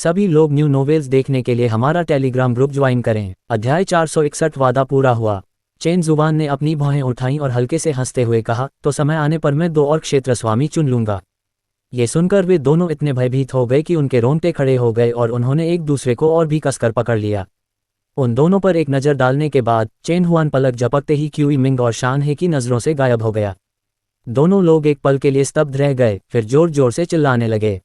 सभी लोग new novels देखने के लिए हमारा टेलीग्राम ग्रुप ज्वाइन करें। अध्याय 461 वादा पूरा हुआ। चेन जुबान ने अपनी भौहें उठाईं और हल्के से हंसते हुए कहा, तो समय आने पर मैं 2 और क्षेत्र स्वामी चुन लूंगा। ये सुनकर वे दोनों इतने भयभीत हो गए कि उनके रोंगटे खड़े हो गए और उन्होंने एक दूसरे को और भी कसकर पकड़ लिया। उन दोनों पर एक नज़र डालने के बाद चेन हुआन पलक झपकते ही क्यूई मिंग और शान हे की नज़रों से गायब हो गया। दोनों लोग एक पल के लिए स्तब्ध रह गए, फिर जोर जोर से चिल्लाने लगे।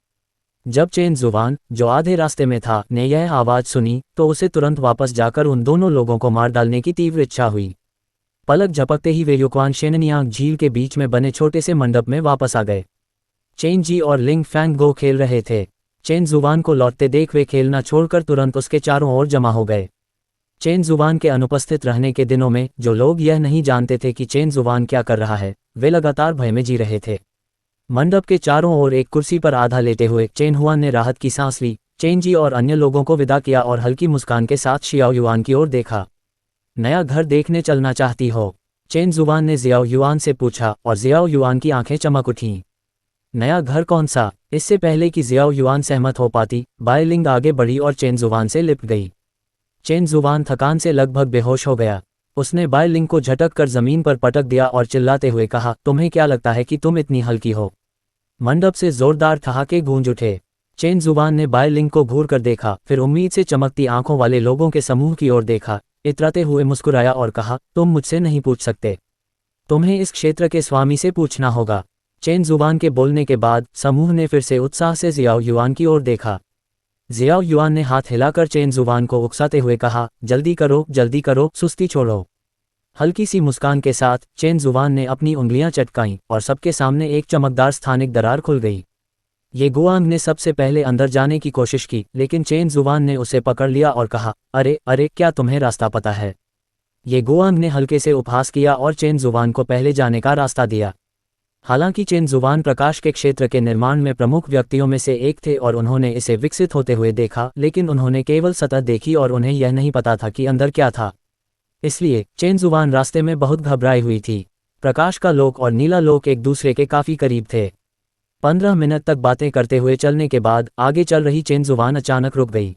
जब चेन जुबान, जो आधे रास्ते में था, ने यह आवाज़ सुनी तो उसे तुरंत वापस जाकर उन दोनों लोगों को मार डालने की तीव्र इच्छा हुई। पलक झपकते ही वे युक्वान शेननियांग झील के बीच में बने छोटे से मंडप में वापस आ गए। चेन जी और लिंग फैंग गो खेल रहे थे। चेन जुबान को लौटते देख वे खेलना छोड़कर तुरंत उसके चारों ओर जमा हो गए। चेन जुबान के अनुपस्थित रहने के दिनों में जो लोग यह नहीं जानते थे कि चेन जुबान क्या कर रहा है, वे लगातार भय में जी रहे थे। मंडप के चारों ओर एक कुर्सी पर आधा लेटे हुए चेन हुआन ने राहत की सांस ली, चेन जी और अन्य लोगों को विदा किया और हल्की मुस्कान के साथ शियाओ युआन की ओर देखा। नया घर देखने चलना चाहती हो? चेन जुबान ने जियाओ युआन से पूछा और जियाओ युआन की आंखें चमक उठीं। नया घर कौन सा? इससे पहले कि जियाओ युआन सहमत हो पाती, बाय लिंग आगे बढ़ी और चेन जुबान से लिपट गई। चेन जुबान थकान से लगभग बेहोश हो गया। उसने बाय लिंग को झटक कर जमीन पर पटक दिया और चिल्लाते हुए कहा, तुम्हें क्या लगता है कि तुम इतनी हल्की हो? मंडप से जोरदार ठहाके गूंज उठे। चेन जुबान ने बाय लिंग को घूर कर देखा, फिर उम्मीद से चमकती आंखों वाले लोगों के समूह की ओर देखा, इतराते हुए मुस्कुराया और कहा, तुम मुझसे नहीं पूछ सकते, तुम्हें इस क्षेत्र के स्वामी से पूछना होगा। चेन जुबान के बोलने के बाद समूह ने फिर से उत्साह से जियाओ युआन की ओर देखा। जियाओ युआन ने हाथ हिलाकर चेन जुबान को उकसाते हुए कहा, जल्दी करो, सुस्ती छोड़ो। हल्की सी मुस्कान के साथ चेन जुबान ने अपनी उंगलियां चटकाईं और सबके सामने एक चमकदार स्थानिक दरार खुल गई। ये गुआंग ने सबसे पहले अंदर जाने की कोशिश की, लेकिन चेन जुबान ने उसे पकड़ लिया और कहा, अरे क्या तुम्हें रास्ता पता है? ये गुआंग ने हल्के से उपहास किया और चेन जुबान को पहले जाने का रास्ता दिया। हालांकि चेन जुबान प्रकाश के क्षेत्र के निर्माण में प्रमुख व्यक्तियों में से एक थे और उन्होंने इसे विकसित होते हुए देखा, लेकिन उन्होंने केवल सतह देखी और उन्हें यह नहीं पता था कि अंदर क्या था। इसलिए चेन जुबान रास्ते में बहुत घबराई हुई थी। प्रकाश का लोक और नीला लोक एक दूसरे के काफी करीब थे। 15 मिनट तक बातें करते हुए चलने के बाद आगे चल रही चेन जुबान अचानक रुक गई।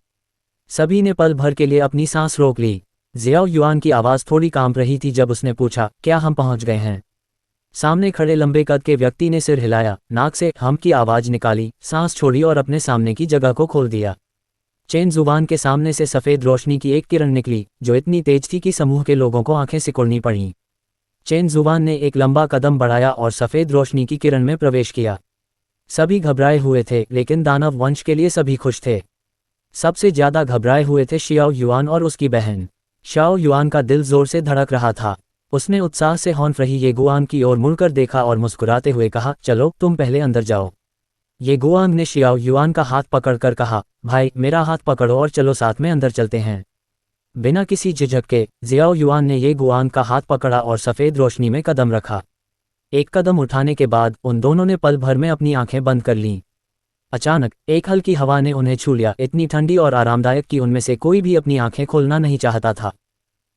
सभी ने पल भर के लिए अपनी सांस रोक ली। जियाओ युआन की आवाज़ थोड़ी कांप रही थी जब उसने पूछा, क्या हम पहुंच गए हैं? सामने खड़े लंबे कद के व्यक्ति ने सिर हिलाया, नाक से हम की आवाज़ निकाली, सांस छोड़ी और अपने सामने की जगह को खोल दिया। चेन जुबान के सामने से सफ़ेद रोशनी की एक किरण निकली, जो इतनी तेज थी कि समूह के लोगों को आंखें सिकुड़नी पड़ीं। चेन जुबान ने एक लंबा कदम बढ़ाया और सफ़ेद रोशनी की किरण में प्रवेश किया। सभी घबराए हुए थे, लेकिन दानव वंश के लिए सभी खुश थे। सबसे ज़्यादा घबराए हुए थे शियाओ युआन और उसकी बहन। शियाओ युआन का दिल जोर से धड़क रहा था। उसने उत्साह से हौंफ रही ये गुआंग की ओर मुड़कर देखा और मुस्कुराते हुए कहा, चलो तुम पहले अंदर जाओ। ये गुआंग ने शियाओ युआन का हाथ पकड़कर कहा, भाई मेरा हाथ पकड़ो और चलो साथ में अंदर चलते हैं। बिना किसी झिझक के जियाओ युआन ने ये गुआंग का हाथ पकड़ा और सफ़ेद रोशनी में कदम रखा। एक कदम उठाने के बाद उन दोनों ने पल भर में अपनी आंखें बंद कर लीं। अचानक एक हल्की हवा ने उन्हें छू लिया, इतनी ठंडी और आरामदायक कि उनमें से कोई भी अपनी आंखें खोलना नहीं चाहता था।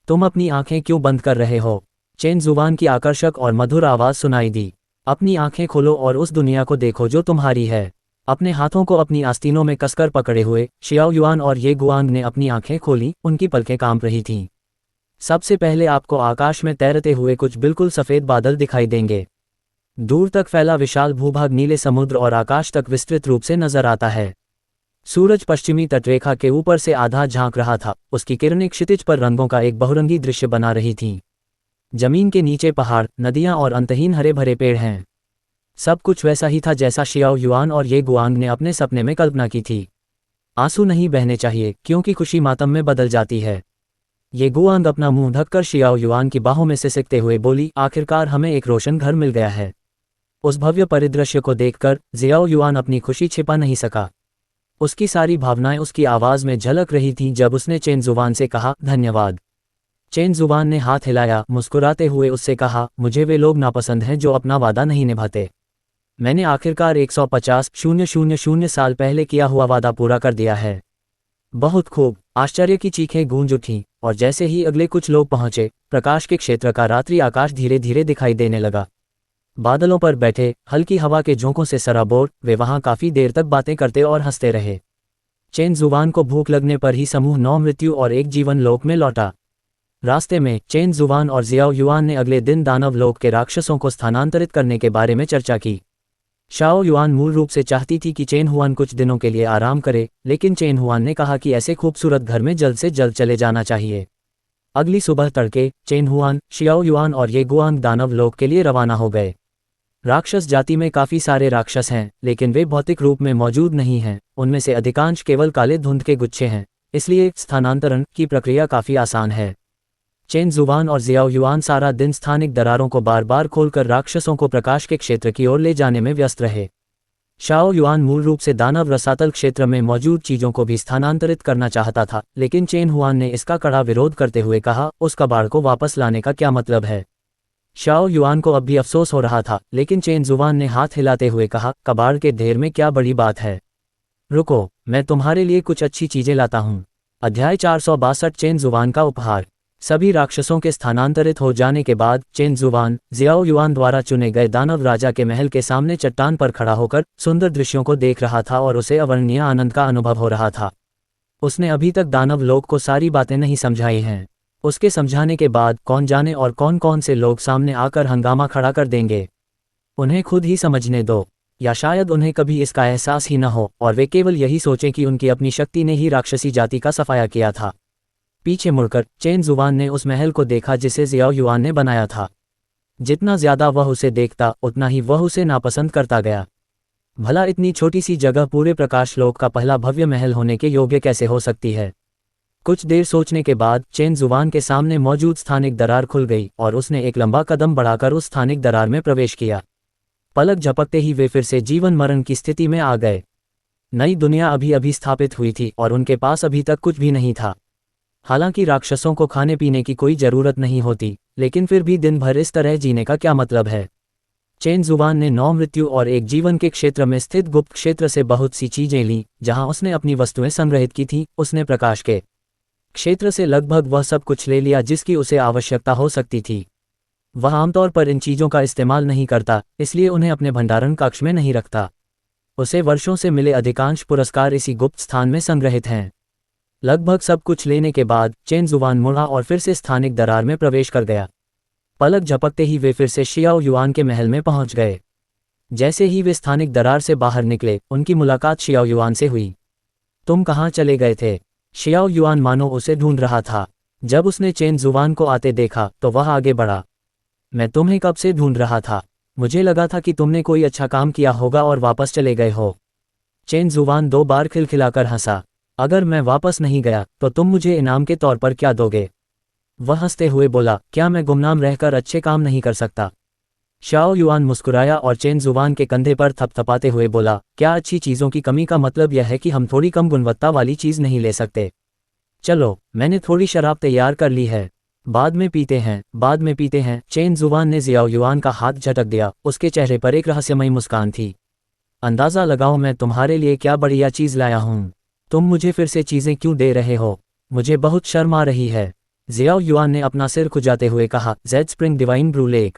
तुम अपनी आंखें क्यों बंद कर रहे हो? चेन जुबान की आकर्षक और मधुर आवाज़ सुनाई दी। अपनी आंखें खोलो और उस दुनिया को देखो जो तुम्हारी है। अपने हाथों को अपनी आस्तीनों में कसकर पकड़े हुए शियाओ युआन और ये गुआंग ने अपनी आंखें खोलीं, उनकी पलकें कांप रही थीं। सबसे पहले आपको आकाश में तैरते हुए कुछ बिल्कुल सफ़ेद बादल दिखाई देंगे। दूर तक फैला विशाल भूभाग नीले समुद्र और आकाश तक विस्तृत रूप से नजर आता है। सूरज पश्चिमी तटरेखा के ऊपर से आधा झांक रहा था, उसकी किरणें क्षितिज पर रंगों का एक बहुरंगी दृश्य बना रही थीं। जमीन के नीचे पहाड़, नदियां और अंतहीन हरे भरे पेड़ हैं। सब कुछ वैसा ही था जैसा शियाओ युआन और ये गुआंग ने अपने सपने में कल्पना की थी। आंसू नहीं बहने चाहिए, क्योंकि खुशी मातम में बदल जाती है। ये गुआंग अपना मुंह ढककर शियाओ युआन की बाहों में सिसकते हुए बोली, आखिरकार हमें एक रोशन घर मिल गया है। उस भव्य परिदृश्य को देखकर जियाओ युआन अपनी खुशी छिपा नहीं सका। उसकी सारी भावनाएं उसकी आवाज़ में झलक रही थीं जब उसने चेन जुबान से कहा, धन्यवाद। चेन जुबान ने हाथ हिलाया, मुस्कुराते हुए उससे कहा, मुझे वे लोग नापसंद हैं जो अपना वादा नहीं निभाते। मैंने आखिरकार 150,000 साल पहले किया हुआ वादा पूरा कर दिया है। बहुत खूब। आश्चर्य की चीखें गूंज उठीं और जैसे ही अगले कुछ लोग पहुंचे, प्रकाश के क्षेत्र का रात्रि आकाश धीरे धीरे दिखाई देने लगा। बादलों पर बैठे हल्की हवा के झोंकों से सराबोर वे वहां काफी देर तक बातें करते और हंसते रहे। चेन जुवान को भूख लगने पर ही समूह 9 मृत्यु और एक जीवन लोक में लौटा। रास्ते में चेन जुवान और जियाओ युआन ने अगले दिन दानव लोक के राक्षसों को स्थानांतरित करने के बारे में चर्चा की। शाओ युआन मूल रूप से चाहती थी कि चेन हुआन कुछ दिनों के लिए आराम करे, लेकिन चेन हुआन ने कहा कि ऐसे खूबसूरत घर में जल्द से जल्द चले जाना चाहिए। अगली सुबह तड़के चेन हुआन, शियाओ युआन और ये गुआंग दानव लोक के लिए रवाना हो गए। राक्षस जाति में काफ़ी सारे राक्षस हैं, लेकिन वे भौतिक रूप में मौजूद नहीं हैं। उनमें से अधिकांश केवल काले धुंध के गुच्छे हैं, इसलिए स्थानांतरण की प्रक्रिया काफ़ी आसान है। चेन जुवान और जियाओ युआन सारा दिन स्थानिक दरारों को बार बार खोलकर राक्षसों को प्रकाश के क्षेत्र की ओर ले जाने में व्यस्त रहे। शाओ युआन मूल रूप से दानव रसातल क्षेत्र में मौजूद चीज़ों को भी स्थानांतरित करना चाहता था, लेकिन चेन हुआन ने इसका कड़ा विरोध करते हुए कहा, उस कबाड़ को वापस लाने का क्या मतलब है। शाओ युआन को अब भी अफसोस हो रहा था, लेकिन चेन जुवान ने हाथ हिलाते हुए कहा, कबाड़ के ढेर में क्या बड़ी बात है। रुको, मैं तुम्हारे लिए कुछ अच्छी चीज़ें लाता हूँ। अध्याय 462 चेन जुवान का उपहार। सभी राक्षसों के स्थानांतरित हो जाने के बाद चेन जुवान जियाओ युआन द्वारा चुने गए दानव राजा के महल के सामने चट्टान पर खड़ा होकर सुंदर दृश्यों को देख रहा था और उसे अवर्णनीय आनंद का अनुभव हो रहा था। उसने अभी तक दानव लोक को सारी बातें नहीं समझाई हैं। उसके समझाने के बाद कौन जाने और कौन कौन से लोग सामने आकर हंगामा खड़ा कर देंगे। उन्हें खुद ही समझने दो, या शायद उन्हें कभी इसका एहसास ही न हो और वे केवल यही सोचें कि उनकी अपनी शक्ति ने ही राक्षसी जाति का सफाया किया था। पीछे मुड़कर चेन जुवान ने उस महल को देखा जिसे जियाओ युआन ने बनाया था। जितना ज्यादा वह उसे देखता, उतना ही वह उसे नापसंद करता गया। भला इतनी छोटी सी जगह पूरे प्रकाश लोक का पहला भव्य महल होने के योग्य कैसे हो सकती है। कुछ देर सोचने के बाद चेन जुवान के सामने मौजूद स्थानिक दरार खुल गई और उसने एक लंबा कदम बढ़ाकर उस स्थानिक दरार में प्रवेश किया। पलक झपकते ही वे फिर से जीवन मरण की स्थिति में आ गए। नई दुनिया अभी अभी स्थापित हुई थी और उनके पास अभी तक कुछ भी नहीं था। हालांकि राक्षसों को खाने पीने की कोई जरूरत नहीं होती, लेकिन फिर भी दिन भर इस तरह जीने का क्या मतलब है। चेन जुवान ने 9 मृत्यु और एक जीवन के क्षेत्र में स्थित गुप्त क्षेत्र से बहुत सी चीजें लीं, जहां उसने अपनी वस्तुएं संग्रहित की थीं। उसने प्रकाश के क्षेत्र से लगभग वह सब कुछ ले लिया जिसकी उसे आवश्यकता हो सकती थी। वह आमतौर पर इन चीज़ों का इस्तेमाल नहीं करता, इसलिए उन्हें अपने भंडारण कक्ष में नहीं रखता। उसे वर्षों से मिले अधिकांश पुरस्कार इसी गुप्त स्थान में संग्रहित हैं। लगभग सब कुछ लेने के बाद चेन जुवान मुड़ा और फिर से स्थानिक दरार में प्रवेश कर गया। पलक झपकते ही वे फिर से शियाओ युआन के महल में पहुंच गए। जैसे ही वे स्थानिक दरार से बाहर निकले, उनकी मुलाकात शियाओ युआन से हुई। तुम कहाँ चले गए थे? शियाओ युआन मानो उसे ढूंढ रहा था। जब उसने चेन जुवान को आते देखा तो वह आगे बढ़ा। मैं तुम्हें कब से ढूंढ रहा था। मुझे लगा था कि तुमने कोई अच्छा काम किया होगा और वापस चले गए हो। चेन जुवान 2 बार खिलखिलाकर हंसा। अगर मैं वापस नहीं गया तो तुम मुझे इनाम के तौर पर क्या दोगे? वह हंसते हुए बोला, क्या मैं गुमनाम रहकर अच्छे काम नहीं कर सकता? शाओ युआन मुस्कुराया और चेन जुवान के कंधे पर थपथपाते हुए बोला, क्या अच्छी चीज़ों की कमी का मतलब यह है कि हम थोड़ी कम गुणवत्ता वाली चीज़ नहीं ले सकते? चलो, मैंने थोड़ी शराब तैयार कर ली है, बाद में पीते हैं, बाद में पीते हैं। चेन जुवान ने जियाओ युआन का हाथ झटक दिया। उसके चेहरे पर एक रहस्यमयी मुस्कान थी। अंदाज़ा लगाओ मैं तुम्हारे लिए क्या बढ़िया चीज़ लाया हूँ। तुम मुझे फिर से चीज़ें क्यों दे रहे हो? मुझे बहुत शर्म आ रही है। जियाओ युआन ने अपना सिर खुजाते हुए कहा, Jade Spring Divine Brew Lake.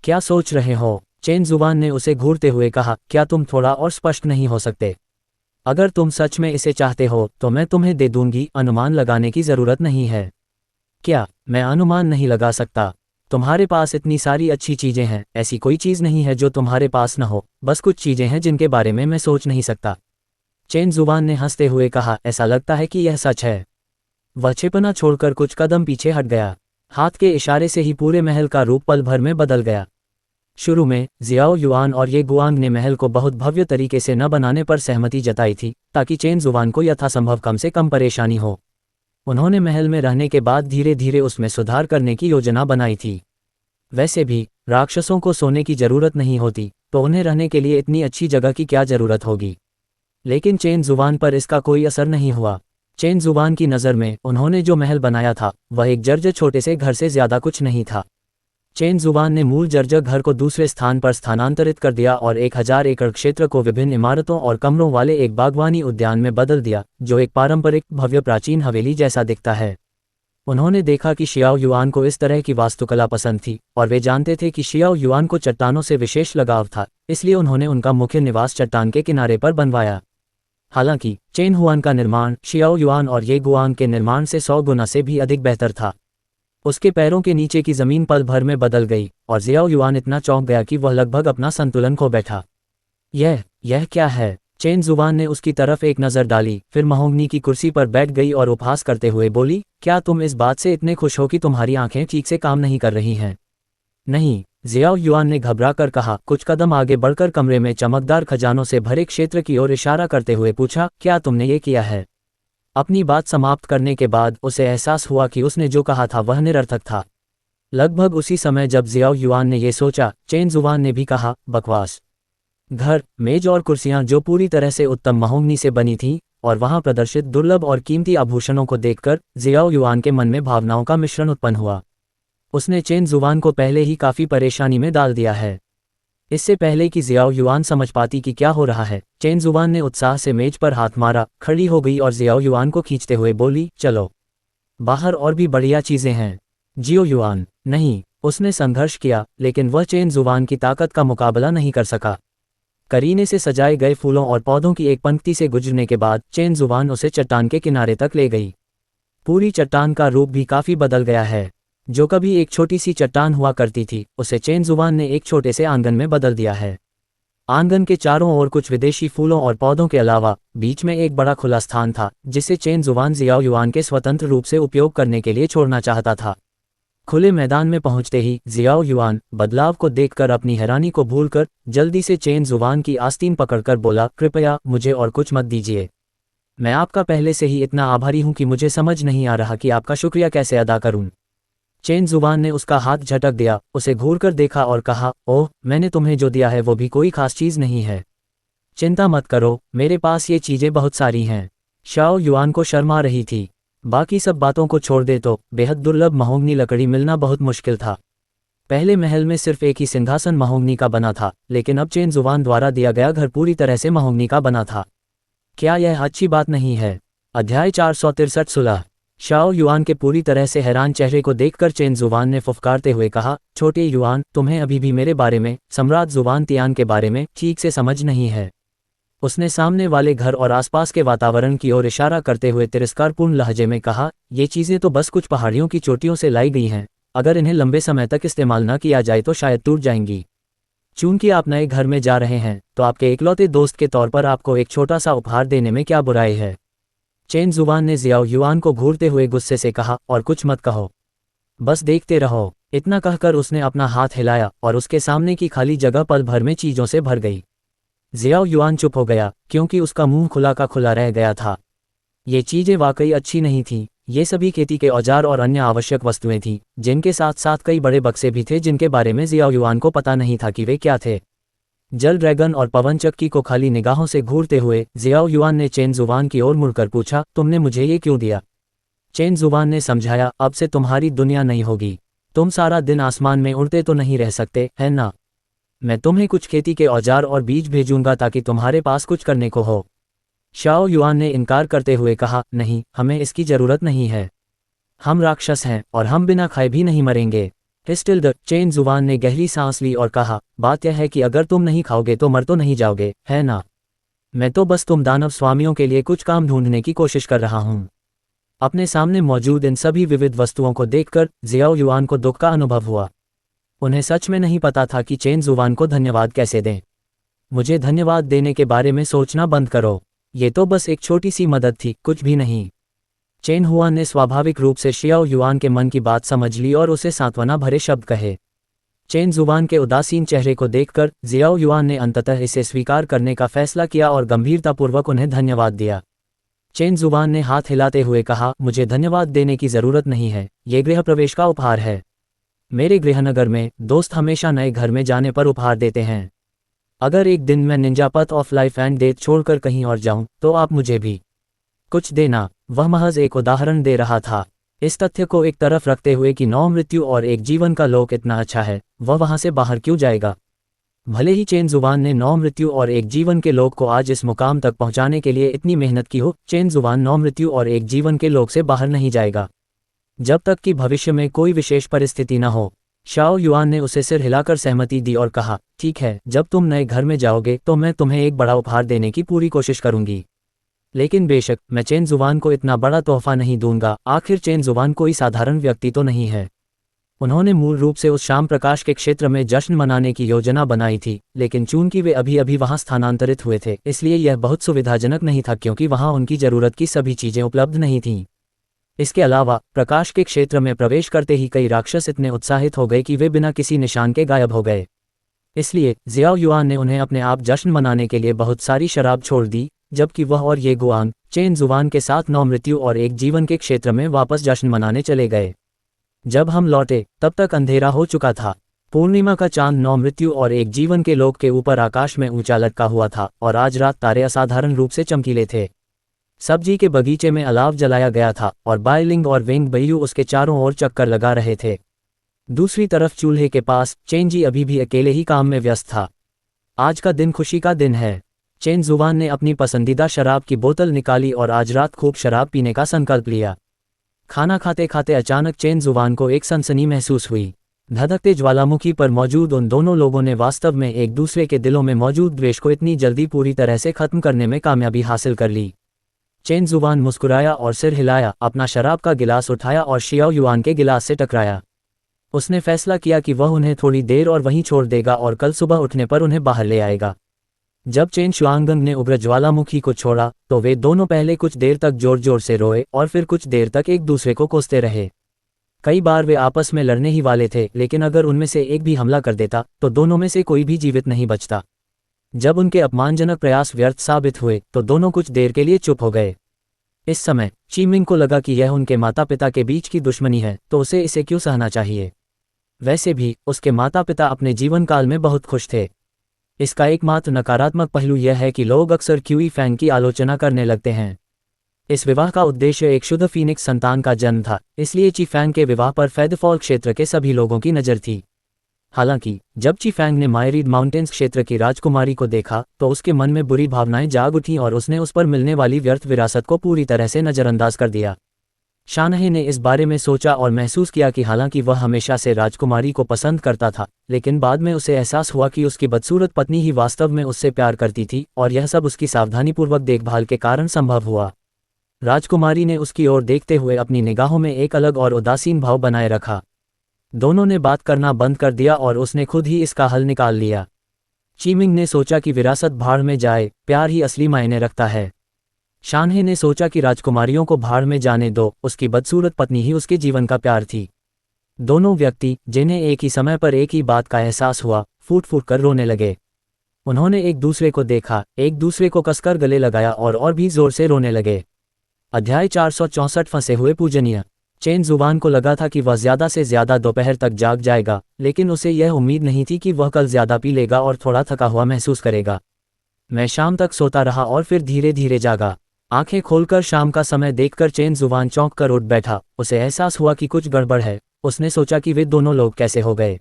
क्या सोच रहे हो? चेन जुवान ने उसे घूरते हुए कहा, क्या तुम थोड़ा और स्पष्ट नहीं हो सकते? अगर तुम सच में इसे चाहते हो तो मैं तुम्हें दे दूंगी, अनुमान लगाने की ज़रूरत नहीं है। क्या मैं अनुमान नहीं लगा सकता? तुम्हारे पास इतनी सारी अच्छी चीज़ें हैं, ऐसी कोई चीज़ नहीं है जो तुम्हारे पास न हो। बस कुछ चीज़ें हैं जिनके बारे में मैं सोच नहीं सकता। चेन जुवान ने हंसते हुए कहा, ऐसा लगता है कि यह सच है। वह छिपना छोड़कर कुछ कदम पीछे हट गया। हाथ के इशारे से ही पूरे महल का रूप पल भर में बदल गया। शुरू में जियाओ युआन और ये गुआंग ने महल को बहुत भव्य तरीके से न बनाने पर सहमति जताई थी, ताकि चेन जुवान को यथासंभव कम से कम परेशानी हो। उन्होंने महल में रहने के बाद धीरे धीरे उसमें सुधार करने की योजना बनाई थी। वैसे भी राक्षसों को सोने की जरूरत नहीं होती, तो उन्हें रहने के लिए इतनी अच्छी जगह की क्या जरूरत होगी। लेकिन चेन जुवान पर इसका कोई असर नहीं हुआ। चेन जुवान की नज़र में उन्होंने जो महल बनाया था वह एक जर्जर छोटे से घर से ज़्यादा कुछ नहीं था। चेन जुवान ने मूल जर्जर घर को दूसरे स्थान पर स्थानांतरित कर दिया और 1000 एकड़ क्षेत्र को विभिन्न इमारतों और कमरों वाले एक बागवानी उद्यान में बदल दिया, जो एक पारंपरिक भव्य प्राचीन हवेली जैसा दिखता है। उन्होंने देखा कि शियाओ युआन को इस तरह की वास्तुकला पसंद थी और वे जानते थे कि शियाओ युआन को चट्टानों से विशेष लगाव था, इसलिए उन्होंने उनका मुख्य निवास चट्टान के किनारे पर बनवाया। हालांकि चेन हुआन का निर्माण शियाओ युआन और ये गुआंग के निर्माण से 100 गुना से भी अधिक बेहतर था। उसके पैरों के नीचे की जमीन पल भर में बदल गई और जियाओ युआन इतना चौंक गया कि वह लगभग अपना संतुलन खो बैठा। यह क्या है? चेन जुबान ने उसकी तरफ एक नज़र डाली, फिर महोगनी की कुर्सी पर बैठ गई और उपहास करते हुए बोली, क्या तुम इस बात से इतने खुश हो कि तुम्हारी आंखें ठीक से काम नहीं कर रही हैं? नहीं, जियाओ युआन ने घबरा कर कहा। कुछ कदम आगे बढ़कर कमरे में चमकदार खजानों से भरे क्षेत्र की ओर इशारा करते हुए पूछा, क्या तुमने ये किया है? अपनी बात समाप्त करने के बाद उसे एहसास हुआ कि उसने जो कहा था वह निरर्थक था। लगभग उसी समय जब जियाओ युआन ने यह सोचा, चेन जुबान ने भी कहा, बकवास। घर, मेज और कुर्सियां जो पूरी तरह से उत्तम महोगनी से बनी थीं और वहां प्रदर्शित दुर्लभ और कीमती आभूषणों को देखकर जियाओ युआन के मन में भावनाओं का मिश्रण उत्पन्न हुआ। उसने चेन जुबान को पहले ही काफ़ी परेशानी में डाल दिया है। इससे पहले कि जियाओ युआन समझ पाती कि क्या हो रहा है, चेन जुबान ने उत्साह से मेज पर हाथ मारा, खड़ी हो गई और जियाओ युआन को खींचते हुए बोली, चलो बाहर, और भी बढ़िया चीज़ें हैं। जियो युआन नहीं, उसने संघर्ष किया, लेकिन वह चेन जुबान की ताकत का मुकाबला नहीं कर सका। करीने से सजाए गए फूलों और पौधों की एक पंक्ति से गुजरने के बाद चेन जुबान उसे चट्टान के किनारे तक ले गई। पूरी चट्टान का रूप भी काफ़ी बदल गया है। जो कभी एक छोटी सी चट्टान हुआ करती थी, उसे चेन जुबान ने एक छोटे से आंगन में बदल दिया है। आंगन के चारों ओर कुछ विदेशी फूलों और पौधों के अलावा बीच में एक बड़ा खुला स्थान था, जिसे चेन जुबान जियाओ युआन के स्वतंत्र रूप से उपयोग करने के लिए छोड़ना चाहता था। खुले मैदान में पहुंचते ही जियाओ युआन बदलाव को देखकर अपनी हैरानी को भूलकर जल्दी से चेन जुबान की आस्तीन पकड़कर बोला, कृपया मुझे और कुछ मत दीजिए। मैं आपका पहले से ही इतना आभारी हूं कि मुझे समझ नहीं आ रहा कि आपका शुक्रिया कैसे अदा करूं। चेन जुबान ने उसका हाथ झटक दिया, उसे घूरकर देखा और कहा, ओह, मैंने तुम्हें जो दिया है वो भी कोई खास चीज़ नहीं है। चिंता मत करो, मेरे पास ये चीज़ें बहुत सारी हैं। शाओ युआन को शर्म आ रही थी। बाकी सब बातों को छोड़ दे तो बेहद दुर्लभ महोगनी लकड़ी मिलना बहुत मुश्किल था। पहले महल में सिर्फ एक ही सिंहासन महोगनी का बना था, लेकिन अब चेन जुबान द्वारा दिया गया घर पूरी तरह से महोगनी का बना था। क्या यह अच्छी बात नहीं है? अध्याय 463 सुलह। शाओ युआन के पूरी तरह से हैरान चेहरे को देखकर चेन जुबान ने फुफकारते हुए कहा, छोटे युआन, तुम्हें अभी भी मेरे बारे में, सम्राट जुबान तियान के बारे में ठीक से समझ नहीं है। उसने सामने वाले घर और आसपास के वातावरण की ओर इशारा करते हुए तिरस्कारपूर्ण लहजे में कहा, ये चीज़ें तो बस कुछ पहाड़ियों की चोटियों से लाई गई हैं। अगर इन्हें लंबे समय तक इस्तेमाल न किया जाए तो शायद टूट जाएंगी। चूंकि आप नए घर में जा रहे हैं, तो आपके इकलौते दोस्त के तौर पर आपको एक छोटा सा उपहार देने में क्या बुराई है? चेन जुबान ने जियाओ युआन को घूरते हुए गुस्से से कहा, और कुछ मत कहो, बस देखते रहो। इतना कहकर उसने अपना हाथ हिलाया और उसके सामने की खाली जगह पल भर में चीज़ों से भर गई। जियाओ युआन चुप हो गया, क्योंकि उसका मुंह खुला का खुला रह गया था। ये चीज़ें वाकई अच्छी नहीं थीं। ये सभी खेती के औजार और अन्य आवश्यक वस्तुएं थीं, जिनके साथ साथ कई बड़े बक्से भी थे जिनके बारे में जियाओ युआन को पता नहीं था कि वे क्या थे। जल ड्रैगन और पवन चक्की को खाली निगाहों से घूरते हुए जियाओ युआन ने चेन जुबान की ओर मुड़कर पूछा, तुमने मुझे ये क्यों दिया? चेन जुबान ने समझाया, अब से तुम्हारी दुनिया नहीं होगी। तुम सारा दिन आसमान में उड़ते तो नहीं रह सकते, है ना? मैं तुम्हें कुछ खेती के औजार और बीज भेजूंगा ताकि तुम्हारे पास कुछ करने को हो। शाओ युआन ने इनकार करते हुए कहा, नहीं, हमें इसकी ज़रूरत नहीं है। हम राक्षस हैं और हम बिना खाए भी नहीं मरेंगे। हिस्टिल्ड, चेन जुबान ने गहरी सांस ली और कहा, बात यह है कि अगर तुम नहीं खाओगे तो मर तो नहीं जाओगे, है ना? मैं तो बस तुम दानव स्वामियों के लिए कुछ काम ढूंढने की कोशिश कर रहा हूँ। अपने सामने मौजूद इन सभी विविध वस्तुओं को देखकर जियाओ युआन को दुख का अनुभव हुआ। उन्हें सच में नहीं पता था कि चेन जुबान को धन्यवाद कैसे दें। मुझे धन्यवाद देने के बारे में सोचना बंद करो। ये तो बस एक छोटी सी मदद थी, कुछ भी नहीं। चेन हुआन ने स्वाभाविक रूप से शियाओ युआन के मन की बात समझ ली और उसे सांत्वना भरे शब्द कहे। चेन जुबान के उदासीन चेहरे को देखकर जियाओ युआन ने अंततः इसे स्वीकार करने का फैसला किया और गंभीरतापूर्वक उन्हें धन्यवाद दिया। चेन जुबान ने हाथ हिलाते हुए कहा, मुझे धन्यवाद देने की ज़रूरत नहीं है, ये गृह प्रवेश का उपहार है। मेरे गृहनगर में दोस्त हमेशा नए घर में जाने पर उपहार देते हैं। अगर एक दिन मैं Ninja path of life and death छोड़कर कहीं और जाऊं, तो आप मुझे भी कुछ देना। वह महज एक उदाहरण दे रहा था। इस तथ्य को एक तरफ रखते हुए कि 9 मृत्यु और एक जीवन का लोक इतना अच्छा है, वह वहां से बाहर क्यों जाएगा? भले ही चेन जुबान ने 9 मृत्यु और एक जीवन के लोक को आज इस मुकाम तक पहुंचाने के लिए इतनी मेहनत की हो, चेन जुबान 9 मृत्यु और एक जीवन के लोक से बाहर नहीं जाएगा जब तक कि भविष्य में कोई विशेष परिस्थिति न हो। शाओ युआन ने उसे सिर हिलाकर सहमति दी और कहा, ठीक है, जब तुम नए घर में जाओगे तो मैं तुम्हें एक बड़ा उपहार देने की पूरी कोशिश करूंगी। लेकिन बेशक मैं चेन जुबान को इतना बड़ा तोहफा नहीं दूंगा, आखिर चेन जुबान कोई साधारण व्यक्ति तो नहीं है। उन्होंने मूल रूप से उस शाम प्रकाश के क्षेत्र में जश्न मनाने की योजना बनाई थी, लेकिन चूंकि वे अभी अभी वहां स्थानांतरित हुए थे, इसलिए यह बहुत सुविधाजनक नहीं था क्योंकि वहां उनकी जरूरत की सभी चीजें उपलब्ध नहीं थीं। इसके अलावा प्रकाश के क्षेत्र में प्रवेश करते ही कई राक्षस इतने उत्साहित हो गए कि वे बिना किसी निशान के गायब हो गए। इसलिए जियाओ युआन ने उन्हें अपने आप जश्न मनाने के लिए बहुत सारी शराब छोड़ दी, जबकि वह और ये गुआंग चेन जुबान के साथ 9 मृत्यु और 1 जीवन के क्षेत्र में वापस जश्न मनाने चले गए। जब हम लौटे तब तक अंधेरा हो चुका था। पूर्णिमा का चांद 9 मृत्यु और 1 जीवन के लोक के ऊपर आकाश में ऊंचा लटका हुआ था और आज रात तारे असाधारण रूप से चमकीले थे। सब्जी के बगीचे में अलाव जलाया गया था और बायलिंग और वेंग बयू उसके चारों ओर चक्कर लगा रहे थे। दूसरी तरफ चूल्हे के पास चेन जी अभी भी अकेले ही काम में व्यस्त था। आज का दिन खुशी का दिन है। चेन जुबान ने अपनी पसंदीदा शराब की बोतल निकाली और आज रात खूब शराब पीने का संकल्प लिया। खाना खाते खाते अचानक चेन जुबान को एक सनसनी महसूस हुई। धधकते ज्वालामुखी पर मौजूद उन दोनों लोगों ने वास्तव में एक दूसरे के दिलों में मौजूद द्वेष को इतनी जल्दी पूरी तरह से खत्म करने में कामयाबी हासिल कर ली। चेन जुबान मुस्कुराया और सिर हिलाया, अपना शराब का गिलास उठाया और शियाओ युआन के गिलास से टकराया। उसने फैसला किया कि वह उन्हें थोड़ी देर और वहीं छोड़ देगा और कल सुबह उठने पर उन्हें बाहर ले आएगा। जब चेन शुआंगंग ने उग्र ज्वालामुखी को छोड़ा तो वे दोनों पहले कुछ देर तक जोर जोर से रोए और फिर कुछ देर तक एक दूसरे को कोसते रहे। कई बार वे आपस में लड़ने ही वाले थे, लेकिन अगर उनमें से एक भी हमला कर देता तो दोनों में से कोई भी जीवित नहीं बचता। जब उनके अपमानजनक प्रयास व्यर्थ साबित हुए तो दोनों कुछ देर के लिए चुप हो गए। इस समय चीमिंग को लगा कि यह उनके माता पिता के बीच की दुश्मनी है, तो उसे इसे क्यों सहना चाहिए। वैसे भी उसके माता पिता अपने जीवन काल में बहुत खुश थे। इसका एकमात्र नकारात्मक पहलू यह है कि लोग अक्सर क्यूई फैंग की आलोचना करने लगते हैं। इस विवाह का उद्देश्य एक शुद्ध फीनिक्स संतान का जन्म था, इसलिए ची फैंग के विवाह पर फेदफॉल क्षेत्र के सभी लोगों की नज़र थी। हालांकि जब ची फैंग ने मायरीड माउंटेन्स क्षेत्र की राजकुमारी को देखा तो उसके मन में बुरी भावनाएं जाग उठीं और उसने उस पर मिलने वाली व्यर्थ विरासत को पूरी तरह से नज़रअंदाज कर दिया। शानहे ने इस बारे में सोचा और महसूस किया कि हालांकि वह हमेशा से राजकुमारी को पसंद करता था, लेकिन बाद में उसे एहसास हुआ कि उसकी बदसूरत पत्नी ही वास्तव में उससे प्यार करती थी और यह सब उसकी सावधानीपूर्वक देखभाल के कारण संभव हुआ। राजकुमारी ने उसकी ओर देखते हुए अपनी निगाहों में एक अलग और उदासीन भाव बनाए रखा। दोनों ने बात करना बंद कर दिया और उसने खुद ही इसका हल निकाल लिया। चीमिंग ने सोचा कि विरासत भाड़ में जाए, प्यार ही असली मायने रखता है। शानहे ने सोचा कि राजकुमारियों को भाड़ में जाने दो, उसकी बदसूरत पत्नी ही उसके जीवन का प्यार थी। दोनों व्यक्ति जिन्हें एक ही समय पर एक ही बात का एहसास हुआ, फूट फूट कर रोने लगे। उन्होंने एक दूसरे को देखा, एक दूसरे को कसकर गले लगाया और भी जोर से रोने लगे। अध्याय 464 फंसे हुए पूजनीय। चेन जुबान को लगा था कि वह ज्यादा से ज्यादा दोपहर तक जाग जाएगा, लेकिन उसे यह उम्मीद नहीं थी कि वह कल ज्यादा पी लेगा और थोड़ा थका हुआ महसूस करेगा। मैं शाम तक सोता रहा और फिर धीरे धीरे जागा। आंखें खोलकर शाम का समय देखकर चेन जुबान चौंक कर उठ बैठा। उसे एहसास हुआ कि कुछ गड़बड़ है। उसने सोचा कि वे दोनों लोग कैसे हो गए।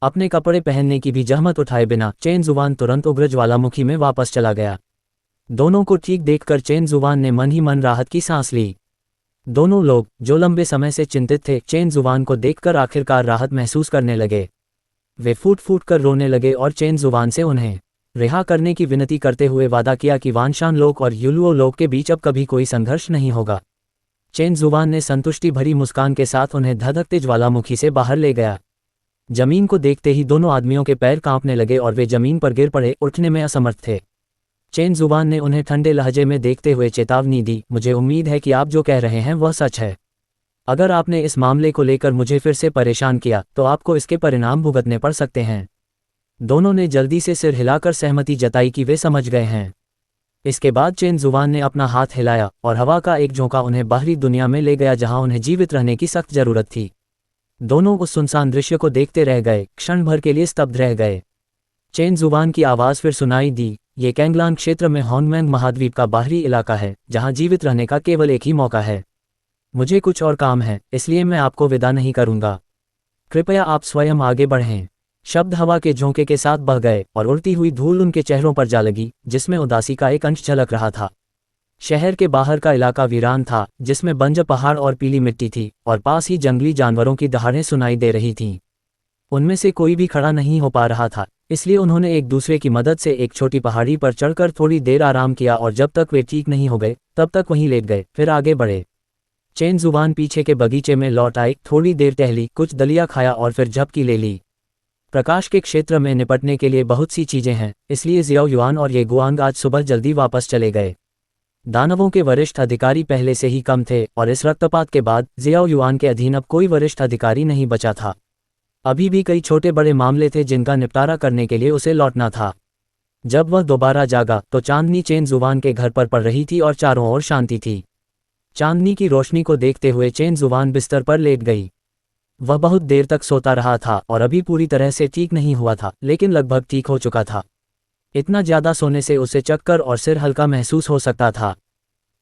अपने कपड़े पहनने की भी जहमत उठाए बिना चेन जुबान तुरंत उग्र ज्वालामुखी में वापस चला गया। दोनों को ठीक देखकर चेन जुबान ने मन ही मन राहत की सांस ली। दोनों लोग जो लंबे समय से चिंतित थे, चेन जुबान को देखकर आखिरकार राहत महसूस करने लगे। वे फूट फूट कर रोने लगे और चेन जुबान से उन्हें रिहा करने की विनती करते हुए वादा किया कि वानशान लोक और युलुओ लोक के बीच अब कभी कोई संघर्ष नहीं होगा। चेन जुबान ने संतुष्टि भरी मुस्कान के साथ उन्हें धधकते ज्वालामुखी से बाहर ले गया। जमीन को देखते ही दोनों आदमियों के पैर कांपने लगे और वे जमीन पर गिर पड़े, उठने में असमर्थ थे। चेन जुबान ने उन्हें ठंडे लहजे में देखते हुए चेतावनी दी, मुझे उम्मीद है कि आप जो कह रहे हैं वह सच है। अगर आपने इस मामले को लेकर मुझे फिर से परेशान किया तो आपको इसके परिणाम भुगतने पड़ सकते हैं। दोनों ने जल्दी से सिर हिलाकर सहमति जताई कि वे समझ गए हैं। इसके बाद चेन जुबान ने अपना हाथ हिलाया और हवा का एक झोंका उन्हें बाहरी दुनिया में ले गया जहां उन्हें जीवित रहने की सख्त जरूरत थी। दोनों उस सुनसान दृश्य को देखते रह गए, क्षण भर के लिए स्तब्ध रह गए। चेन जुबान की आवाज़ फिर सुनाई दी, ये कैंगलान क्षेत्र में होंगमेंग महाद्वीप का बाहरी इलाका है जहां जीवित रहने का केवल एक ही मौका है। मुझे कुछ और काम है, इसलिए मैं आपको विदा नहीं करूंगा। कृपया आप स्वयं आगे बढ़ें। शब्द हवा के झोंके के साथ बह गए और उड़ती हुई धूल उनके चेहरों पर जा लगी, जिसमें उदासी का एक अंश झलक रहा था। शहर के बाहर का इलाका वीरान था, जिसमें बंजर पहाड़ और पीली मिट्टी थी और पास ही जंगली जानवरों की दहाड़ें सुनाई दे रही थीं। उनमें से कोई भी खड़ा नहीं हो पा रहा था, इसलिए उन्होंने एक दूसरे की मदद से एक छोटी पहाड़ी पर चढ़कर थोड़ी देर आराम किया और जब तक वे ठीक नहीं हो गए तब तक वहीं लेट गए, फिर आगे बढ़े। चेन जुबान पीछे के बगीचे में लौट आई, थोड़ी देर टहली, कुछ दलिया खाया और फिर झपकी ले ली। प्रकाश के क्षेत्र में निपटने के लिए बहुत सी चीजें हैं, इसलिए जियाओ युआन और ये गुआंग आज सुबह जल्दी वापस चले गए। दानवों के वरिष्ठ अधिकारी पहले से ही कम थे और इस रक्तपात के बाद जियाओ युआन के अधीन अब कोई वरिष्ठ अधिकारी नहीं बचा था। अभी भी कई छोटे बड़े मामले थे जिनका निपटारा करने के लिए उसे लौटना था। जब वह दोबारा जागा तो चांदनी चेन जुबान के घर पर पड़ रही थी और चारों ओर शांति थी। चांदनी की रोशनी को देखते हुए चेन जुबान बिस्तर पर लेट गई। वह बहुत देर तक सोता रहा था और अभी पूरी तरह से ठीक नहीं हुआ था, लेकिन लगभग ठीक हो चुका था। इतना ज्यादा सोने से उसे चक्कर और सिर हल्का महसूस हो सकता था।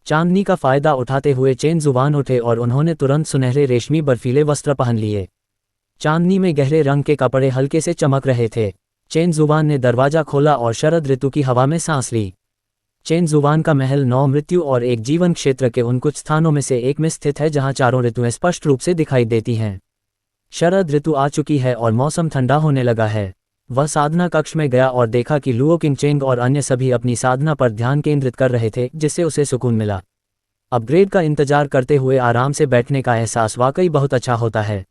चांदनी का फायदा उठाते हुए चेन जुबान उठे और उन्होंने तुरंत सुनहरे रेशमी बर्फीले वस्त्र पहन लिए। चांदनी में गहरे रंग के कपड़े हल्के से चमक रहे थे। चेन जुबान ने दरवाजा खोला और शरद ऋतु की हवा में सांस ली। चेन जुबान का महल 9 मृत्यु और एक जीवन क्षेत्र के उन कुछ स्थानों में से एक में स्थित है जहां चारों ऋतुएं स्पष्ट रूप से दिखाई देती हैं। शरद ऋतु आ चुकी है और मौसम ठंडा होने लगा है। वह साधना कक्ष में गया और देखा कि लुओ किंगचेंग और अन्य सभी अपनी साधना पर ध्यान केंद्रित कर रहे थे, जिससे उसे सुकून मिला। अपग्रेड का इंतजार करते हुए आराम से बैठने का एहसास वाकई बहुत अच्छा होता है।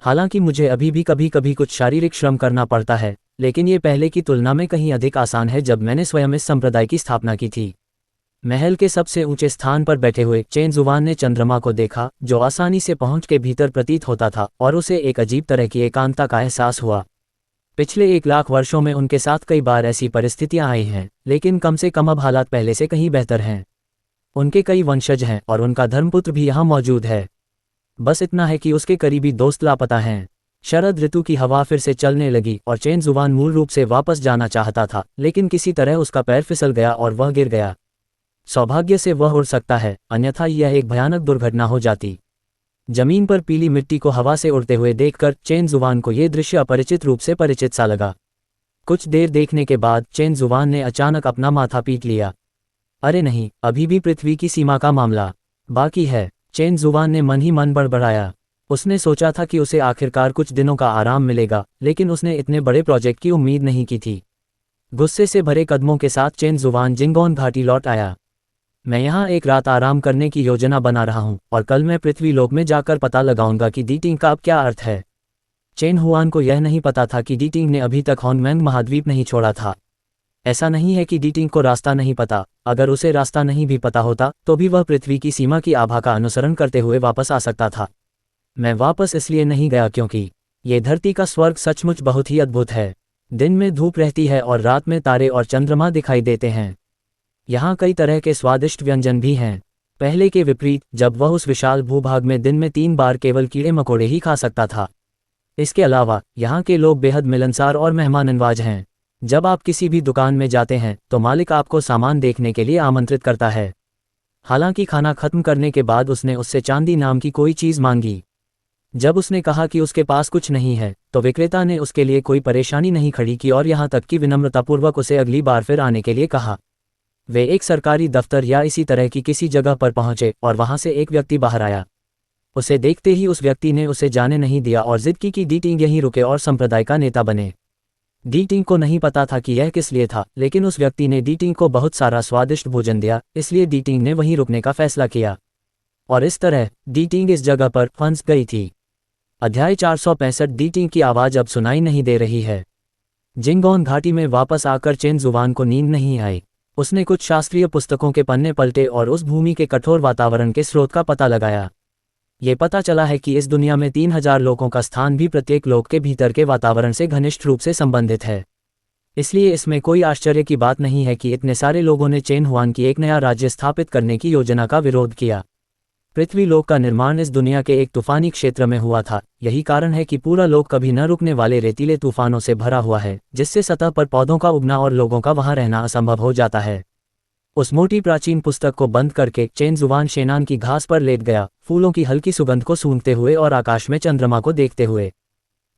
हालांकि मुझे अभी भी कभी कभी कुछ शारीरिक श्रम करना पड़ता है, लेकिन ये पहले की तुलना में कहीं अधिक आसान है जब मैंने स्वयं इस संप्रदाय की स्थापना की थी। महल के सबसे ऊंचे स्थान पर बैठे हुए चेन जुबान ने चंद्रमा को देखा, जो आसानी से पहुंच के भीतर प्रतीत होता था, और उसे एक अजीब तरह की एकांतता का एहसास हुआ। पिछले 1 लाख वर्षों में उनके साथ कई बार ऐसी परिस्थितियां आई हैं, लेकिन कम से कम अब हालात पहले से कहीं बेहतर हैं। उनके कई वंशज हैं और उनका धर्मपुत्र भी यहाँ मौजूद है। बस इतना है कि उसके करीबी दोस्त लापता हैं। शरद ऋतु की हवा फिर से चलने लगी और चेन जुबान मूल रूप से वापस जाना चाहता था, लेकिन किसी तरह उसका पैर फिसल गया और वह गिर गया। सौभाग्य से वह उड़ सकता है, अन्यथा यह एक भयानक दुर्घटना हो जाती। जमीन पर पीली मिट्टी को हवा से उड़ते हुए देखकर चेन जुबान को यह दृश्य अपरिचित रूप से परिचित सा लगा। कुछ देर देखने के बाद चेन जुबान ने अचानक अपना माथा पीट लिया। अरे नहीं, अभी भी पृथ्वी की सीमा का मामला बाकी है। चेन जुबान ने मन ही मन बड़बड़ाया। उसने सोचा था कि उसे आखिरकार कुछ दिनों का आराम मिलेगा, लेकिन उसने इतने बड़े प्रोजेक्ट की उम्मीद नहीं की थी। गुस्से से भरे कदमों के साथ चेन जुबान जिंगोन घाटी लौट आया। मैं यहाँ एक रात आराम करने की योजना बना रहा हूँ और कल मैं पृथ्वी लोक में जाकर पता लगाऊंगा कि डीटिंग का अब क्या अर्थ है। चेन हुआन को यह नहीं पता था कि डीटिंग ने अभी तक हॉन्गमैंग महाद्वीप नहीं छोड़ा था। ऐसा नहीं है कि डीटिंग को रास्ता नहीं पता, अगर उसे रास्ता नहीं भी पता होता तो भी वह पृथ्वी की सीमा की आभा का अनुसरण करते हुए वापस आ सकता था। मैं वापस इसलिए नहीं गया क्योंकि ये धरती का स्वर्ग सचमुच बहुत ही अद्भुत है। दिन में धूप रहती है और रात में तारे और चंद्रमा दिखाई देते हैं। यहाँ कई तरह के स्वादिष्ट व्यंजन भी हैं। पहले के विपरीत, जब वह उस विशाल भूभाग में दिन में 3 बार केवल कीड़े मकोड़े ही खा सकता था। इसके अलावा यहाँ के लोग बेहद मिलनसार और मेहमाननवाज हैं। जब आप किसी भी दुकान में जाते हैं तो मालिक आपको सामान देखने के लिए आमंत्रित करता है। हालांकि खाना खत्म करने के बाद उसने उससे चांदी नाम की कोई चीज़ मांगी। जब उसने कहा कि उसके पास कुछ नहीं है तो विक्रेता ने उसके लिए कोई परेशानी नहीं खड़ी की और यहाँ तक कि विनम्रतापूर्वक उसे अगली बार फिर आने के लिए कहा। वे एक सरकारी दफ्तर या इसी तरह की किसी जगह पर पहुंचे और वहां से एक व्यक्ति बाहर आया। उसे देखते ही उस व्यक्ति ने उसे जाने नहीं दिया और जिद की कि डीटिंग यहीं रुके और संप्रदाय का नेता बने। डीटिंग को नहीं पता था कि यह किस लिए था, लेकिन उस व्यक्ति ने डीटिंग को बहुत सारा स्वादिष्ट भोजन दिया, इसलिए डीटिंग ने वहीं रुकने का फैसला किया। और इस तरह डीटिंग इस जगह पर फंस गई थी। अध्याय 465। डीटिंग की आवाज़ अब सुनाई नहीं दे रही है। जिंगोन घाटी में वापस आकर चेन जुबान को नींद नहीं आई। उसने कुछ शास्त्रीय पुस्तकों के पन्ने पलटे और उस भूमि के कठोर वातावरण के स्रोत का पता लगाया। ये पता चला है कि इस दुनिया में 3000 लोगों का स्थान भी प्रत्येक लोक के भीतर के वातावरण से घनिष्ठ रूप से संबंधित है। इसलिए इसमें कोई आश्चर्य की बात नहीं है कि इतने सारे लोगों ने चेन हुआन की एक नया राज्य स्थापित करने की योजना का विरोध किया। पृथ्वी लोक का निर्माण इस दुनिया के एक तूफानी क्षेत्र में हुआ था। यही कारण है कि पूरा लोक कभी न रुकने वाले रेतीले तूफानों से भरा हुआ है, जिससे सतह पर पौधों का उगना और लोगों का वहां रहना असंभव हो जाता है। उस मोटी प्राचीन पुस्तक को बंद करके चेन जुबान शेनान की घास पर लेट गया, फूलों की हल्की सुगंध को सूंघते हुए और आकाश में चंद्रमा को देखते हुए।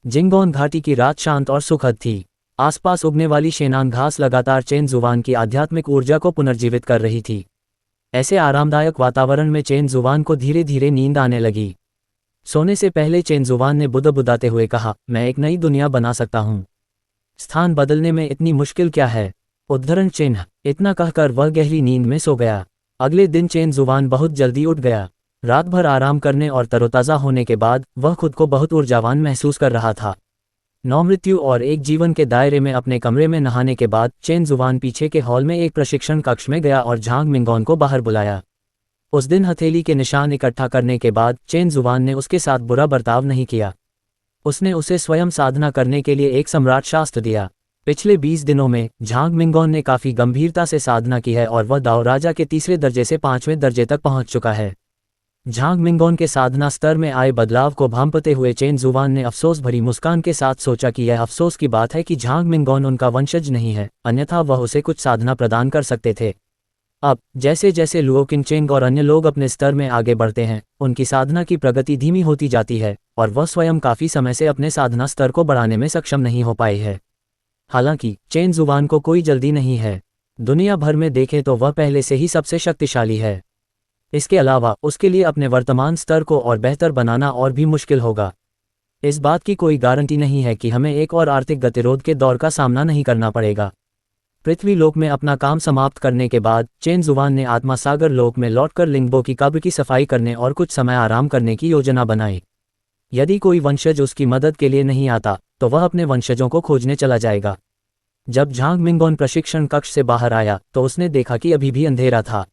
जिंगोन घाटी की रात शांत और सुखद थी। आसपास उगने वाली शेनान घास लगातार चेन जुबान की आध्यात्मिक ऊर्जा को पुनर्जीवित कर रही थी। ऐसे आरामदायक वातावरण में चेन जुबान को धीरे धीरे नींद आने लगी। सोने से पहले चेन जुबान ने बुदबुदाते हुए कहा, मैं एक नई दुनिया बना सकता हूँ। स्थान बदलने में इतनी मुश्किल क्या है? उद्धरण चिन्ह। इतना कहकर वह गहरी नींद में सो गया। अगले दिन चेन जुबान बहुत जल्दी उठ गया। रात भर आराम करने और तरोताज़ा होने के बाद वह खुद को बहुत ऊर्जावान महसूस कर रहा था। 9 मृत्यु और एक जीवन के दायरे में अपने कमरे में नहाने के बाद चेन जुबान पीछे के हॉल में एक प्रशिक्षण कक्ष में गया और झांग मिंगोन को बाहर बुलाया। उस दिन हथेली के निशान इकट्ठा करने के बाद चेन जुबान ने उसके साथ बुरा बर्ताव नहीं किया। उसने उसे स्वयं साधना करने के लिए एक सम्राट शास्त्र दिया। पिछले 20 दिनों में झांग मिंगोन ने काफ़ी गंभीरता से साधना की है और वह दाओ राजा के तीसरे दर्जे से 5वें दर्जे तक पहुंच चुका है। झांग मिंगोन के साधना स्तर में आए बदलाव को भांपते हुए चेन जुबान ने अफसोस भरी मुस्कान के साथ सोचा कि यह अफसोस की बात है कि झांग मिंगोन उनका वंशज नहीं है, अन्यथा वह उसे कुछ साधना प्रदान कर सकते थे। अब जैसे जैसे लुओ किंगचेंग और अन्य लोग अपने स्तर में आगे बढ़ते हैं, उनकी साधना की प्रगति धीमी होती जाती है और वह स्वयं काफ़ी समय से अपने साधना स्तर को बढ़ाने में सक्षम नहीं हो पाए है। हालांकि चेन जुबान को कोई जल्दी नहीं है। दुनिया भर में देखें तो वह पहले से ही सबसे शक्तिशाली है। इसके अलावा उसके लिए अपने वर्तमान स्तर को और बेहतर बनाना और भी मुश्किल होगा। इस बात की कोई गारंटी नहीं है कि हमें एक और आर्थिक गतिरोध के दौर का सामना नहीं करना पड़ेगा। पृथ्वी लोक में अपना काम समाप्त करने के बाद चेन जुबान ने आत्मा सागर लोक में लौटकर लिंगबो की कब्र की सफाई करने और कुछ समय आराम करने की योजना बनाई। यदि कोई वंशज उसकी मदद के लिए नहीं आता तो वह अपने वंशजों को खोजने चला जाएगा। जब झांग मिंगोन प्रशिक्षण कक्ष से बाहर आया तो उसने देखा कि अभी भी अंधेरा था।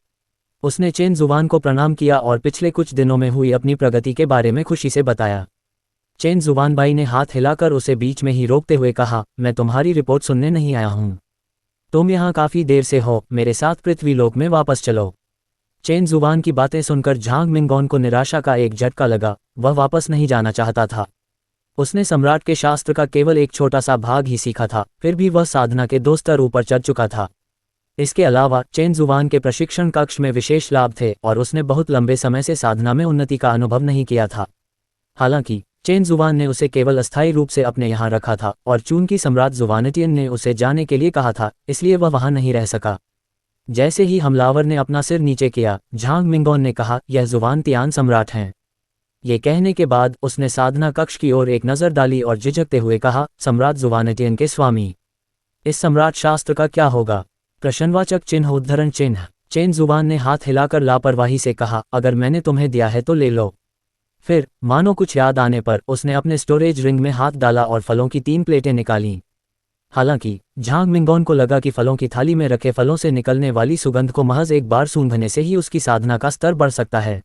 उसने चेन जुबान को प्रणाम किया और पिछले कुछ दिनों में हुई अपनी प्रगति के बारे में खुशी से बताया। चेन जुबान बाई ने हाथ हिलाकर उसे बीच में ही रोकते हुए कहा, मैं तुम्हारी रिपोर्ट सुनने नहीं आया हूँ। तुम यहाँ काफ़ी देर से हो, मेरे साथ पृथ्वी लोक में वापस चलो। चेन जुबान की बातें सुनकर झांग मिंगोन को निराशा का एक झटका लगा। वह वापस नहीं जाना चाहता था। उसने सम्राट के शास्त्र का केवल एक छोटा सा भाग ही सीखा था, फिर भी वह साधना के 2 स्तर ऊपर चढ़ चुका था। इसके अलावा चेन जुबान के प्रशिक्षण कक्ष में विशेष लाभ थे और उसने बहुत लंबे समय से साधना में उन्नति का अनुभव नहीं किया था। हालांकि चेन जुबान ने उसे केवल अस्थायी रूप से अपने यहाँ रखा था और चूंकि सम्राट जुवानटियन ने उसे जाने के लिए कहा था, इसलिए वह वहाँ नहीं रह सका। जैसे ही हमलावर ने अपना सिर नीचे किया, झांग मिंगोन ने कहा, यह जुवानटियान सम्राट हैं। ये कहने के बाद उसने साधना कक्ष की ओर एक नज़र डाली और झिझकते हुए कहा, सम्राट जुवानटियन के स्वामी, इस सम्राट शास्त्र का क्या होगा? प्रश्नवाचक चिन्ह उद्धरण चिन्ह। चेन जुबान ने हाथ हिलाकर लापरवाही से कहा, अगर मैंने तुम्हें दिया है तो ले लो। फिर मानो कुछ याद आने पर उसने अपने स्टोरेज रिंग में हाथ डाला और फलों की 3 प्लेटें निकालीं। हालांकि झांग मिंगोन को लगा कि फलों की थाली में रखे फलों से निकलने वाली सुगंध को महज एक बार सूंघने से ही उसकी साधना का स्तर बढ़ सकता है।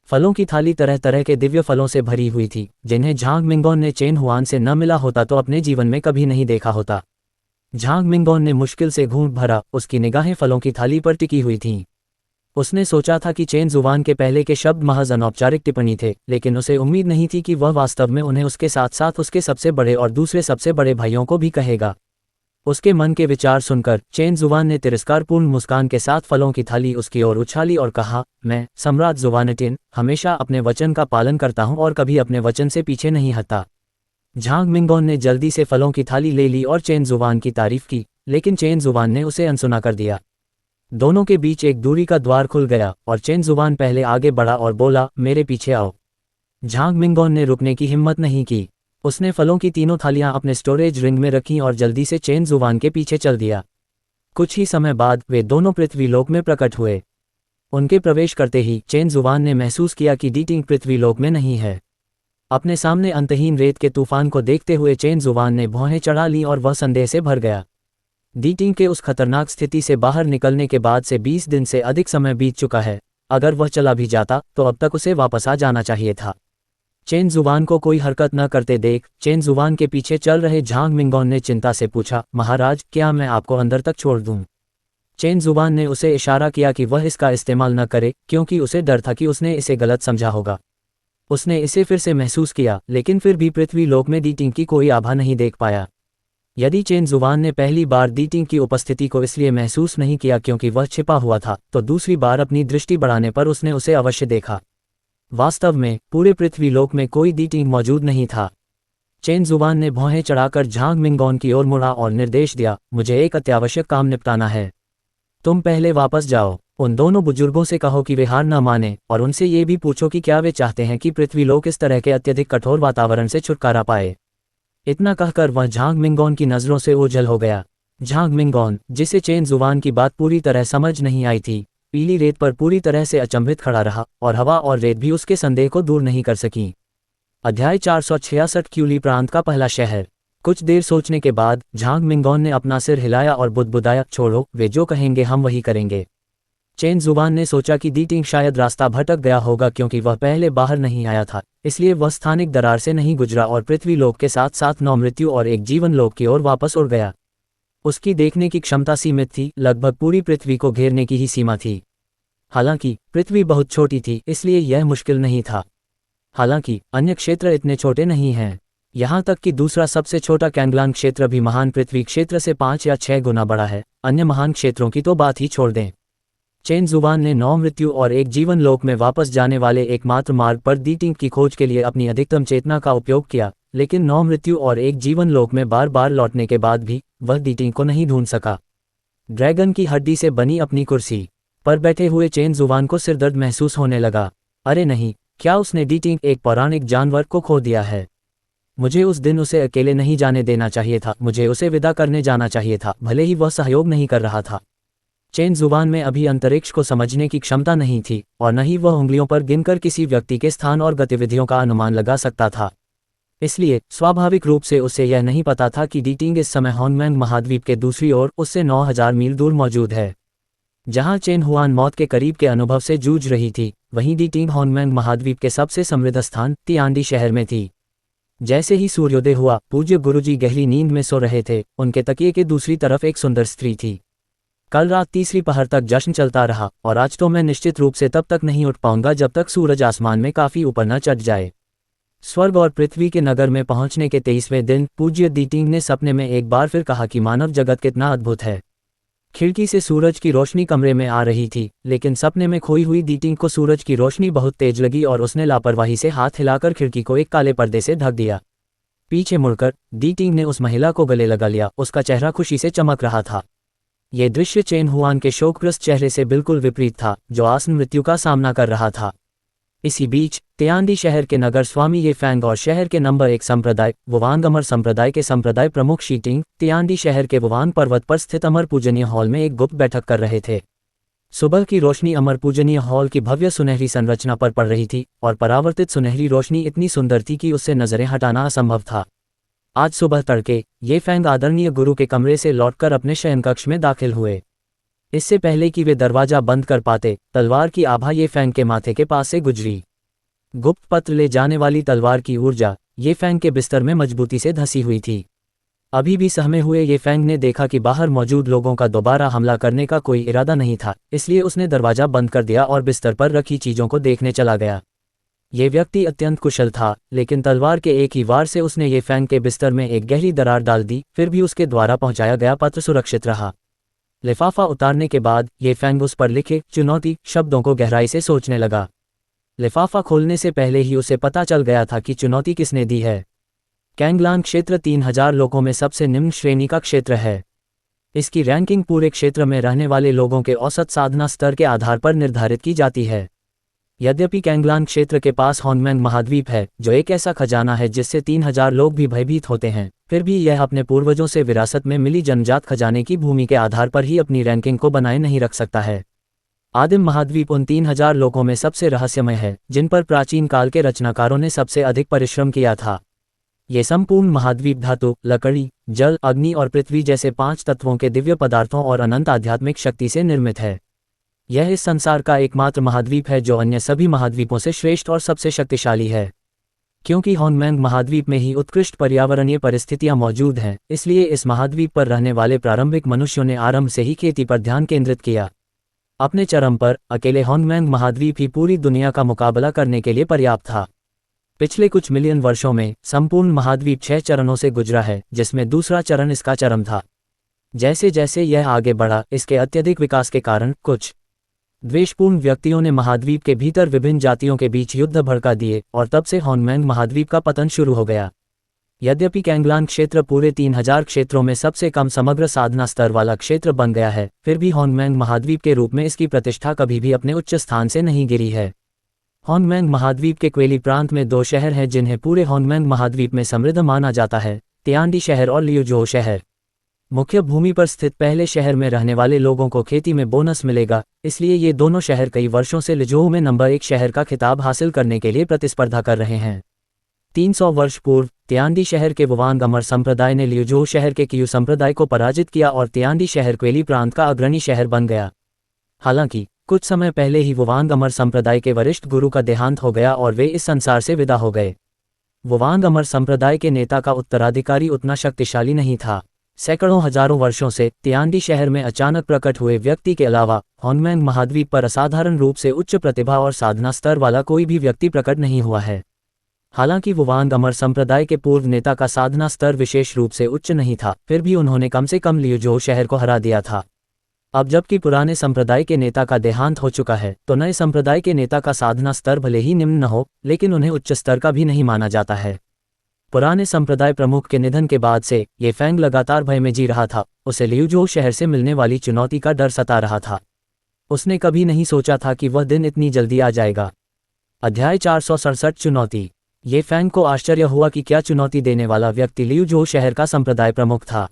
फलों की थाली तरह तरह के दिव्य फलों से भरी हुई थी, जिन्हें झांग मिंगोन ने चेन हुआन से न मिला होता तो अपने जीवन में कभी नहीं देखा होता। झांग मिंगोन ने मुश्किल से घूंट भरा, उसकी निगाहें फलों की थाली पर टिकी हुई थीं। उसने सोचा था कि चेन जुबान के पहले के शब्द महज अनौपचारिक टिप्पणी थे, लेकिन उसे उम्मीद नहीं थी कि वह वास्तव में उन्हें उसके साथ साथ उसके सबसे बड़े और दूसरे सबसे बड़े भाइयों को भी कहेगा। उसके मन के विचार सुनकर चेन जुबान ने तिरस्कारपूर्ण मुस्कान के साथ फलों की थाली उसकी ओर उछाली और कहा, मैं सम्राट जुवानटिन हमेशा अपने वचन का पालन करता हूँ और कभी अपने वचन से पीछे नहीं हटता। झांग मिंगोन ने जल्दी से फलों की थाली ले ली और चेन जुबान की तारीफ की, लेकिन चेन जुबान ने उसे अनसुना कर दिया। दोनों के बीच एक दूरी का द्वार खुल गया और चेन जुबान पहले आगे बढ़ा और बोला, मेरे पीछे आओ। झांग मिंगोन ने रुकने की हिम्मत नहीं की। उसने फलों की 3 थालियां अपने स्टोरेज रिंग में रखीं और जल्दी से चेन जुबान के पीछे चल दिया। कुछ ही समय बाद वे दोनों पृथ्वी लोक में प्रकट हुए। उनके प्रवेश करते ही चेन जुबान ने महसूस किया कि डीटिंग पृथ्वी लोक में नहीं है। अपने सामने अंतहीन रेत के तूफान को देखते हुए चेन जुबान ने भौहें चढ़ा ली और वह संदेह से भर गया। डीटिंग के उस खतरनाक स्थिति से बाहर निकलने के बाद से 20 दिन से अधिक समय बीत चुका है। अगर वह चला भी जाता तो अब तक उसे वापस आ जाना चाहिए था। चेन जुबान को कोई हरकत न करते देख चेन जुबान के पीछे चल रहे झांग मिंगोन ने चिंता से पूछा, महाराज, क्या मैं आपको अंदर तक छोड़ दूं? चेन जुबान ने उसे इशारा किया कि वह इसका इस्तेमाल न करे, क्योंकि उसे डर था कि उसने इसे गलत समझा होगा। उसने इसे फिर से महसूस किया, लेकिन फिर भी पृथ्वी लोक में डीटिंग की कोई आभा नहीं देख पाया। यदि चेन जुबान ने पहली बार डीटिंग की उपस्थिति को इसलिए महसूस नहीं किया क्योंकि वह छिपा हुआ था, तो दूसरी बार अपनी दृष्टि बढ़ाने पर उसने उसे अवश्य देखा। वास्तव में पूरे पृथ्वी लोक में कोई डीटिंग मौजूद नहीं था। चेन जुबान ने भौहें चढ़ाकर झांग मिंगोन की ओर मुड़ा और निर्देश दिया, मुझे एक अत्यावश्यक काम निपटाना है। तुम पहले वापस जाओ। उन दोनों बुजुर्गों से कहो कि वे हार न माने और उनसे ये भी पूछो कि क्या वे चाहते हैं कि पृथ्वी लोक इस तरह के अत्यधिक कठोर वातावरण से छुटकारा पाए। इतना कहकर वह झांग मिंगोन की नज़रों से ओझल हो गया। झांग मिंगोन, जिसे चेन जुवान की बात पूरी तरह समझ नहीं आई थी, पीली रेत पर पूरी तरह से अचंभित खड़ा रहा और हवा और रेत भी उसके संदेह को दूर नहीं कर सकी। अध्याय 466 क्यूली प्रांत का पहला शहर। कुछ देर सोचने के बाद झांग मिंगोन ने अपना सिर हिलाया और बुदबुदाया, छोड़ो, वे जो कहेंगे हम वही करेंगे। चेन जुबान ने सोचा कि दी टिंग शायद रास्ता भटक गया होगा क्योंकि वह पहले बाहर नहीं आया था, इसलिए वह स्थानिक दरार से नहीं गुजरा और पृथ्वी लोक के साथ साथ 9 मृत्यु और एक जीवन लोक की ओर वापस उड़ गया। उसकी देखने की क्षमता सीमित थी, लगभग पूरी पृथ्वी को घेरने की ही सीमा थी। हालांकि पृथ्वी बहुत छोटी थी, इसलिए यह मुश्किल नहीं था। हालांकि अन्य क्षेत्र इतने छोटे नहीं हैं। यहाँ तक कि दूसरा सबसे छोटा कैंगलान क्षेत्र भी महान पृथ्वी क्षेत्र से 5 या 6 गुना बड़ा है। अन्य महान क्षेत्रों की तो बात ही छोड़ दें। चेन जुबान ने 9 मृत्यु और एक जीवन लोक में वापस जाने वाले एकमात्र मार्ग पर दी टिंग की खोज के लिए अपनी अधिकतम चेतना का उपयोग किया, लेकिन 9 मृत्यु और एक जीवन लोक में बार बार लौटने के बाद भी वह दी टिंग को नहीं ढूंढ सका। ड्रैगन की हड्डी से बनी अपनी कुर्सी पर बैठे हुए चेन जुबान को सिरदर्द महसूस होने लगा। अरे नहीं, क्या उसने डी टिंग एक पौराणिक जानवर को खो दिया है? मुझे उस दिन उसे अकेले नहीं जाने देना चाहिए था, मुझे उसे विदा करने जाना चाहिए था, भले ही वह सहयोग नहीं कर रहा था। चेन जुबान में अभी अंतरिक्ष को समझने की क्षमता नहीं थी और न ही वह उंगलियों पर गिनकर किसी व्यक्ति के स्थान और गतिविधियों का अनुमान लगा सकता था। इसलिए स्वाभाविक रूप से उसे यह नहीं पता था कि डी टिंग इस समय हॉन्गमैंग महाद्वीप के दूसरी ओर उससे 9000 मील दूर मौजूद है। जहां चेन हुआन मौत के करीब के अनुभव से जूझ रही थी, वहीं डी टिंग हॉन्गमैंग महाद्वीप के सबसे समृद्ध स्थान तिआंडी शहर में थी। जैसे ही सूर्योदय हुआ, पूज्य गुरुजी गहरी नींद में सो रहे थे। उनके तकिए के दूसरी तरफ एक सुंदर स्त्री थी। कल रात तीसरी पहर तक जश्न चलता रहा और आज तो मैं निश्चित रूप से तब तक नहीं उठ पाऊंगा जब तक सूरज आसमान में काफी ऊपर न चढ़ जाए। स्वर्ग और पृथ्वी के नगर में पहुंचने के 23वें दिन पूज्य दी टिंग ने सपने में एक बार फिर कहा कि मानव जगत कितना अद्भुत है। खिड़की से सूरज की रोशनी कमरे में आ रही थी, लेकिन सपने में खोई हुई दी टिंग को सूरज की रोशनी बहुत तेज लगी और उसने लापरवाही से हाथ हिलाकर खिड़की को एक काले पर्दे से ढक दिया। पीछे मुड़कर दी टिंग ने उस महिला को गले लगा लिया। उसका चेहरा खुशी से चमक रहा था। यह दृश्य चेन हुआन के शोकग्रस्त चेहरे से बिल्कुल विपरीत था, जो आसन मृत्यु का सामना कर रहा था। इसी बीच तिआंडी शहर के नगर स्वामी ये फैंग और शहर के नंबर 1 संप्रदाय वुवांग अमर संप्रदाय के संप्रदाय प्रमुख शी टिंग तिआंडी शहर के वुवांग पर्वत पर स्थित अमर पूजनीय हॉल में एक गुप्त बैठक कर रहे थे। सुबह की रोशनी अमर पूजनीय हॉल की भव्य सुनहरी संरचना पर पड़ रही थी और परावर्तित सुनहरी रोशनी इतनी सुंदर थी कि उससे नजरें हटाना असंभव था। आज सुबह तड़के ये फैंग आदरणीय गुरु के कमरे से लौटकर अपने शयनकक्ष में दाखिल हुए। इससे पहले कि वे दरवाजा बंद कर पाते, तलवार की आभा ये फैंग के माथे के पास से गुजरी। गुप्त पत्र ले जाने वाली तलवार की ऊर्जा ये फैंग के बिस्तर में मजबूती से धसी हुई थी। अभी भी सहमे हुए ये फैंग ने देखा कि बाहर मौजूद लोगों का दोबारा हमला करने का कोई इरादा नहीं था, इसलिए उसने दरवाजा बंद कर दिया और बिस्तर पर रखी चीजों को देखने चला गया। ये व्यक्ति अत्यंत कुशल था, लेकिन तलवार के एक ही वार से उसने ये फैंग के बिस्तर में एक गहरी दरार डाल दी। फिर भी उसके द्वारा पहुंचाया गया पत्र सुरक्षित रहा। लिफाफा उतारने के बाद ये फैंग उस पर लिखे चुनौती शब्दों को गहराई से सोचने लगा। लिफाफा खोलने से पहले ही उसे पता चल गया था कि चुनौती किसने दी है। कैंगलान क्षेत्र 3000 लोगों में सबसे निम्न श्रेणी का क्षेत्र है। इसकी रैंकिंग पूरे क्षेत्र में रहने वाले लोगों के औसत साधना स्तर के आधार पर निर्धारित की जाती है। यद्यपि कैंगलान क्षेत्र के पास हॉन्गमैंग महाद्वीप है, जो एक ऐसा खजाना है जिससे 3000 लोग भी भयभीत होते हैं, फिर भी यह अपने पूर्वजों से विरासत में मिली जन्मजात खजाने की भूमि के आधार पर ही अपनी रैंकिंग को बनाए नहीं रख सकता है। आदिम महाद्वीप उन 3000 लोगों में सबसे रहस्यमय है, जिन पर प्राचीन काल के रचनाकारों ने सबसे अधिक परिश्रम किया था। ये संपूर्ण महाद्वीप धातु, लकड़ी, जल, अग्नि और पृथ्वी जैसे 5 तत्वों के दिव्य पदार्थों और अनंत आध्यात्मिक शक्ति से निर्मित है। यह इस संसार का एकमात्र महाद्वीप है जो अन्य सभी महाद्वीपों से श्रेष्ठ और सबसे शक्तिशाली है। क्योंकि हॉन्गमैंग महाद्वीप में ही उत्कृष्ट पर्यावरणीय परिस्थितियां मौजूद हैं, इसलिए इस महाद्वीप पर रहने वाले प्रारंभिक मनुष्यों ने आरंभ से ही खेती पर ध्यान केंद्रित किया। अपने चरम पर अकेले हॉन्गमैंग महाद्वीप ही पूरी दुनिया का मुकाबला करने के लिए पर्याप्त था। पिछले कुछ मिलियन वर्षों में संपूर्ण महाद्वीप 6 चरणों से गुजरा है, जिसमें दूसरा चरण इसका चरम था। जैसे जैसे यह आगे बढ़ा, इसके अत्यधिक विकास के कारण कुछ द्वेषपूर्ण व्यक्तियों ने महाद्वीप के भीतर विभिन्न जातियों के बीच युद्ध भड़का दिए और तब से हॉन्गमैंग महाद्वीप का पतन शुरू हो गया। यद्यपि कैंगलान क्षेत्र पूरे 3000 क्षेत्रों में सबसे कम समग्र साधना स्तर वाला क्षेत्र बन गया है, फिर भी हॉन्गमैंग महाद्वीप के रूप में इसकी प्रतिष्ठा कभी भी अपने उच्च स्थान से नहीं गिरी है। हॉन्गमैंग महाद्वीप के क्वेली प्रांत में 2 शहर हैं जिन्हें पूरे हॉन्गमैंग महाद्वीप में समृद्ध माना जाता है, तियानडी शहर और लियुजोउ शहर। मुख्य भूमि पर स्थित पहले शहर में रहने वाले लोगों को खेती में बोनस मिलेगा, इसलिए ये दोनों शहर कई वर्षों से लिजोउ में नंबर 1 शहर का खिताब हासिल करने के लिए प्रतिस्पर्धा कर रहे हैं। 300 वर्ष पूर्व तियानडी शहर के वुवांग अमर संप्रदाय ने लियुजोउ शहर के कियू संप्रदाय को पराजित किया और तियानडी शहर क्वेली प्रांत का अग्रणी शहर बन गया। हालांकि कुछ समय पहले ही वुवांग अमर संप्रदाय के वरिष्ठ गुरु का देहांत हो गया और वे इस संसार से विदा हो गए। वुवांग अमर संप्रदाय के नेता का उत्तराधिकारी उतना शक्तिशाली नहीं था। सैकड़ों हजारों वर्षों से तियानडी शहर में अचानक प्रकट हुए व्यक्ति के अलावा होनमेंग महाद्वीप पर असाधारण रूप से उच्च प्रतिभा और साधना स्तर वाला कोई भी व्यक्ति प्रकट नहीं हुआ है। हालांकि वुवांग अमर संप्रदाय के पूर्व नेता का साधना स्तर विशेष रूप से उच्च नहीं था, फिर भी उन्होंने कम से कम लियुजोउ शहर को हरा दिया था। अब जबकि पुराने संप्रदाय के नेता का देहांत हो चुका है, तो नए संप्रदाय के नेता का साधना स्तर भले ही निम्न न हो, लेकिन उन्हें उच्च स्तर का भी नहीं माना जाता है। पुराने संप्रदाय प्रमुख के निधन के बाद से ये फैंग लगातार भय में जी रहा था। उसे लियुजोउ शहर से मिलने वाली चुनौती का डर सता रहा था। उसने कभी नहीं सोचा था कि वह दिन इतनी जल्दी आ जाएगा। अध्याय 467 चुनौती। ये फैंग को आश्चर्य हुआ कि क्या चुनौती देने वाला व्यक्ति लियुजोउ शहर का संप्रदाय प्रमुख था।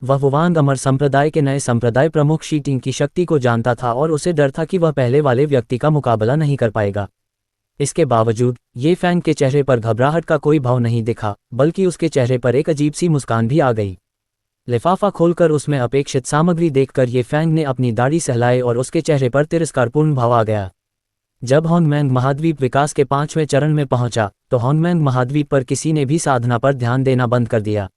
वह वुवांग अमर संप्रदाय के नए संप्रदाय प्रमुख शीटिंग की शक्ति को जानता था और उसे डर था कि वह पहले वाले व्यक्ति का मुकाबला नहीं कर पाएगा। इसके बावजूद ये फैंग के चेहरे पर घबराहट का कोई भाव नहीं दिखा, बल्कि उसके चेहरे पर एक अजीब सी मुस्कान भी आ गई। लिफाफा खोलकर उसमें अपेक्षित सामग्री देखकर ये फैंग ने अपनी दाढ़ी सहलाई और उसके चेहरे पर तिरस्कारपूर्ण भाव आ गया। जब होनमेंग महाद्वीप विकास के 5वें चरण में पहुंचा, तो होनमेंग महाद्वीप पर किसी ने भी साधना पर ध्यान देना बंद कर दिया।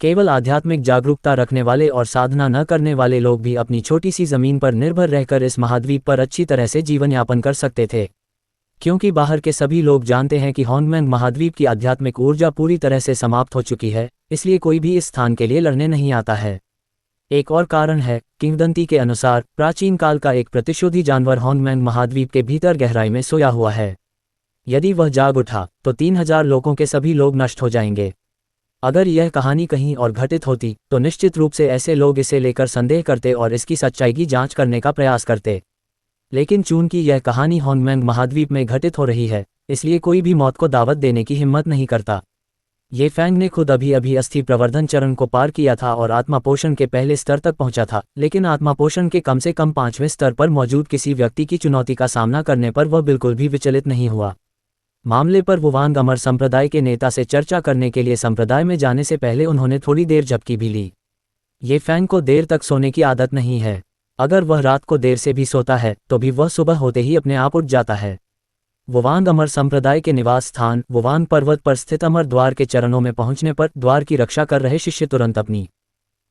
केवल आध्यात्मिक जागरूकता रखने वाले और साधना न करने वाले लोग भी अपनी छोटी सी जमीन पर निर्भर रहकर इस महाद्वीप पर अच्छी तरह से जीवन यापन कर सकते थे। क्योंकि बाहर के सभी लोग जानते हैं कि होनमेंग महाद्वीप की आध्यात्मिक ऊर्जा पूरी तरह से समाप्त हो चुकी है, इसलिए कोई भी इस स्थान के लिए लड़ने नहीं आता है। एक और कारण है, किंवदंती के अनुसार प्राचीन काल का एक प्रतिशोधी जानवर होनमेंग महाद्वीप के भीतर गहराई में सोया हुआ है। यदि वह जाग उठा तो 3000 लोगों के सभी लोग नष्ट हो जाएंगे। अगर यह कहानी कहीं और घटित होती तो निश्चित रूप से ऐसे लोग इसे लेकर संदेह करते और इसकी सच्चाई की जांच करने का प्रयास करते। लेकिन चूंकि यह कहानी होनमेंग महाद्वीप में घटित हो रही है, इसलिए कोई भी मौत को दावत देने की हिम्मत नहीं करता। ये फैंग ने खुद अभी अस्थि प्रवर्धन चरण को पार किया था और आत्मा पोषण के पहले स्तर तक पहुंचा था, लेकिन आत्मा पोषण के कम से कम 5वें स्तर पर मौजूद किसी व्यक्ति की चुनौती का सामना करने पर वह बिल्कुल भी विचलित नहीं हुआ। मामले पर वुवांग अमर संप्रदाय के नेता से चर्चा करने के लिए संप्रदाय में जाने से पहले उन्होंने थोड़ी देर झपकी भी ली। ये फैंग को देर तक सोने की आदत नहीं है। अगर वह रात को देर से भी सोता है तो भी वह सुबह होते ही अपने आप उठ जाता है। वुवांग अमर संप्रदाय के निवास स्थान वुवांग पर्वत पर स्थित अमर द्वार के चरणों में पहुंचने पर द्वार की रक्षा कर रहे शिष्य तुरंत अपनी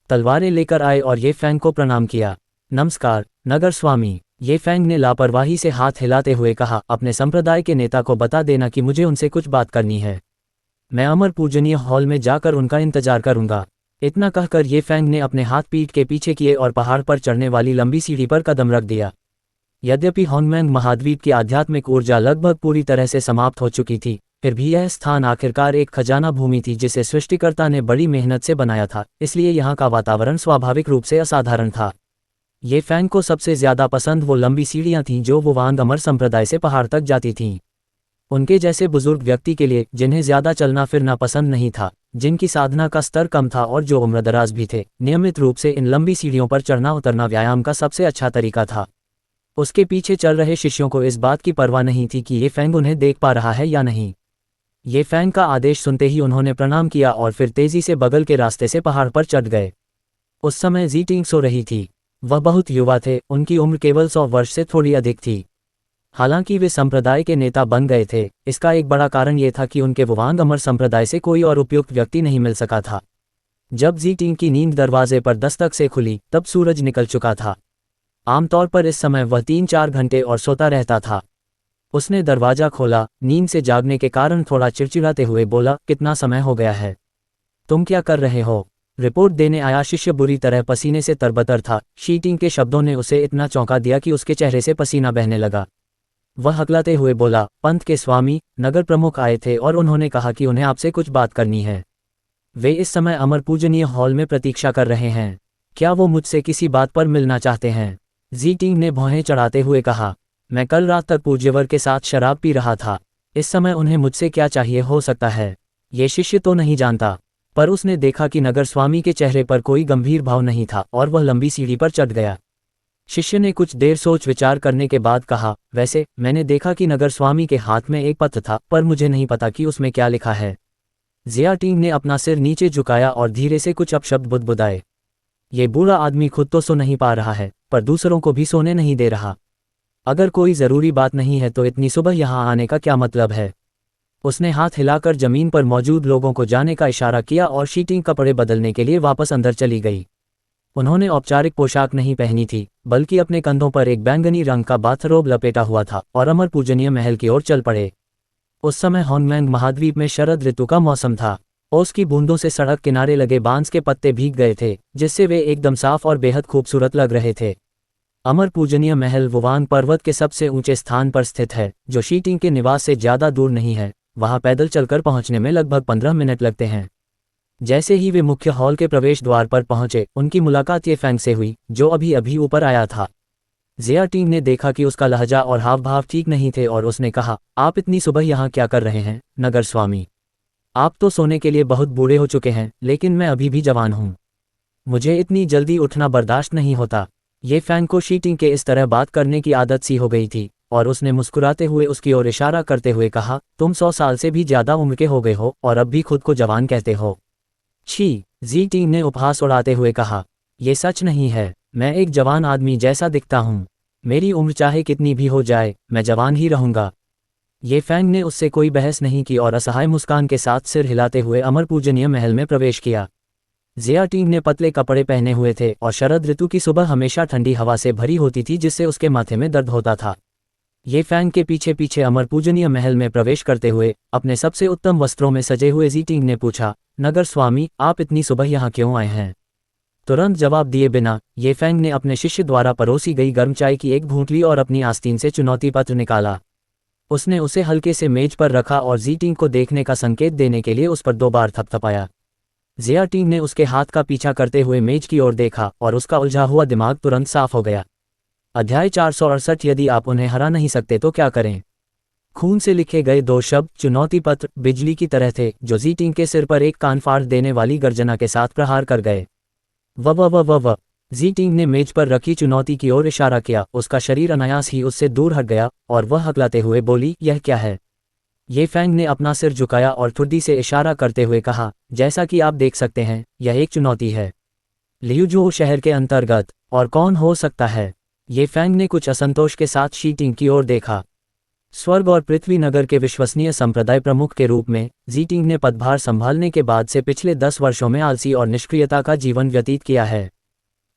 तलवारें लेकर आए और ये फैंग को प्रणाम किया। नमस्कार नगर स्वामी, ये फैंग ने लापरवाही से हाथ हिलाते हुए कहा। अपने संप्रदाय के नेता को बता देना कि मुझे उनसे कुछ बात करनी है। मैं अमर पूजनीय हॉल में जाकर उनका इंतजार करूंगा। इतना कहकर ये फैंग ने अपने हाथ पीठ के पीछे किए और पहाड़ पर चढ़ने वाली लंबी सीढ़ी पर कदम रख दिया। यद्यपि होनमेंग महाद्वीप की आध्यात्मिक ऊर्जा लगभग पूरी तरह से समाप्त हो चुकी थी, फिर भी यह स्थान आखिरकार एक खजाना भूमि थी जिसे सृष्टिकर्ता ने बड़ी मेहनत से बनाया था, इसलिए यहाँ का वातावरण स्वाभाविक रूप से असाधारण था। ये फैंग को सबसे ज्यादा पसंद वो लंबी सीढ़ियाँ थीं जो वुवांग अमर संप्रदाय से पहाड़ तक जाती थीं। उनके जैसे बुजुर्ग व्यक्ति के लिए, जिन्हें ज्यादा चलना फिरना पसंद नहीं था, जिनकी साधना का स्तर कम था और जो उम्रदराज भी थे, नियमित रूप से इन लंबी सीढ़ियों पर चढ़ना उतरना व्यायाम का सबसे अच्छा तरीका था। उसके पीछे चल रहे शिष्यों को इस बात की परवाह नहीं थी कि ये फैंग उन्हें देख पा रहा है या नहीं। ये फैंग का आदेश सुनते ही उन्होंने प्रणाम किया और फिर तेजी से बगल के रास्ते से पहाड़ पर चढ़ गए। उस समय ज़ीटिंग सो रही थी। वह बहुत युवा थे, उनकी उम्र केवल 100 वर्ष से थोड़ी अधिक थी। हालांकि वे संप्रदाय के नेता बन गए थे, इसका एक बड़ा कारण ये था कि उनके वुवांग अमर संप्रदाय से कोई और उपयुक्त व्यक्ति नहीं मिल सका था। जब ज़ीटिंग की नींद दरवाजे पर दस्तक से खुली तब सूरज निकल चुका था। आमतौर पर इस समय वह 3-4 घंटे और सोता रहता था। उसने दरवाजा खोला, नींद से जागने के कारण थोड़ा चिड़चिड़ाते हुए बोला, कितना समय हो गया है? तुम क्या कर रहे हो? रिपोर्ट देने आया शिष्य बुरी तरह पसीने से तरबतर था। शीटिंग के शब्दों ने उसे इतना चौंका दिया कि उसके चेहरे से पसीना बहने लगा। वह हकलाते हुए बोला, पंथ के स्वामी, नगर प्रमुख आए थे और उन्होंने कहा कि उन्हें आपसे कुछ बात करनी है। वे इस समय अमर पूजनीय हॉल में प्रतीक्षा कर रहे हैं। क्या वो मुझसे किसी बात पर मिलना चाहते हैं? ज़ीटिंग ने भौहें चढ़ाते हुए कहा, मैं कल रात तक पूज्यवर के साथ शराब पी रहा था। इस समय उन्हें मुझसे क्या चाहिए हो सकता है? ये शिष्य तो नहीं जानता। पर उसने देखा कि नगर स्वामी के चेहरे पर कोई गंभीर भाव नहीं था और वह लंबी सीढ़ी पर चढ़ गया। शिष्य ने कुछ देर सोच विचार करने के बाद कहा, वैसे मैंने देखा कि नगर स्वामी के हाथ में एक पत्र था, पर मुझे नहीं पता कि उसमें क्या लिखा है। जियाटिंग ने अपना सिर नीचे झुकाया और धीरे से कुछ अपशब्द बुदबुदाए। ये बूढ़ा आदमी खुद तो सो नहीं पा रहा है, पर दूसरों को भी सोने नहीं दे रहा। अगर कोई ज़रूरी बात नहीं है तो इतनी सुबह यहाँ आने का क्या मतलब है? उसने हाथ हिलाकर जमीन पर मौजूद लोगों को जाने का इशारा किया और शीटिंग कपड़े बदलने के लिए वापस अंदर चली गई। उन्होंने औपचारिक पोशाक नहीं पहनी थी, बल्कि अपने कंधों पर एक बैंगनी रंग का बाथरोब लपेटा हुआ था और अमर पूजनीय महल की ओर चल पड़े। उस समय होंगलैंग महाद्वीप में शरद ऋतु का मौसम था। ओस की बूंदों से सड़क किनारे लगे बांस के पत्ते भीग गए थे, जिससे वे एकदम साफ और बेहद खूबसूरत लग रहे थे। अमर पूजनीय महल वुवान पर्वत के सबसे ऊंचे स्थान पर स्थित है, जो शीटिंग के निवास से ज़्यादा दूर नहीं है। वहां पैदल चलकर पहुंचने में लगभग 15 मिनट लगते हैं। जैसे ही वे मुख्य हॉल के प्रवेश द्वार पर पहुंचे, उनकी मुलाकात ये फैंग से हुई, जो अभी अभी ऊपर आया था। जियाटिंग ने देखा कि उसका लहजा और हाव भाव ठीक नहीं थे और उसने कहा, आप इतनी सुबह यहाँ क्या कर रहे हैं, नगर स्वामी? आप तो सोने के लिए बहुत बूढ़े हो चुके हैं, लेकिन मैं अभी भी जवान हूँ। मुझे इतनी जल्दी उठना बर्दाश्त नहीं होता। ये फैंग को शीटिंग के इस तरह बात करने की आदत सी हो गई थी, और उसने मुस्कुराते हुए उसकी ओर इशारा करते हुए कहा, तुम 100 साल से भी ज़्यादा उम्र के हो गए हो और अब भी खुद को जवान कहते हो। छी! ज़ीटिंग ने उपहास उड़ाते हुए कहा, ये सच नहीं है। मैं एक जवान आदमी जैसा दिखता हूँ। मेरी उम्र चाहे कितनी भी हो जाए, मैं जवान ही रहूँगा। ये फैंग ने उससे कोई बहस नहीं की और असहाय मुस्कान के साथ सिर हिलाते हुए अमर पूजनीय महल में प्रवेश किया। जियाटिंग ने पतले कपड़े पहने हुए थे और शरद ऋतु की सुबह हमेशा ठंडी हवा से भरी होती थी, जिससे उसके माथे में दर्द होता था। ये फैंग के पीछे पीछे अमर पूजनीय महल में प्रवेश करते हुए अपने सबसे उत्तम वस्त्रों में सजे हुए ज़ीटिंग ने पूछा, नगर स्वामी, आप इतनी सुबह यहाँ क्यों आए हैं? तुरंत जवाब दिए बिना ये फैंग ने अपने शिष्य द्वारा परोसी गई गर्म चाय की एक घूंट ली और अपनी आस्तीन से चुनौती पत्र निकाला। उसने उसे हल्के से मेज पर रखा और ज़ीटिंग को देखने का संकेत देने के लिए उस पर 2 बार थपथपाया। जियाटिंग ने उसके हाथ का पीछा करते हुए मेज की ओर देखा और उसका उलझा हुआ दिमाग तुरंत साफ हो गया। अध्याय 468। यदि आप उन्हें हरा नहीं सकते तो क्या करें? खून से लिखे गए 2 शब्द चुनौती पत्र बिजली की तरह थे, जो ज़ीटिंग के सिर पर एक कान फाड़ देने वाली गर्जना के साथ प्रहार कर गए। व ज़ीटिंग ने मेज पर रखी चुनौती की ओर इशारा किया। उसका शरीर अनायास ही उससे दूर हट गया और वह हकलाते हुए बोली, यह क्या है? ये फैंग ने अपना सिर झुकाया और ठुड्डी से इशारा करते हुए कहा, जैसा कि आप देख सकते हैं, यह एक चुनौती है। लियुजो शहर के अंतर्गत और कौन हो सकता है? ये फैंग ने कुछ असंतोष के साथ शीटिंग की ओर देखा। स्वर्ग और पृथ्वी नगर के विश्वसनीय संप्रदाय प्रमुख के रूप में ज़ीटिंग ने पदभार संभालने के बाद से पिछले 10 वर्षों में आलसी और निष्क्रियता का जीवन व्यतीत किया है।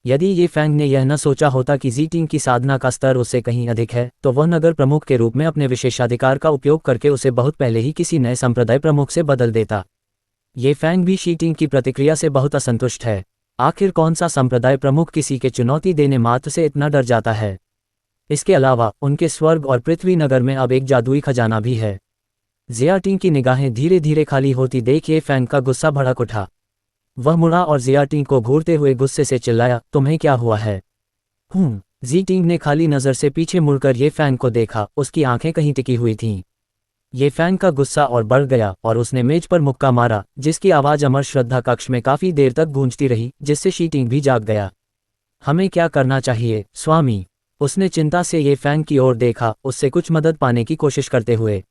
यदि ये फैंग ने यह न सोचा होता कि ज़ीटिंग की साधना का स्तर उससे कहीं अधिक है, तो वह नगर प्रमुख के रूप में अपने विशेषाधिकार का उपयोग करके उसे बहुत पहले ही किसी नए संप्रदाय प्रमुख से बदल देता। ये फैंग भी शीटिंग की प्रतिक्रिया से बहुत असंतुष्ट है। आखिर कौन सा संप्रदाय प्रमुख किसी के चुनौती देने मात्र से इतना डर जाता है? इसके अलावा उनके स्वर्ग और पृथ्वी नगर में अब एक जादुई खजाना भी है। जियाटिंग की निगाहें धीरे धीरे खाली होती देख ये फैंग का गुस्सा भड़क उठा। वह मुड़ा और जियाटिंग को घूरते हुए गुस्से से चिल्लाया, तुम्हें क्या हुआ है? ज़ीटिंग ने खाली नज़र से पीछे मुड़कर ये फैंग को देखा। उसकी आंखें कहीं टिकी हुई थीं। ये फैंग का गुस्सा और बढ़ गया और उसने मेज पर मुक्का मारा, जिसकी आवाज़ अमर श्रद्धा कक्ष में काफ़ी देर तक गूंजती रही, जिससे शीटिंग भी जाग गया। हमें क्या करना चाहिए, स्वामी? उसने चिंता से ये फैंग की ओर देखा, उससे कुछ मदद पाने की कोशिश करते हुए।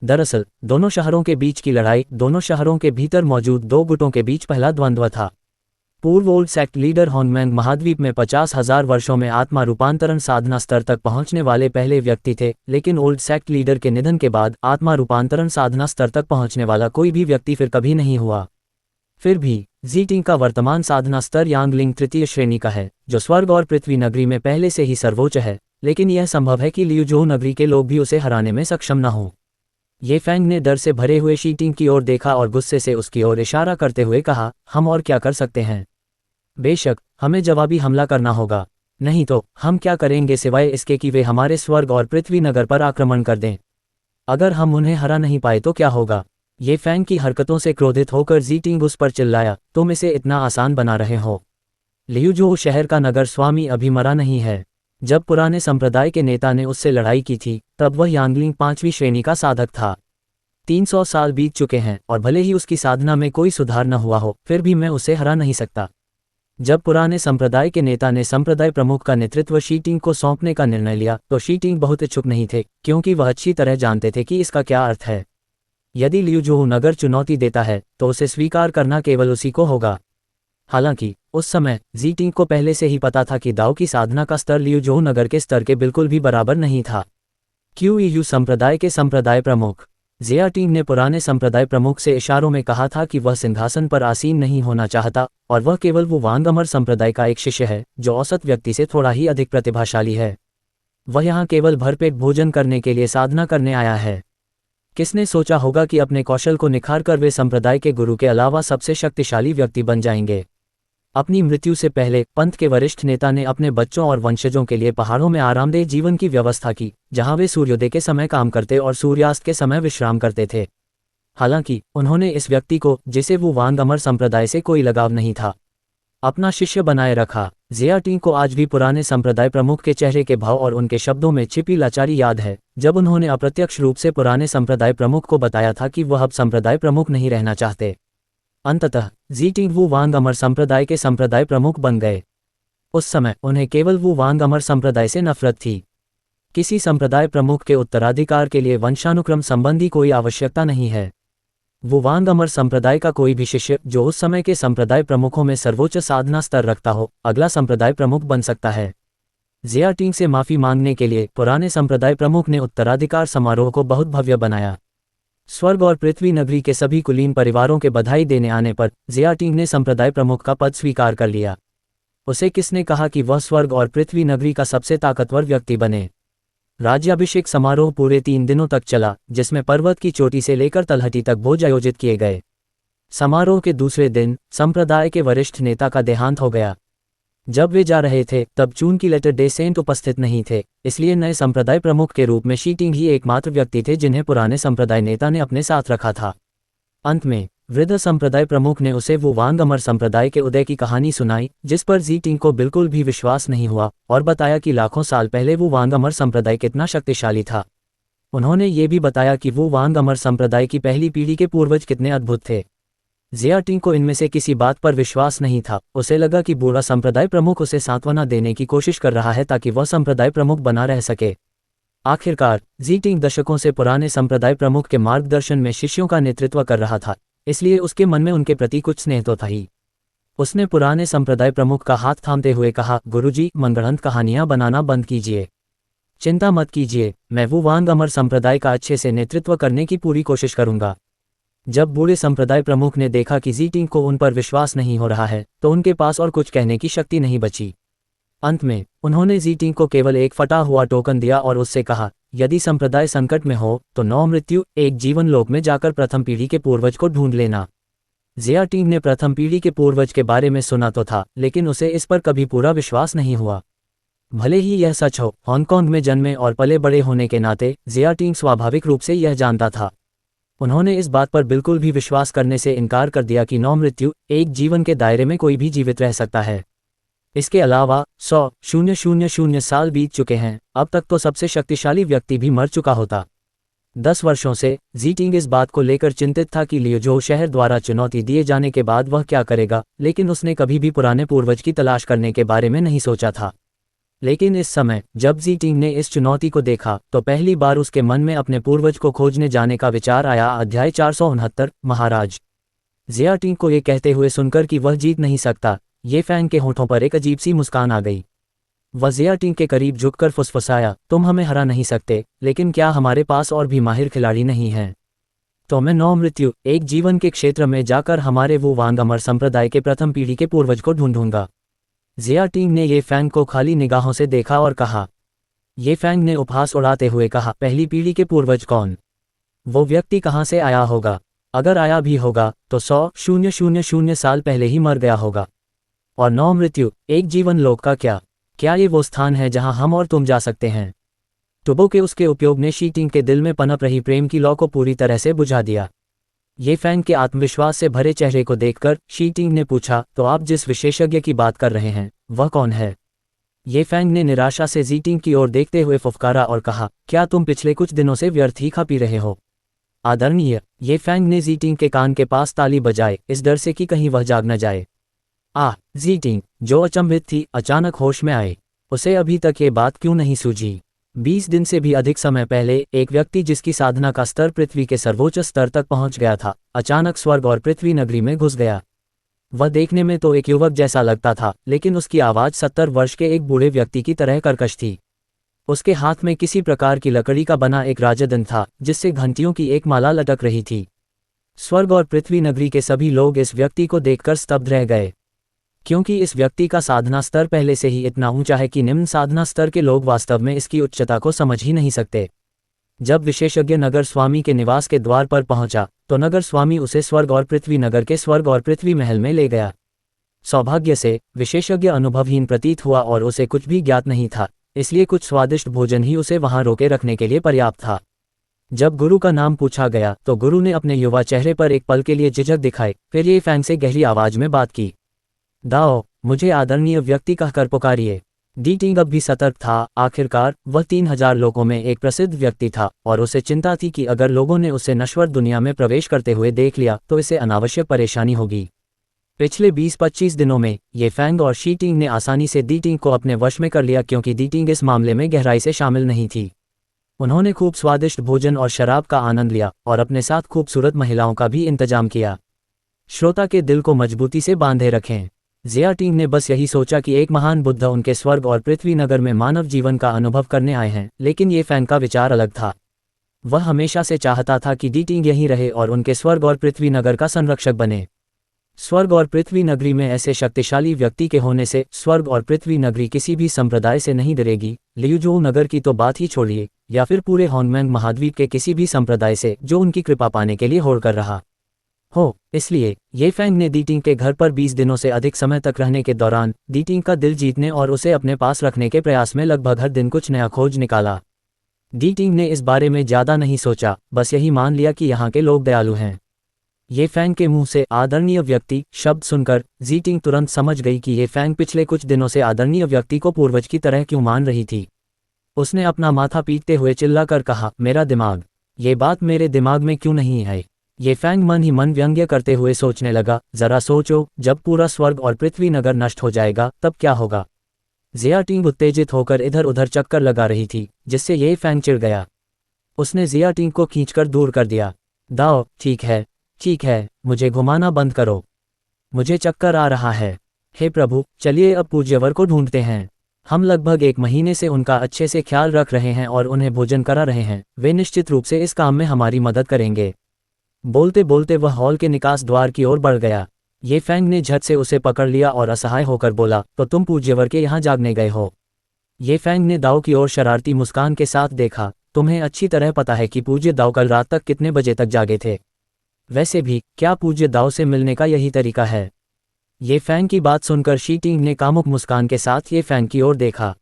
दरअसल दोनों शहरों के बीच की लड़ाई दोनों शहरों के भीतर मौजूद 2 गुटों के बीच पहला द्वंद्व था। पूर्व ओल्ड सेक्ट लीडर होंगलैंग महाद्वीप में 50,000 वर्षों में आत्मा रूपांतरण साधना स्तर तक पहुंचने वाले पहले व्यक्ति थे, लेकिन ओल्ड सेक्ट लीडर के निधन के बाद आत्मा रूपांतरण साधना स्तर तक पहुंचने वाला कोई भी व्यक्ति फिर कभी नहीं हुआ। फिर भी ज़ीटिंग का वर्तमान साधना स्तर यांगलिंग 3य श्रेणी का है, जो स्वर्ग और पृथ्वी नगरी में पहले से ही सर्वोच्च है, लेकिन यह संभव है कि लियुजो नगरी के लोग भी उसे हराने में सक्षम न हों। ये फैंग ने डर से भरे हुए शीटिंग की ओर देखा और गुस्से से उसकी ओर इशारा करते हुए कहा, हम और क्या कर सकते हैं? बेशक हमें जवाबी हमला करना होगा, नहीं तो हम क्या करेंगे सिवाय इसके कि वे हमारे स्वर्ग और पृथ्वी नगर पर आक्रमण कर दें। अगर हम उन्हें हरा नहीं पाए तो क्या होगा? ये फैंग की हरकतों से क्रोधित होकर ज़ीटिंग उस पर चिल्लाया, तुम इसे इतना आसान बना रहे हो। लियुजो शहर का नगर स्वामी अभी मरा नहीं है। जब पुराने संप्रदाय के नेता ने उससे लड़ाई की थी, तब वह यांगलिंग 5वीं श्रेणी का साधक था। 300 साल बीत चुके हैं और भले ही उसकी साधना में कोई सुधार न हुआ हो, फिर भी मैं उसे हरा नहीं सकता। जब पुराने संप्रदाय के नेता ने संप्रदाय प्रमुख का नेतृत्व शी टिंग को सौंपने का निर्णय लिया तो शी टिंग बहुत इच्छुक नहीं थे, क्योंकि वह अच्छी तरह जानते थे कि इसका क्या अर्थ है। यदि लियू जोहून अगर चुनौती देता है तो उसे स्वीकार करना केवल उसी को होगा। हालांकि उस समय जी टिंग को पहले से ही पता था कि दाओ की साधना का स्तर लियू जोहून नगर के स्तर के बिल्कुल भी बराबर नहीं था। क्यूयू संप्रदाय के संप्रदाय प्रमुख जिया टिंग ने पुराने संप्रदाय प्रमुख से इशारों में कहा था कि वह सिंहासन पर आसीन नहीं होना चाहता और वह केवल वो वांग अमर संप्रदाय का एक शिष्य है जो औसत व्यक्ति से थोड़ा ही अधिक प्रतिभाशाली है। वह यहाँ केवल भरपेट भोजन करने के लिए साधना करने आया है। किसने सोचा होगा कि अपने कौशल को निखार कर वे संप्रदाय के गुरु के अलावा सबसे शक्तिशाली व्यक्ति बन जाएंगे। अपनी मृत्यु से पहले पंथ के वरिष्ठ नेता ने अपने बच्चों और वंशजों के लिए पहाड़ों में आरामदेह जीवन की व्यवस्था की, जहां वे सूर्योदय के समय काम करते और सूर्यास्त के समय विश्राम करते थे। हालांकि उन्होंने इस व्यक्ति को, जिसे वो वांग अमर संप्रदाय से कोई लगाव नहीं था, अपना शिष्य बनाए रखा। जिया टिंग को आज भी पुराने संप्रदाय प्रमुख के चेहरे के भाव और उनके शब्दों में छिपी लाचारी याद है, जब उन्होंने अप्रत्यक्ष रूप से पुराने संप्रदाय प्रमुख को बताया था कि वह अब संप्रदाय प्रमुख नहीं रहना चाहते। अंततः जी टिंग वू वांग अमर संप्रदाय के संप्रदाय प्रमुख बन गए। उस समय उन्हें केवल वू वांग अमर संप्रदाय से नफरत थी। किसी संप्रदाय प्रमुख के उत्तराधिकार के लिए वंशानुक्रम संबंधी कोई आवश्यकता नहीं है। वो वांग अमर संप्रदाय का कोई भी शिष्य जो उस समय के संप्रदाय प्रमुखों में सर्वोच्च साधना स्तर रखता हो, अगला संप्रदाय प्रमुख बन सकता है। जिया टिंग से माफी मांगने के लिए पुराने संप्रदाय प्रमुख ने उत्तराधिकार समारोह को बहुत भव्य बनाया। स्वर्ग और पृथ्वी नगरी के सभी कुलीन परिवारों के बधाई देने आने पर जिया टिंग ने संप्रदाय प्रमुख का पद स्वीकार कर लिया। उसे किसने कहा कि वह स्वर्ग और पृथ्वी नगरी का सबसे ताकतवर व्यक्ति बने। राज्याभिषेक समारोह पूरे 3 दिनों तक चला, जिसमें पर्वत की चोटी से लेकर तलहटी तक भोज आयोजित किए गए। समारोह के दूसरे दिन संप्रदाय के वरिष्ठ नेता का देहांत हो गया। जब वे जा रहे थे तब चून की लेटर डे सेंट उपस्थित नहीं थे, इसलिए नए संप्रदाय प्रमुख के रूप में शी टिंग ही एकमात्र व्यक्ति थे जिन्हें पुराने संप्रदाय नेता ने अपने साथ रखा था। अंत में वृद्ध संप्रदाय प्रमुख ने उसे वो वांग अमर संप्रदाय के उदय की कहानी सुनाई, जिस पर जी टिंग को बिल्कुल भी विश्वास नहीं हुआ, और बताया कि लाखों साल पहले वो वांग अमर संप्रदाय कितना शक्तिशाली था। उन्होंने ये भी बताया कि वो वांग अमर संप्रदाय की पहली पीढ़ी के पूर्वज कितने अद्भुत थे। जिया टिंग को इनमें से किसी बात पर विश्वास नहीं था। उसे लगा कि बूढ़ा संप्रदाय प्रमुख उसे सांत्वना देने की कोशिश कर रहा है ताकि वह संप्रदाय प्रमुख बना रह सके। आखिरकार जी टिंग दशकों से पुराने संप्रदाय प्रमुख के मार्गदर्शन में शिष्यों का नेतृत्व कर रहा था, इसलिए उसके मन में उनके प्रति कुछ स्नेह तो था ही। उसने पुराने संप्रदाय प्रमुख का हाथ थामते हुए कहा, गुरुजी, मनगढ़ंत कहानियां बनाना बंद कीजिए। चिंता मत कीजिए, मैं वो वांग अमर संप्रदाय का अच्छे से नेतृत्व करने की पूरी कोशिश करूंगा। जब बूढ़े संप्रदाय प्रमुख ने देखा कि जी टिंग को उन पर विश्वास नहीं हो रहा है, तो उनके पास और कुछ कहने की शक्ति नहीं बची। अंत में उन्होंने जी टिंग को केवल एक फटा हुआ टोकन दिया और उससे कहा, यदि संप्रदाय संकट में हो तो 9 मृत्यु एक जीवन लोक में जाकर प्रथम पीढ़ी के पूर्वज को ढूंढ लेना। जिया टिंग ने प्रथम पीढ़ी के पूर्वज के बारे में सुना तो था, लेकिन उसे इस पर कभी पूरा विश्वास नहीं हुआ। भले ही यह सच हो, हांगकांग में जन्मे और पले बड़े होने के नाते जिया टिंग स्वाभाविक रूप से यह जानता था। उन्होंने इस बात पर बिल्कुल भी विश्वास करने से इनकार कर दिया कि 9 मृत्यु एक जीवन के दायरे में कोई भी जीवित रह सकता है। इसके अलावा 100,000 साल बीत चुके हैं, अब तक तो सबसे शक्तिशाली व्यक्ति भी मर चुका होता। 10 वर्षों से जी टिंग इस बात को लेकर चिंतित था कि लियोजो शहर द्वारा चुनौती दिए जाने के बाद वह क्या करेगा, लेकिन उसने कभी भी पुराने पूर्वज की तलाश करने के बारे में नहीं सोचा था। लेकिन इस समय जब जी टिंग ने इस चुनौती को देखा तो पहली बार उसके मन में अपने पूर्वज को खोजने जाने का विचार आया। अध्याय 469 महाराज। जिया टिंग को ये कहते हुए सुनकर कि वह जीत नहीं सकता, ये फैंग के होठों पर एक अजीब सी मुस्कान आ गई। वह जिया टिंग के करीब झुककर फुसफुसाया, तुम हमें हरा नहीं सकते, लेकिन क्या हमारे पास और भी माहिर खिलाड़ी नहीं हैं? तो मैं 9 मृत्यु एक जीवन के क्षेत्र में जाकर हमारे वो वांग अमर संप्रदाय के प्रथम पीढ़ी के पूर्वज को ढूंढूंगा। जिया टिंग ने ये फैंग को खाली निगाहों से देखा और कहा। ये फैंग ने उपहास उड़ाते हुए कहा, पहली पीढ़ी के पूर्वज कौन? वो व्यक्ति कहाँ से आया होगा? अगर आया भी होगा तो 100,000 साल पहले ही मर गया होगा। और 9 मृत्यु एक जीवन लोक का क्या ये वो स्थान है जहां हम और तुम जा सकते हैं? टुबो के उसके उपयोग ने शी टिंग के दिल में पनप रही प्रेम की लौ को पूरी तरह से बुझा दिया। ये फैंग के आत्मविश्वास से भरे चेहरे को देखकर शी टिंग ने पूछा, तो आप जिस विशेषज्ञ की बात कर रहे हैं वह कौन है? ये फैंग ने निराशा से जी टिंग की ओर देखते हुए फुफकारा और कहा, क्या तुम पिछले कुछ दिनों से व्यर्थ ही खा पी रहे हो? आदरणीय, ये फैंग ने जीटिंग के कान के पास ताली बजाए, इस डर से कि कहीं वह जाग न जाए। जीटिंग, जो अचंभित थी, अचानक होश में आए। उसे अभी तक ये बात क्यों नहीं सूझी। 20 दिन से भी अधिक समय पहले एक व्यक्ति जिसकी साधना का स्तर पृथ्वी के सर्वोच्च स्तर तक पहुंच गया था, अचानक स्वर्ग और पृथ्वी नगरी में घुस गया। वह देखने में तो एक युवक जैसा लगता था, लेकिन उसकी आवाज़ 70 वर्ष के एक बूढ़े व्यक्ति की तरह कर्कश थी। उसके हाथ में किसी प्रकार की लकड़ी का बना एक राजदंड था, जिससे घंटियों की एक माला लटक रही थी। स्वर्ग और पृथ्वी नगरी के सभी लोग इस व्यक्ति को देखकर स्तब्ध रह गए, क्योंकि इस व्यक्ति का साधना स्तर पहले से ही इतना ऊंचा है कि निम्न साधना स्तर के लोग वास्तव में इसकी उच्चता को समझ ही नहीं सकते। जब विशेषज्ञ नगर स्वामी के निवास के द्वार पर पहुंचा, तो नगर स्वामी उसे स्वर्ग और पृथ्वी नगर के स्वर्ग और पृथ्वी महल में ले गया। सौभाग्य से विशेषज्ञ अनुभवहीन प्रतीत हुआ और उसे कुछ भी ज्ञात नहीं था, इसलिए कुछ स्वादिष्ट भोजन ही उसे वहां रोके रखने के लिए पर्याप्त था। जब गुरु का नाम पूछा गया तो गुरु ने अपने युवा चेहरे पर एक पल के लिए झिझक दिखाई, फिर ये फैंग से गहरी आवाज में बात की। दाओ, मुझे आदरणीय व्यक्ति कहकर पुकारिए। डीटिंग अब भी सतर्क था। आखिरकार वह 3000 लोगों में एक प्रसिद्ध व्यक्ति था और उसे चिंता थी कि अगर लोगों ने उसे नश्वर दुनिया में प्रवेश करते हुए देख लिया तो इसे अनावश्यक परेशानी होगी। पिछले 20-25 दिनों में ये फैंग और शीटिंग ने आसानी से डीटिंग को अपने वश में कर लिया, क्योंकि डीटिंग इस मामले में गहराई से शामिल नहीं थी। उन्होंने खूब स्वादिष्ट भोजन और शराब का आनंद लिया और अपने साथ खूबसूरत महिलाओं का भी इंतजाम किया। श्रोता के दिल को मजबूती से बांधे रखें। जियाटिंग ने बस यही सोचा कि एक महान बुद्ध उनके स्वर्ग और पृथ्वी नगर में मानव जीवन का अनुभव करने आए हैं, लेकिन ये फैंग का विचार अलग था। वह हमेशा से चाहता था कि डीटिंग यहीं रहे और उनके स्वर्ग और पृथ्वी नगर का संरक्षक बने। स्वर्ग और पृथ्वी नगरी में ऐसे शक्तिशाली व्यक्ति के होने से स्वर्ग और पृथ्वी नगरी किसी भी संप्रदाय से नहीं डरेगी। लियुजोउ नगर की तो बात ही छोड़िए, या फिर पूरे हॉन्गमैंग महाद्वीप के किसी भी संप्रदाय से जो उनकी कृपा पाने के लिए होड़ कर रहा हो। इसलिए ये फैंग ने डीटिंग के घर पर 20 दिनों से अधिक समय तक रहने के दौरान डीटिंग का दिल जीतने और उसे अपने पास रखने के प्रयास में लगभग हर दिन कुछ नया खोज निकाला। डीटिंग ने इस बारे में ज़्यादा नहीं सोचा, बस यही मान लिया कि यहाँ के लोग दयालु हैं। ये फैंग के मुंह से आदरणीय व्यक्ति शब्द सुनकर जीटिंग तुरंत समझ गई कि ये फैंग पिछले कुछ दिनों से आदरणीय व्यक्ति को पूर्वज की तरह क्यों मान रही थी। उसने अपना माथा पीटते हुए चिल्लाकर कहा, मेरा दिमाग, ये बात मेरे दिमाग में क्यों नहीं है। ये फैंग मन ही मन व्यंग्य करते हुए सोचने लगा, जरा सोचो, जब पूरा स्वर्ग और पृथ्वी नगर नष्ट हो जाएगा तब क्या होगा। जियाटिंग उत्तेजित होकर इधर उधर चक्कर लगा रही थी, जिससे ये फैंग चिढ़ गया। उसने जियाटिंग को खींचकर दूर कर दिया। दाओ, ठीक है, मुझे घुमाना बंद करो, मुझे चक्कर आ रहा है। हे प्रभु, चलिए अब पूज्यवर को ढूंढते हैं। हम लगभग 1 महीने से उनका अच्छे से ख्याल रख रहे हैं और उन्हें भोजन करा रहे हैं। वे निश्चित रूप से इस काम में हमारी मदद करेंगे। बोलते बोलते वह हॉल के निकास द्वार की ओर बढ़ गया। ये फैंग ने झट से उसे पकड़ लिया और असहाय होकर बोला, तो तुम पूज्यवर के यहाँ जागने गए हो। ये फैंग ने दाऊ की ओर शरारती मुस्कान के साथ देखा। तुम्हें अच्छी तरह पता है कि पूज्य दाऊ कल रात तक कितने बजे तक जागे थे। वैसे भी क्या पूज्य दाऊ से मिलने का यही तरीका है। ये फैंग की बात सुनकर शीटिंग ने कामुक मुस्कान के साथ ये फैंग की ओर देखा।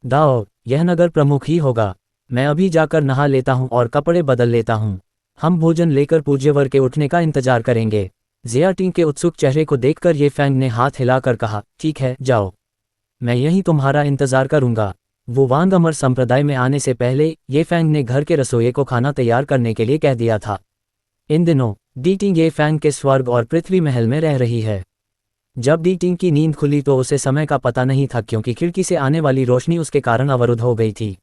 दाओ, यह नगर प्रमुख ही होगा। मैं अभी जाकर नहा लेता हूँ और कपड़े बदल लेता हूँ। हम भोजन लेकर पूज्यवर के उठने का इंतजार करेंगे। जियाटिंग के उत्सुक चेहरे को देखकर ये फैंग ने हाथ हिलाकर कहा, ठीक है, जाओ, मैं यहीं तुम्हारा इंतजार करूंगा। वो वांग अमर संप्रदाय में आने से पहले ये फैंग ने घर के रसोइये को खाना तैयार करने के लिए कह दिया था। इन दिनों डीटिंग ये फैंग के स्वर्ग और पृथ्वी महल में रह रही है। जब डीटिंग की नींद खुली तो उसे समय का पता नहीं था, क्योंकि खिड़की से आने वाली रोशनी उसके कारण अवरुद्ध हो गई थी।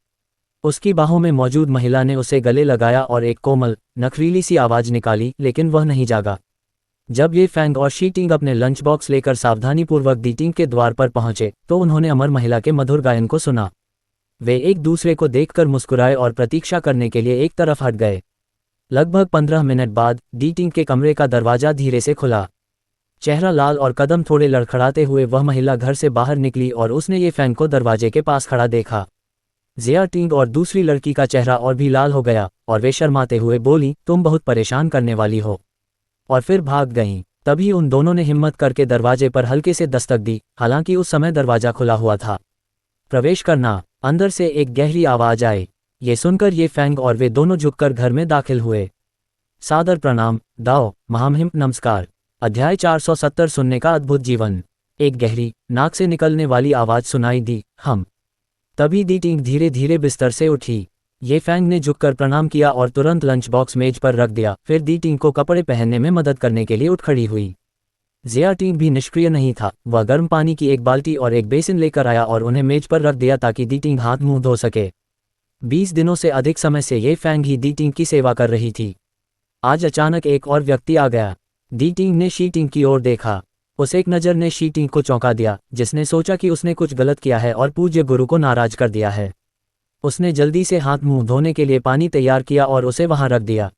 उसकी बाहों में मौजूद महिला ने उसे गले लगाया और एक कोमल नखरीली सी आवाज निकाली, लेकिन वह नहीं जागा। जब ये फैंग और शीटिंग अपने लंच बॉक्स लेकर सावधानीपूर्वक डीटिंग के द्वार पर पहुंचे तो उन्होंने अमर महिला के मधुर गायन को सुना। वे एक दूसरे को देखकर मुस्कुराए और प्रतीक्षा करने के लिए एक तरफ हट गए। लगभग 15 मिनट बाद डीटिंग के कमरे का दरवाजा धीरे से खुला। चेहरा लाल और कदम थोड़े लड़खड़ाते हुए वह महिला घर से बाहर निकली और उसने ये फैंग को दरवाजे के पास खड़ा देखा। जियाटिंग और दूसरी लड़की का चेहरा और भी लाल हो गया और वे शर्माते हुए बोली, तुम बहुत परेशान करने वाली हो, और फिर भाग गईं। तभी उन दोनों ने हिम्मत करके दरवाजे पर हल्के से दस्तक दी, हालांकि उस समय दरवाजा खुला हुआ था। प्रवेश करना, अंदर से एक गहरी आवाज आई। ये सुनकर ये फैंग और वे दोनों झुककर घर में दाखिल हुए। सादर प्रणाम दाओ, महामहिम नमस्कार। अध्याय 470 सुनने का अद्भुत जीवन। एक गहरी नाक से निकलने वाली आवाज सुनाई दी, हम। तभी डीटिंग धीरे धीरे बिस्तर से उठी। ये फैंग ने झुककर प्रणाम किया और तुरंत लंच बॉक्स मेज पर रख दिया। फिर दी टिंग को कपड़े पहनने में मदद करने के लिए उठ खड़ी हुई। जिया टिंग भी निष्क्रिय नहीं था। वह गर्म पानी की एक बाल्टी और एक बेसिन लेकर आया और उन्हें मेज पर रख दिया ताकि दी टिंग हाथ मुंह धो सके। 20 दिनों से अधिक समय से ये फैंग ही दी टिंग की सेवा कर रही थी। आज अचानक एक और व्यक्ति आ गया। दी टिंग ने शी टिंग की ओर देखा। उस एक नज़र ने शी टिंग को चौंका दिया, जिसने सोचा कि उसने कुछ गलत किया है और पूज्य गुरु को नाराज कर दिया है। उसने जल्दी से हाथ मुंह धोने के लिए पानी तैयार किया और उसे वहां रख दिया।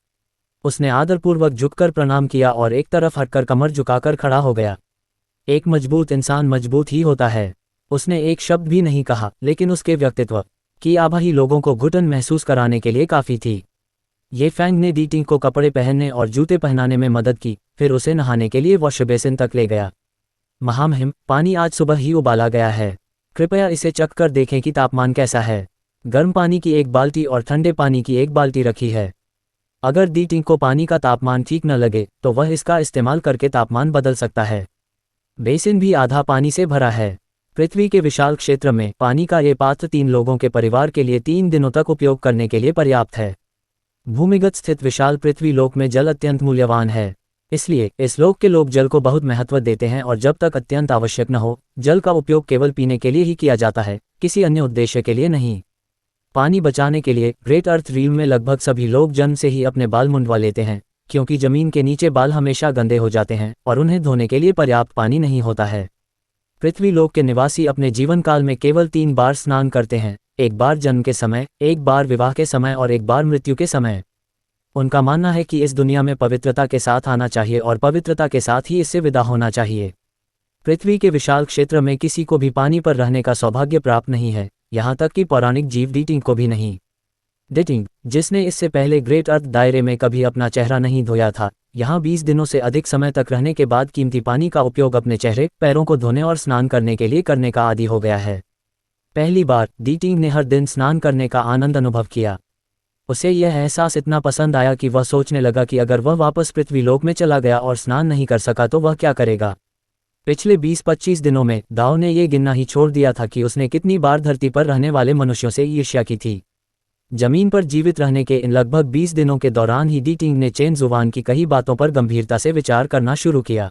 उसने आदरपूर्वक झुककर प्रणाम किया और एक तरफ हटकर कमर झुकाकर खड़ा हो गया। एक मजबूत इंसान मजबूत ही होता है। उसने एक शब्द भी नहीं कहा, लेकिन उसके व्यक्तित्व की आभा ही लोगों को घुटन महसूस कराने के लिए काफ़ी थी। ये फैंग ने दी टिंग को कपड़े पहनने और जूते पहनाने में मदद की, फिर उसे नहाने के लिए वॉश बेसिन तक ले गया। महामहिम, पानी आज सुबह ही उबाला गया है। कृपया इसे चख कर देखें कि तापमान कैसा है। गर्म पानी की एक बाल्टी और ठंडे पानी की एक बाल्टी रखी है। अगर दी टिंग को पानी का तापमान ठीक न लगे तो वह इसका इस्तेमाल करके तापमान बदल सकता है। बेसिन भी आधा पानी से भरा है। पृथ्वी के विशाल क्षेत्र में पानी का ये पात्र 3 लोगों के परिवार के लिए 3 दिनों तक उपयोग करने के लिए पर्याप्त है। भूमिगत स्थित विशाल पृथ्वी लोक में जल अत्यंत मूल्यवान है, इसलिए इस लोक के लोग जल को बहुत महत्व देते हैं और जब तक अत्यंत आवश्यक न हो, जल का उपयोग केवल पीने के लिए ही किया जाता है, किसी अन्य उद्देश्य के लिए नहीं। पानी बचाने के लिए ग्रेट अर्थ रील में लगभग सभी लोग जन्म से ही अपने बाल मुंडवा लेते हैं, क्योंकि जमीन के नीचे बाल हमेशा गंदे हो जाते हैं और उन्हें धोने के लिए पर्याप्त पानी नहीं होता है। पृथ्वी लोक के निवासी अपने जीवन काल में केवल 3 बार स्नान करते हैं, एक बार जन्म के समय, एक बार विवाह के समय और एक बार मृत्यु के समय। उनका मानना है कि इस दुनिया में पवित्रता के साथ आना चाहिए और पवित्रता के साथ ही इससे विदा होना चाहिए। पृथ्वी के विशाल क्षेत्र में किसी को भी पानी पर रहने का सौभाग्य प्राप्त नहीं है, यहाँ तक कि पौराणिक जीव डी टिंग को भी नहीं। डी टिंग, जिसने इससे पहले ग्रेट अर्थ दायरे में कभी अपना चेहरा नहीं धोया था, यहाँ 20 दिनों से अधिक समय तक रहने के बाद कीमती पानी का उपयोग अपने चेहरे, पैरों को धोने और स्नान करने के लिए करने का आदी हो गया है। पहली बार डी टिंग ने हर दिन स्नान करने का आनंद अनुभव किया। उसे यह एहसास इतना पसंद आया कि वह सोचने लगा कि अगर वह वापस पृथ्वी लोक में चला गया और स्नान नहीं कर सका तो वह क्या करेगा। पिछले 20-25 दिनों में दाओ ने यह गिनना ही छोड़ दिया था कि उसने कितनी बार धरती पर रहने वाले मनुष्यों से ईर्ष्या की थी। जमीन पर जीवित रहने के इन लगभग 20 दिनों के दौरान ही डी टिंग ने चेन जुबान की कई बातों पर गंभीरता से विचार करना शुरू किया।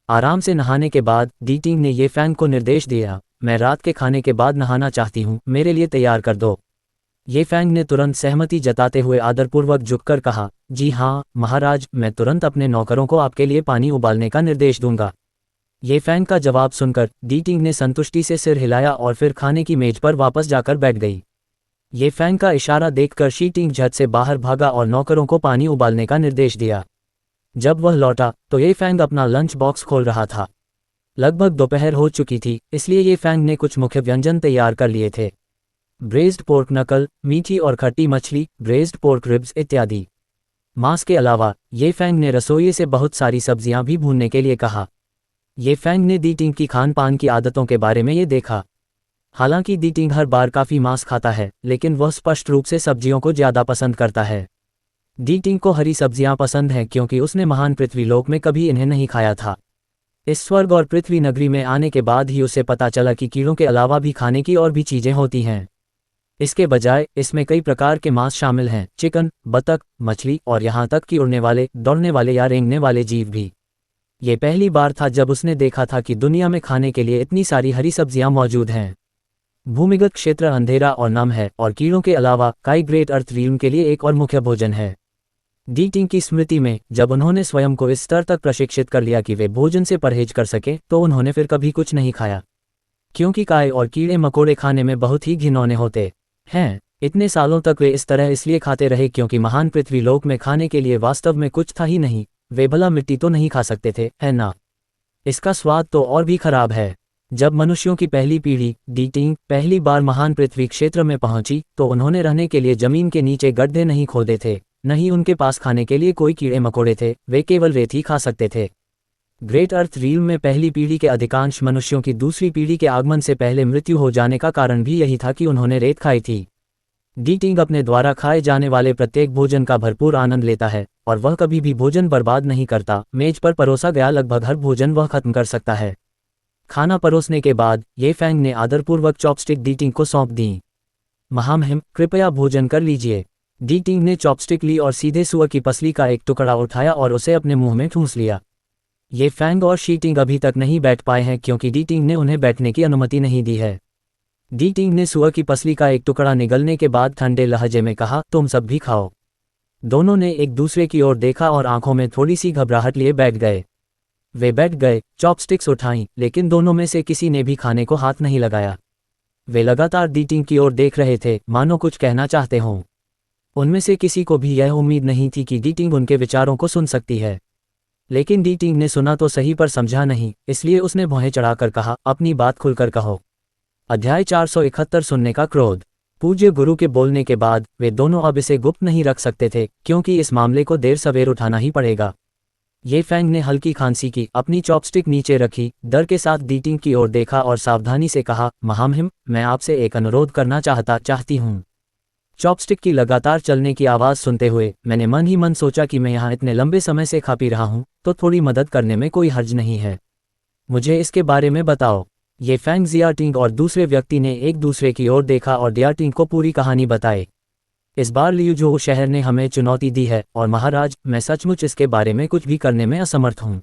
आराम से नहाने के बाद डी टिंग ने ये फैंग को निर्देश दिया, मैं रात के खाने के बाद नहाना चाहती हूँ, मेरे लिए तैयार कर दो। ये फैंग ने तुरंत सहमति जताते हुए आदरपूर्वक झुककर कहा, जी हाँ महाराज, मैं तुरंत अपने नौकरों को आपके लिए पानी उबालने का निर्देश दूंगा। ये फैंग का जवाब सुनकर डी टिंग ने संतुष्टि से सिर हिलाया और फिर खाने की मेज पर वापस जाकर बैठ गई। ये फैंग का इशारा देखकर शी टिंग झट से बाहर भागा और नौकरों को पानी उबालने का निर्देश दिया। जब वह लौटा तो ये फैंग अपना लंच बॉक्स खोल रहा था। लगभग दोपहर हो चुकी थी, इसलिए ये फैंग ने कुछ मुख्य व्यंजन तैयार कर लिए थे। ब्रेज्ड पोर्क नकल, मीठी और खट्टी मछली, ब्रेज्ड पोर्क रिब्स इत्यादि। मांस के अलावा ये फैंग ने रसोई से बहुत सारी सब्जियां भी भूनने के लिए कहा। ये फैंग ने डी टिंग की खान पान की आदतों के बारे में ये देखा। हालांकि डी टिंग हर बार काफ़ी मांस खाता है, लेकिन वह स्पष्ट रूप से सब्जियों को ज़्यादा पसंद करता है। डी टिंग को हरी सब्जियां पसंद हैं क्योंकि उसने महान पृथ्वी लोक में कभी इन्हें नहीं खाया था। इस स्वर्ग और पृथ्वी नगरी में आने के बाद ही उसे पता चला कि कीड़ों के अलावा भी खाने की और भी चीज़ें होती हैं। इसके बजाय इसमें कई प्रकार के मांस शामिल हैं, चिकन, बतख, मछली और यहाँ तक कि उड़ने वाले, दौड़ने वाले या रेंगने वाले जीव भी। ये पहली बार था जब उसने देखा था कि दुनिया में खाने के लिए इतनी सारी हरी सब्जियां मौजूद हैं। भूमिगत क्षेत्र अंधेरा और नम है और कीड़ों के अलावा काई ग्रेट अर्थ रील्म के लिए एक और मुख्य भोजन है। डी टिंग की स्मृति में जब उन्होंने स्वयं को इस स्तर तक प्रशिक्षित कर लिया कि वे भोजन से परहेज कर सके, तो उन्होंने फिर कभी कुछ नहीं खाया, क्योंकि काई और कीड़े मकोड़े खाने में बहुत ही घिनौने होते हैं। इतने सालों तक वे इस तरह इसलिए खाते रहे क्योंकि महान पृथ्वी लोक में खाने के लिए वास्तव में कुछ था ही नहीं। वे भला मिट्टी तो नहीं खा सकते थे, है ना? इसका स्वाद तो और भी खराब है। जब मनुष्यों की पहली पीढ़ी डी टिंग पहली बार महान पृथ्वी क्षेत्र में पहुंची तो उन्होंने रहने के लिए जमीन के नीचे गड्ढे नहीं खोदे थे, न ही उनके पास खाने के लिए कोई कीड़े मकोड़े थे। वे केवल रेत ही खा सकते थे। ग्रेट अर्थ रील्म में पहली पीढ़ी के अधिकांश मनुष्यों की दूसरी पीढ़ी के आगमन से पहले मृत्यु हो जाने का कारण भी यही था कि उन्होंने रेत खाई थी। डी टिंग अपने द्वारा खाए जाने वाले प्रत्येक भोजन का भरपूर आनंद लेता है और वह कभी भी भोजन बर्बाद नहीं करता। मेज पर परोसा गया लगभग हर भोजन वह खत्म कर सकता है। खाना परोसने के बाद ये फैंग ने आदरपूर्वक चॉपस्टिक डी टिंग को सौंप दी। महामहिम, कृपया भोजन कर लीजिए। डी टिंग ने चॉपस्टिक ली और सीधे सुअर की पसली का एक टुकड़ा उठाया और उसे अपने मुंह में ठूंस लिया। ये फैंग और शी टिंग अभी तक नहीं बैठ पाए हैं क्योंकि डी टिंग ने उन्हें बैठने की अनुमति नहीं दी है। डी टिंग ने सुअर की पसली का एक टुकड़ा निगलने के बाद ठंडे लहजे में कहा, तुम सब भी खाओ। दोनों ने एक दूसरे की ओर देखा और आंखों में थोड़ी सी घबराहट लिए बैठ गए। वे बैठ गए, चॉपस्टिक्स उठाईं, लेकिन दोनों में से किसी ने भी खाने को हाथ नहीं लगाया। वे लगातार डी टिंग की ओर देख रहे थे, मानो कुछ कहना चाहते हों। उनमें से किसी को भी यह उम्मीद नहीं थी कि डी टिंग उनके विचारों को सुन सकती है। लेकिन डी टिंग ने सुना तो सही पर समझा नहीं, इसलिए उसने भौहें चढ़ाकर कहा, अपनी बात खुलकर कहो। अध्याय 471 सुनने का क्रोध। पूज्य गुरु के बोलने के बाद वे दोनों अब इसे गुप्त नहीं रख सकते थे क्योंकि इस मामले को देर सवेर उठाना ही पड़ेगा। ये फैंग ने हल्की खांसी की, अपनी चॉपस्टिक नीचे रखी, डर के साथ डी टिंग की ओर देखा और सावधानी से कहा, महामहिम, मैं आपसे एक अनुरोध करना चाहती हूँ। चॉपस्टिक की लगातार चलने की आवाज़ सुनते हुए मैंने मन ही मन सोचा कि मैं यहाँ इतने लंबे समय से खा पी रहा हूँ, तो थोड़ी मदद करने में कोई हर्ज नहीं है। मुझे इसके बारे में बताओ। ये फैंग, जिया टिंग और दूसरे व्यक्ति ने एक दूसरे की ओर देखा और डिया टिंग को पूरी कहानी बताई। इस बार लियुझोउ शहर ने हमें चुनौती दी है और महाराज, मैं सचमुच इसके बारे में कुछ भी करने में असमर्थ हूँ।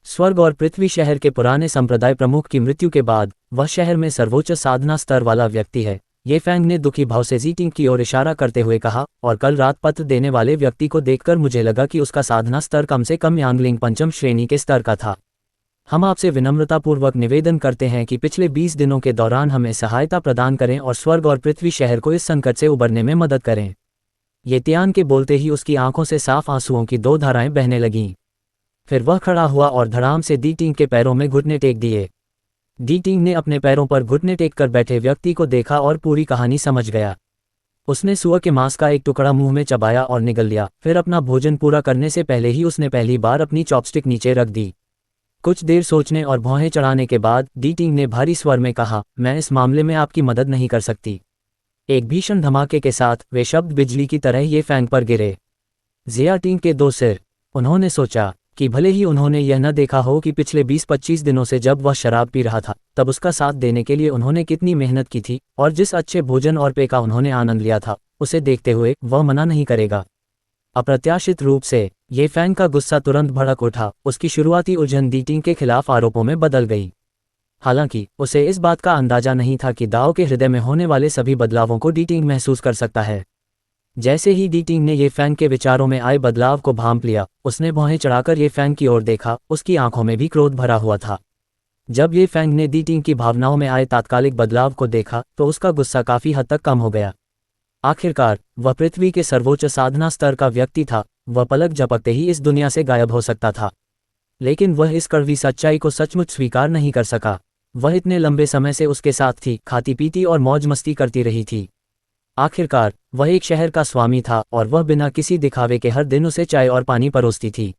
स्वर्ग और पृथ्वी शहर के पुराने संप्रदाय प्रमुख की मृत्यु के बाद वह शहर में सर्वोच्च साधना स्तर वाला व्यक्ति है। ये फैंग ने दुखी भाव से जी टिंग की ओर इशारा करते हुए कहा, और कल रात पत्र देने वाले व्यक्ति को देखकर मुझे लगा कि उसका साधना स्तर कम से कम यांगलिंग पंचम श्रेणी के स्तर का था। हम आपसे विनम्रतापूर्वक निवेदन करते हैं कि पिछले 20 दिनों के दौरान हमें सहायता प्रदान करें और स्वर्ग और पृथ्वी शहर को इस संकट से उबरने में मदद करें। ये तियान के बोलते ही उसकी आंखों से साफ आंसुओं की 2 धाराएं बहने लगीं। फिर वह खड़ा हुआ और धड़ाम से डी टिंग के पैरों में घुटने टेक दिए। डी टिंग ने अपने पैरों पर घुटने टेक कर बैठे व्यक्ति को देखा और पूरी कहानी समझ गया। उसने सुअर के मांस का एक टुकड़ा मुंह में चबाया और निगल लिया। फिर अपना भोजन पूरा करने से पहले ही उसने पहली बार अपनी चॉपस्टिक नीचे रख दी। कुछ देर सोचने और भौहें चढ़ाने के बाद डी टिंग ने भारी स्वर में कहा, मैं इस मामले में आपकी मदद नहीं कर सकती। एक भीषण धमाके के साथ वे शब्द बिजली की तरह ये फैंग पर गिरे। जिया टिंग के 2 सिर। उन्होंने सोचा कि भले ही उन्होंने यह न देखा हो कि पिछले 20-25 दिनों से जब वह शराब पी रहा था तब उसका साथ देने के लिए उन्होंने कितनी मेहनत की थी और जिस अच्छे भोजन और पेय का उन्होंने आनंद लिया था, उसे देखते हुए वह मना नहीं करेगा। अप्रत्याशित रूप से ये फैंग का गुस्सा तुरंत भड़क उठा। उसकी शुरुआती उलझन डी टिंग के खिलाफ आरोपों में बदल गई। हालांकि उसे इस बात का अंदाजा नहीं था कि दाओ के हृदय में होने वाले सभी बदलावों को डी टिंग महसूस कर सकता है। जैसे ही डी टिंग ने ये फैंग के विचारों में आए बदलाव को भांप लिया, उसने भौहें चढ़ाकर ये फैंग की ओर देखा। उसकी आंखों में भी क्रोध भरा हुआ था। जब ये फैंग ने डी टिंग की भावनाओं में आए तात्कालिक बदलाव को देखा तो उसका गुस्सा काफी हद तक कम हो गया। आखिरकार वह पृथ्वी के सर्वोच्च साधना स्तर का व्यक्ति था। वह पलक झपकते ही इस दुनिया से गायब हो सकता था, लेकिन वह इस कड़वी सच्चाई को सचमुच स्वीकार नहीं कर सका। वह इतने लंबे समय से उसके साथ थी, खाती पीती और मौज मस्ती करती रही थी। आखिरकार वह एक शहर का स्वामी था और वह बिना किसी दिखावे के हर दिन उसे चाय और पानी परोसती थी।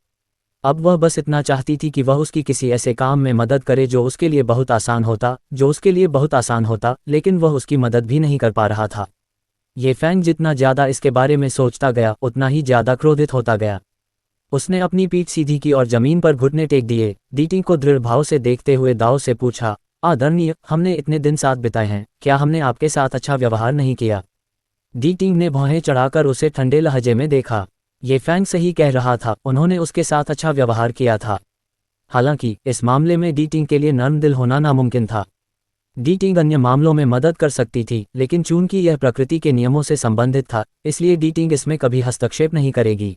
अब वह बस इतना चाहती थी कि वह उसकी किसी ऐसे काम में मदद करे जो उसके लिए बहुत आसान होता, लेकिन वह उसकी मदद भी नहीं कर पा रहा था। ये फैंग जितना ज्यादा इसके बारे में सोचता गया उतना ही ज्यादा क्रोधित होता गया। उसने अपनी पीठ सीधी की और जमीन पर घुटने टेक दिए। डी टिंग को दृढ़ भाव से देखते हुए दाओ से पूछा, आदरणीय, हमने इतने दिन साथ बिताए हैं, क्या हमने आपके साथ अच्छा व्यवहार नहीं किया? डी टिंग ने भौहें चढ़ाकर उसे ठंडे लहजे में देखा। ये फैंग सही कह रहा था, उन्होंने उसके साथ अच्छा व्यवहार किया था। हालांकि इस मामले में डी टिंग के लिए नर्म दिल होना नामुमकिन था। डी टिंग अन्य मामलों में मदद कर सकती थी, लेकिन चूंकि यह प्रकृति के नियमों से संबंधित था, इसलिए डी टिंग इसमें कभी हस्तक्षेप नहीं करेगी।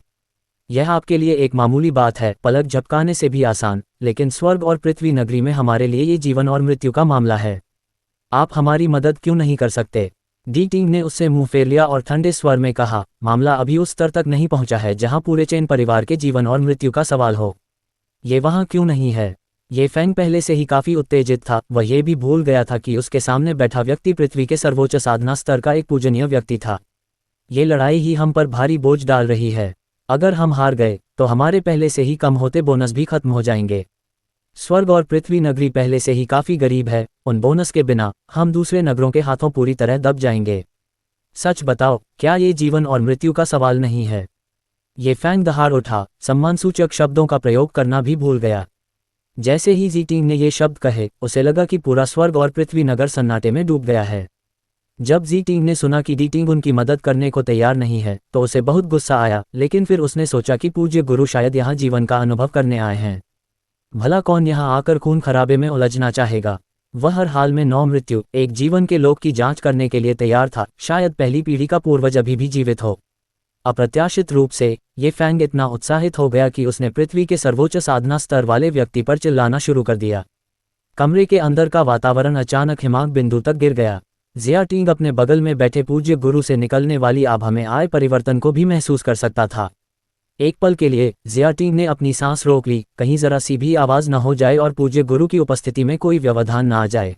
यह आपके लिए एक मामूली बात है, पलक झपकाने से भी आसान, लेकिन स्वर्ग और पृथ्वी नगरी में हमारे लिए ये जीवन और मृत्यु का मामला है। आप हमारी मदद क्यों नहीं कर सकते? डी टिंग ने उससे मुंह फेर लिया और ठंडे स्वर में कहा, मामला अभी उस स्तर तक नहीं पहुंचा है जहां पूरे चैन परिवार के जीवन और मृत्यु का सवाल हो। ये वहां क्यों नहीं है? ये फैंग पहले से ही काफी उत्तेजित था। वह ये भी भूल गया था कि उसके सामने बैठा व्यक्ति पृथ्वी के सर्वोच्च साधना स्तर का एक पूजनीय व्यक्ति था। ये लड़ाई ही हम पर भारी बोझ डाल रही है। अगर हम हार गए तो हमारे पहले से ही कम होते बोनस भी खत्म हो जाएंगे। स्वर्ग और पृथ्वी नगरी पहले से ही काफी गरीब है, उन बोनस के बिना हम दूसरे नगरों के हाथों पूरी तरह दब जाएंगे। सच बताओ, क्या ये जीवन और मृत्यु का सवाल नहीं है? ये फैंग दहाड़ उठा, सम्मानसूचक शब्दों का प्रयोग करना भी भूल गया। जैसे ही जी टिंग ने ये शब्द कहे, उसे लगा कि पूरा स्वर्ग और पृथ्वी नगर सन्नाटे में डूब गया है। जब जी टिंग ने सुना कि डी टिंग उनकी मदद करने को तैयार नहीं है तो उसे बहुत गुस्सा आया, लेकिन फिर उसने सोचा कि पूज्य गुरु शायद यहाँ जीवन का अनुभव करने आए हैं। भला कौन यहाँ आकर खून खराबे में उलझना चाहेगा। वह हर हाल में 9 मृत्यु एक जीवन के लोक की जांच करने के लिए तैयार था। शायद पहली पीढ़ी का पूर्वज अभी भी जीवित हो। अप्रत्याशित रूप से ये फैंग इतना उत्साहित हो गया कि उसने पृथ्वी के सर्वोच्च साधना स्तर वाले व्यक्ति पर चिल्लाना शुरू कर दिया। कमरे के अंदर का वातावरण अचानक हिमांक बिंदु तक गिर गया। जिया टिंग अपने बगल में बैठे पूज्य गुरु से निकलने वाली आभा में आए परिवर्तन को भी महसूस कर सकता था। एक पल के लिए जिया टिंग ने अपनी सांस रोक ली, कहीं जरा सी भी आवाज न हो जाए और पूज्य गुरु की उपस्थिति में कोई व्यवधान न आ जाए।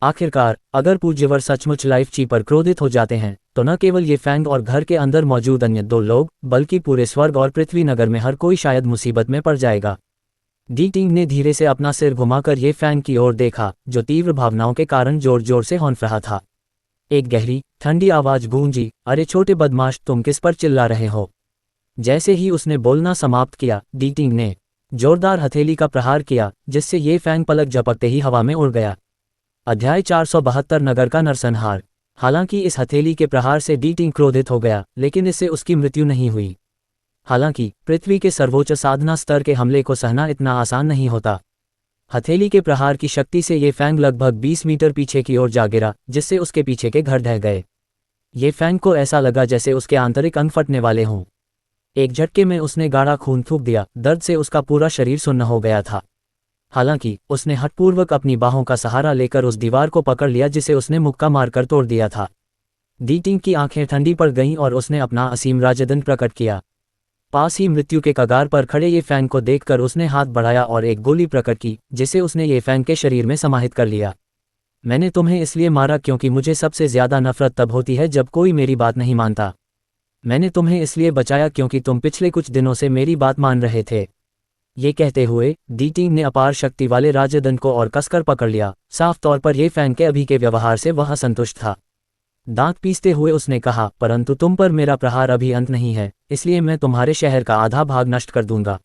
आखिरकार अगर पूज्यवर सचमुच लाइफ ची पर क्रोधित हो जाते हैं तो न केवल ये फैंग और घर के अंदर मौजूद अन्य 2 लोग बल्कि पूरे स्वर्ग और पृथ्वी नगर में हर कोई शायद मुसीबत में पड़ जाएगा। डी टिंग ने धीरे से अपना सिर घुमाकर ये फैंग की ओर देखा, जो तीव्र भावनाओं के कारण जोर जोर से हौंफ रहा था। एक गहरी ठंडी आवाज गूंजी, अरे छोटे बदमाश, तुम किस पर चिल्ला रहे हो। जैसे ही उसने बोलना समाप्त किया, डी टिंग ने जोरदार हथेली का प्रहार किया, जिससे ये फैंग पलक झपकते ही हवा में उड़ गया। अध्याय 472 नगर का नरसंहार। हालांकि इस हथेली के प्रहार से डी टिंग क्रोधित हो गया, लेकिन इससे उसकी मृत्यु नहीं हुई। हालांकि पृथ्वी के सर्वोच्च साधना स्तर के हमले को सहना इतना आसान नहीं होता। हथेली के प्रहार की शक्ति से ये फैंग लगभग 20 मीटर पीछे की ओर जा गिरा, जिससे उसके पीछे के घर ढह गए। ये फैंग को ऐसा लगा जैसे उसके आंतरिक अंग फटने वाले हों। एक झटके में उसने गाढ़ा खून थूक दिया, दर्द से उसका पूरा शरीर सुन्न हो गया था। हालांकि उसने हठपूर्वक अपनी बाहों का सहारा लेकर उस दीवार को पकड़ लिया जिसे उसने मुक्का मारकर तोड़ दिया था। डी टिंग की आंखें ठंडी पड़ गईं और उसने अपना असीम राजदंड प्रकट किया। पास ही मृत्यु के कगार पर खड़े ये फैंग को देखकर उसने हाथ बढ़ाया और एक गोली प्रकट की, जिसे उसने ये फैंग के शरीर में समाहित कर लिया। मैंने तुम्हें इसलिए मारा क्योंकि मुझे सबसे ज्यादा नफरत तब होती है जब कोई मेरी बात नहीं मानता। मैंने तुम्हें इसलिए बचाया क्योंकि तुम पिछले कुछ दिनों से मेरी बात मान रहे थे। ये कहते हुए डी टिंग ने अपार शक्ति वाले राजदंड को और कसकर पकड़ लिया। साफ तौर पर ये फैंग के अभी के व्यवहार से वह असंतुष्ट था। दांत पीसते हुए उसने कहा, परंतु तुम पर मेरा प्रहार अभी अंत नहीं है, इसलिए मैं तुम्हारे शहर का आधा भाग नष्ट कर दूंगा।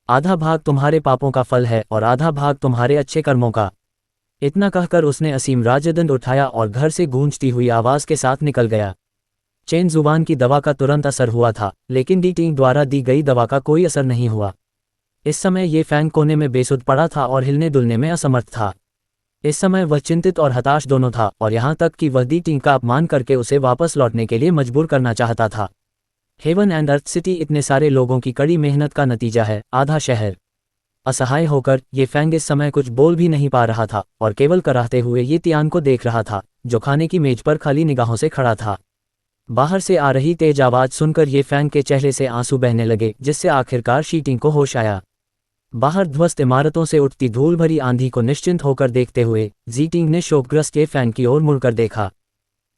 आधा भाग तुम्हारे पापों का फल है और आधा भाग तुम्हारे अच्छे कर्मों का। इतना कहकर उसने असीम राजदंड उठाया और घर से गूंजती हुई आवाज के साथ निकल गया। चेन जुबान की दवा का तुरंत असर हुआ था, लेकिन डी टिंग द्वारा दी गई दवा का कोई असर नहीं हुआ। इस समय ये फैंग कोने में बेसुध पड़ा था और हिलने डुलने में असमर्थ था। इस समय वह चिंतित और हताश दोनों था, और यहाँ तक कि वह डी टिंग का अपमान करके उसे वापस लौटने के लिए मजबूर करना चाहता था। हेवन एंड अर्थ सिटी इतने सारे लोगों की कड़ी मेहनत का नतीजा है, आधा शहर। असहाय होकर ये फैंग इस समय कुछ बोल भी नहीं पा रहा था और केवल कराहते हुए ये तियान को देख रहा था, जो खाने की मेज पर खाली निगाहों से खड़ा था। बाहर से आ रही तेज आवाज सुनकर ये फैंग के चेहरे से आंसू बहने लगे, जिससे आखिरकार शी टिंग को होश आया। बाहर ध्वस्त इमारतों से उठती धूल भरी आंधी को निश्चिंत होकर देखते हुए जी टिंग ने शोकग्रस्त ये फैंग की ओर मुड़कर देखा।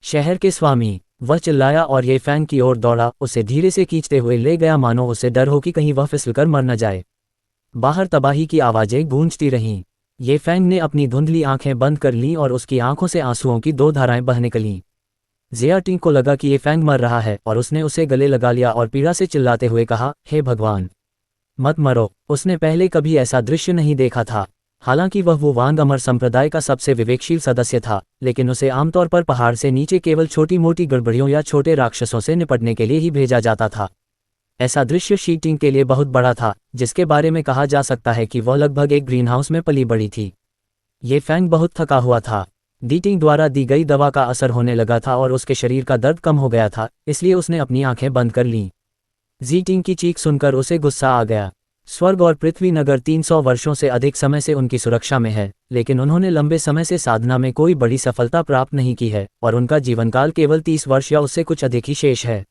शहर के स्वामी, वह चिल्लाया और ये फैंग की ओर दौड़ा, उसे धीरे से खींचते हुए ले गया, मानो उसे डर हो कि कहीं वह फिसलकर मर न जाए। बाहर तबाही की आवाजें गूंजती रहीं। ये फैंग ने अपनी धुंधली आंखें बंद कर लीं और उसकी आंखों से आंसुओं की 2 धाराएं बह निकलीं। जिया टिंग को लगा कि ये फैंग मर रहा है और उसने उसे गले लगा लिया और पीड़ा से चिल्लाते हुए कहा, हे भगवान, मत मरो। उसने पहले कभी ऐसा दृश्य नहीं देखा था। हालांकि वह वो वांग अमर संप्रदाय का सबसे विवेकशील सदस्य था, लेकिन उसे आमतौर पर पहाड़ से नीचे केवल छोटी मोटी गड़बड़ियों या छोटे राक्षसों से निपटने के लिए ही भेजा जाता था। ऐसा दृश्य शी टिंग के लिए बहुत बड़ा था, जिसके बारे में कहा जा सकता है कि वह लगभग एक ग्रीनहाउस में पली बड़ी थी। ये फैंग बहुत थका हुआ था। डी टिंग द्वारा दी गई दवा का असर होने लगा था और उसके शरीर का दर्द कम हो गया था, इसलिए उसने अपनी आंखें बंद कर लीं। जी टिंग की चीख सुनकर उसे गुस्सा आ गया। स्वर्ग और पृथ्वी नगर 300 वर्षों से अधिक समय से उनकी सुरक्षा में है, लेकिन उन्होंने लंबे समय से साधना में कोई बड़ी सफलता प्राप्त नहीं की है और उनका जीवनकाल केवल 30 वर्ष या उससे कुछ अधिक ही शेष है।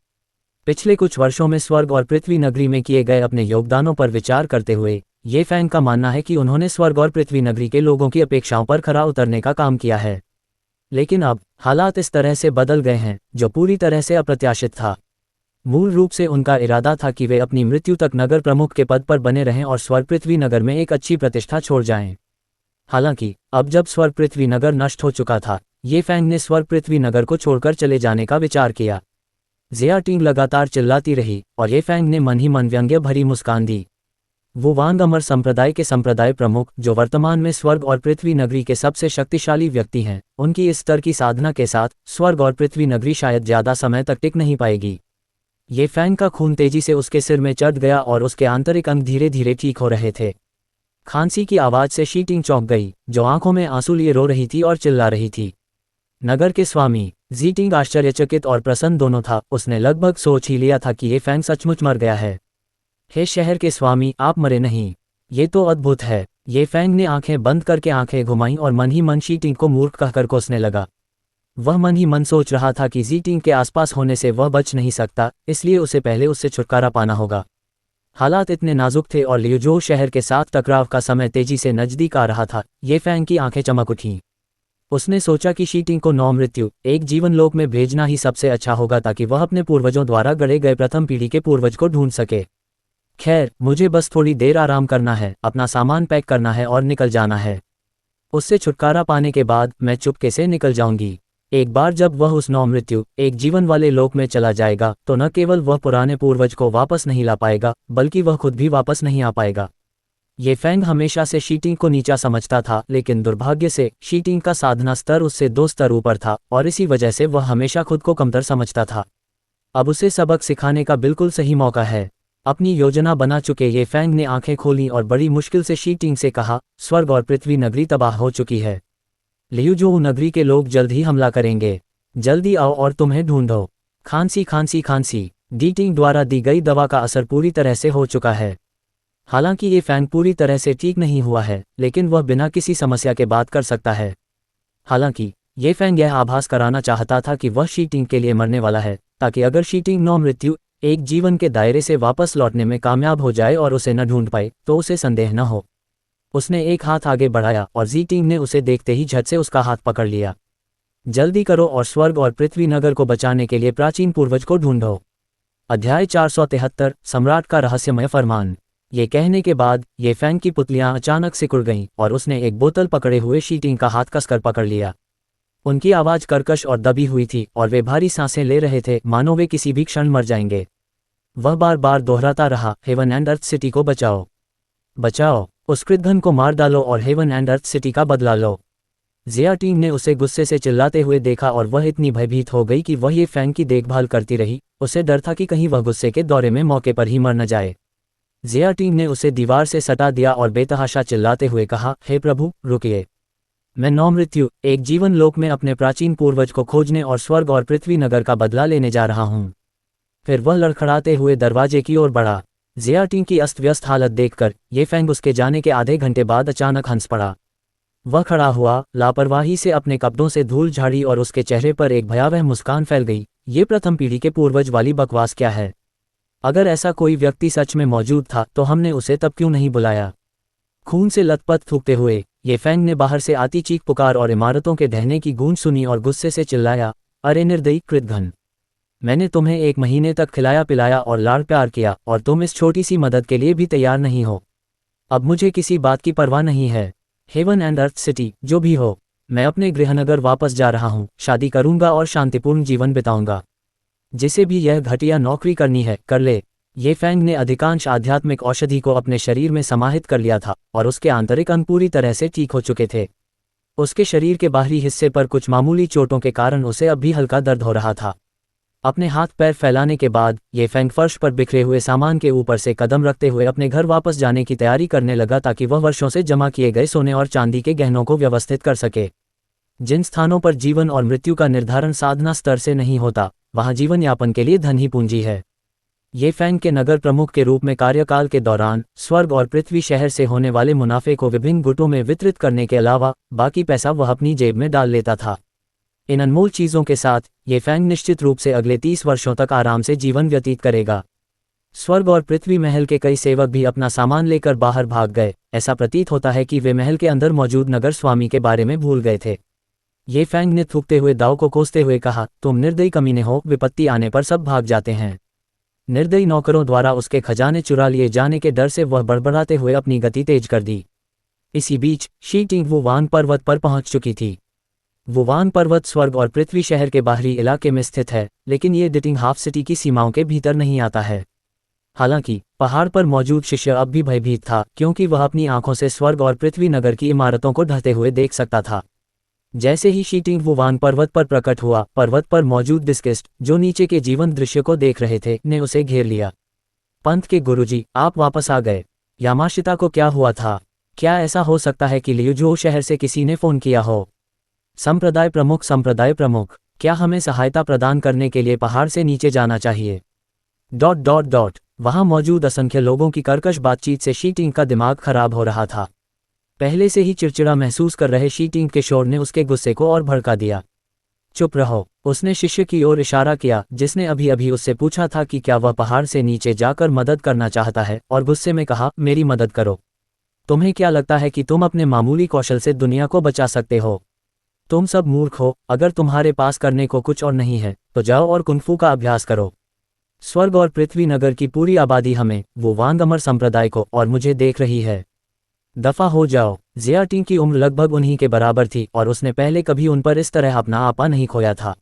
पिछले कुछ वर्षों में स्वर्ग और पृथ्वी नगरी में किए गए अपने योगदानों पर विचार करते हुए ये फैंग का मानना है कि उन्होंने स्वर्ग और पृथ्वी नगरी के लोगों की अपेक्षाओं पर खरा उतरने का काम किया है। लेकिन अब हालात इस तरह से बदल गए हैं, जो पूरी तरह से अप्रत्याशित था। मूल रूप से उनका इरादा था कि वे अपनी मृत्यु तक नगर प्रमुख के पद पर बने रहें और स्वर्ग पृथ्वी नगर में एक अच्छी प्रतिष्ठा छोड़ जाएं। हालांकि अब जब स्वर्ग पृथ्वी नगर नष्ट हो चुका था, ये फैंग ने स्वर्ग पृथ्वी नगर को छोड़कर चले जाने का विचार किया। जिया टिंग लगातार चिल्लाती रही और ये फैंग ने मन ही मन व्यंग्य भरी मुस्कान दी। वो वांग अमर संप्रदाय के संप्रदाय प्रमुख, जो वर्तमान में स्वर्ग और पृथ्वी नगरी के सबसे शक्तिशाली व्यक्ति हैं, उनकी इस स्तर की साधना के साथ स्वर्ग और पृथ्वी नगरी शायद ज्यादा समय तक टिक नहीं पाएगी। ये फैंग का खून तेजी से उसके सिर में चढ़ गया और उसके आंतरिक अंग धीरे धीरे ठीक हो रहे थे। खांसी की आवाज से शी टिंग चौंक गई, जो आंखों में आंसू लिए रो रही थी और चिल्ला रही थी। नगर के स्वामी जी टिंग आश्चर्यचकित और प्रसन्न दोनों था। उसने लगभग सोच ही लिया था कि ये फैंग सचमुच मर गया है। हे शहर के स्वामी, आप मरे नहीं, ये तो अद्भुत है। ये फैंग ने आंखें बंद करके आंखें घुमाईं और मन ही मन शी टिंग को मूर्ख कहकर कोसने लगा। वह मन ही मन सोच रहा था कि जी टिंग के आसपास होने से वह बच नहीं सकता, इसलिए उसे पहले उससे छुटकारा पाना होगा। हालात इतने नाजुक थे और लियूजो शहर के साथ टकराव का समय तेजी से नजदीक आ रहा था। ये फैंग की आंखें चमक उठीं। उसने सोचा कि शी टिंग को नौ मृत्यु एक जीवन लोक में भेजना ही सबसे अच्छा होगा, ताकि वह अपने पूर्वजों द्वारा गढ़े गए प्रथम पीढ़ी के पूर्वज को ढूंढ सके। खैर, मुझे बस थोड़ी देर आराम करना है, अपना सामान पैक करना है और निकल जाना है। उससे छुटकारा पाने के बाद मैं चुपके से निकल जाऊंगी। एक बार जब वह उस नौ मृत्यु एक जीवन वाले लोक में चला जाएगा, तो न केवल वह पुराने पूर्वज को वापस नहीं ला पाएगा, बल्कि वह खुद भी वापस नहीं आ पाएगा। ये फैंग हमेशा से शी टिंग को नीचा समझता था, लेकिन दुर्भाग्य से शी टिंग का साधना स्तर उससे 2 स्तर ऊपर था और इसी वजह से वह हमेशा खुद को कमतर समझता था। अब उसे सबक सिखाने का बिल्कुल सही मौका है। अपनी योजना बना चुके ये फैंग ने आंखें खोलीं और बड़ी मुश्किल से शी टिंग से कहा, स्वर्ग और पृथ्वी नगरी तबाह हो चुकी है। लियूजो नगरी के लोग जल्द ही हमला करेंगे। जल्दी आओ और तुम्हें ढूंढो। खांसी खांसी खांसी। डी टिंग द्वारा दी गई दवा का असर पूरी तरह से हो चुका है। हालांकि ये फैंग पूरी तरह से ठीक नहीं हुआ है, लेकिन वह बिना किसी समस्या के बात कर सकता है। हालांकि ये फैंग यह आभास कराना चाहता था कि वह शी टिंग के लिए मरने वाला है, ताकि अगर शी टिंग नौ मृत्यु एक जीवन के दायरे से वापस लौटने में कामयाब हो जाए और उसे न ढूंढ पाए, तो उसे संदेह न हो। उसने एक हाथ आगे बढ़ाया और जी टिंग ने उसे देखते ही झट से उसका हाथ पकड़ लिया। जल्दी करो और स्वर्ग और पृथ्वी नगर को बचाने के लिए प्राचीन पूर्वज को ढूंढो। अध्याय 473 सम्राट का रहस्यमय फरमान। ये कहने के बाद ये फैंग की पुतलियां अचानक सिकुड़ गईं और उसने एक बोतल पकड़े हुए शी टिंग का हाथ कसकर पकड़ लिया। उनकी आवाज कर्कश और दबी हुई थी और वे भारी सांसें ले रहे थे, मानो वे किसी भी क्षण मर जाएंगे। वह बार बार दोहराता रहा, हेवन एंड अर्थ सिटी को बचाओ, बचाओ, उस कृतघ्न को मार डालो और हेवन एंड अर्थ सिटी का बदला लो। जिया टिंग ने उसे गुस्से से चिल्लाते हुए देखा और वह इतनी भयभीत हो गई कि वह ये फैंग की देखभाल करती रही। उसे डर था कि कहीं वह गुस्से के दौरे में मौके पर ही मर न जाए। जिया टिंग ने उसे दीवार से सटा दिया और बेतहाशा चिल्लाते हुए कहा, हे प्रभु, रुकिए। मैं नौ मृत्यु एक जीवन लोक में अपने प्राचीन पूर्वज को खोजने और स्वर्ग और पृथ्वी नगर का बदला लेने जा रहा हूँ। फिर वह लड़खड़ाते हुए दरवाजे की ओर बढ़ा। जिया टिंग की अस्त व्यस्त हालत देखकर ये फैंग उसके जाने के आधे घंटे बाद अचानक हंस पड़ा। वह खड़ा हुआ, लापरवाही से अपने कपड़ों से धूल झाड़ी और उसके चेहरे पर एक भयावह मुस्कान फैल गई। ये प्रथम पीढ़ी के पूर्वज वाली बकवास क्या है? अगर ऐसा कोई व्यक्ति सच में मौजूद था तो हमने उसे तब क्यों नहीं बुलाया? खून से लथपथ थूकते हुए ये फैंग ने बाहर से आती चीख पुकार और इमारतों के ढहने की गूंज सुनी और गुस्से से चिल्लाया, अरे निर्दयी कृतघ्न! मैंने तुम्हें 1 महीने तक खिलाया पिलाया और लाड़ प्यार किया और तुम इस छोटी सी मदद के लिए भी तैयार नहीं हो। अब मुझे किसी बात की परवाह नहीं है। हेवन एंड अर्थ सिटी जो भी हो, मैं अपने गृहनगर वापस जा रहा हूँ, शादी करूंगा और शांतिपूर्ण जीवन बिताऊंगा। जिसे भी यह घटिया नौकरी करनी है कर ले। ये फैंग ने अधिकांश आध्यात्मिक औषधि को अपने शरीर में समाहित कर लिया था और उसके आंतरिक अंग पूरी तरह से ठीक हो चुके थे। उसके शरीर के बाहरी हिस्से पर कुछ मामूली चोटों के कारण उसे अब भी हल्का दर्द हो रहा था। अपने हाथ पैर फैलाने के बाद ये फैंग फर्श पर बिखरे हुए सामान के ऊपर से कदम रखते हुए अपने घर वापस जाने की तैयारी करने लगा, ताकि वह वर्षों से जमा किए गए सोने और चांदी के गहनों को व्यवस्थित कर सके। जिन स्थानों पर जीवन और मृत्यु का निर्धारण साधना स्तर से नहीं होता, वहां जीवन यापन के लिए धन ही पूंजी है। ये फैंग के नगर प्रमुख के रूप में कार्यकाल के दौरान स्वर्ग और पृथ्वी शहर से होने वाले मुनाफे को विभिन्न गुटों में वितरित करने के अलावा बाकी पैसा वह अपनी जेब में डाल लेता था। इन अनमोल चीज़ों के साथ ये फैंग निश्चित रूप से अगले 30 वर्षों तक आराम से जीवन व्यतीत करेगा। स्वर्ग और पृथ्वी महल के कई सेवक भी अपना सामान लेकर बाहर भाग गए। ऐसा प्रतीत होता है कि वे महल के अंदर मौजूद नगर स्वामी के बारे में भूल गए थे। ये फैंग ने थूकते हुए दाव को कोसते हुए कहा, तुम निर्दयी कमीने हो, विपत्ति आने पर सब भाग जाते हैं। निर्दयी नौकरों द्वारा उसके खजाने चुरा लिए जाने के डर से वह बड़बड़ाते हुए अपनी गति तेज कर दी। इसी बीच शी टिंग वुवान पर्वत पर पहुंच चुकी थी। वुवान पर्वत स्वर्ग और पृथ्वी शहर के बाहरी इलाके में स्थित है, लेकिन ये डिटिंग हाफ सिटी की सीमाओं के भीतर नहीं आता है। हालांकि पहाड़ पर मौजूद शिष्य अब भी भयभीत था, क्योंकि वह अपनी आंखों से स्वर्ग और पृथ्वी नगर की इमारतों को ढहते हुए देख सकता था। जैसे ही शी टिंगवुआन पर्वत पर प्रकट हुआ, पर्वत पर मौजूद डिस्किस्ट, जो नीचे के जीवंत दृश्य को देख रहे थे, ने उसे घेर लिया। पंथ के गुरुजी, आप वापस आ गए। यामाशिता को क्या हुआ था? क्या ऐसा हो सकता है कि लियुजो शहर से किसी ने फोन किया हो? संप्रदाय प्रमुख, क्या हमें सहायता प्रदान करने के लिए पहाड़ से नीचे जाना चाहिए? ... वहां मौजूद असंख्य लोगों की कर्कश बातचीत से शी टिंग का दिमाग खराब हो रहा था। पहले से ही चिड़चिड़ा महसूस कर रहे शी टिंग के शोर ने उसके गुस्से को और भड़का दिया। चुप रहो, उसने शिष्य की ओर इशारा किया, जिसने अभी अभी उससे पूछा था कि क्या वह पहाड़ से नीचे जाकर मदद करना चाहता है, और गुस्से में कहा, मेरी मदद करो। तुम्हें क्या लगता है कि तुम अपने मामूली कौशल से दुनिया को बचा सकते हो? तुम सब मूर्ख हो। अगर तुम्हारे पास करने को कुछ और नहीं है तो जाओ और कुंफू का अभ्यास करो। स्वर्ग और पृथ्वी नगर की पूरी आबादी हमें, वो वांग अमर संप्रदाय को और मुझे देख रही है। दफा हो जाओ। जिया टिंग की उम्र लगभग उन्हीं के बराबर थी और उसने पहले कभी उन पर इस तरह अपना आपा नहीं खोया था।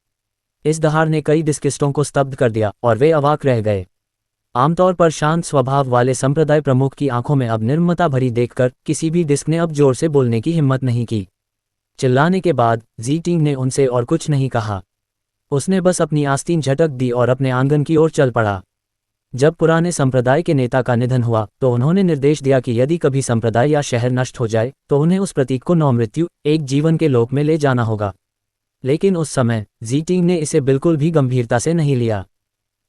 इस दहाड़ ने कई डिस्किस्टों को स्तब्ध कर दिया और वे अवाक रह गए। आमतौर पर शांत स्वभाव वाले संप्रदाय प्रमुख की आंखों में अब निर्ममता भरी देखकर किसी भी डिस्क ने अब जोर से बोलने की हिम्मत नहीं की। चिल्लाने के बाद जी टिंग ने उनसे और कुछ नहीं कहा। उसने बस अपनी आस्तीन झटक दी और अपने आंगन की ओर चल पड़ा। जब पुराने संप्रदाय के नेता का निधन हुआ तो उन्होंने निर्देश दिया कि यदि कभी संप्रदाय या शहर नष्ट हो जाए तो उन्हें उस प्रतीक को 9 मृत्यु, एक जीवन के लोक में ले जाना होगा। लेकिन उस समय जी टिंग ने इसे बिल्कुल भी गंभीरता से नहीं लिया।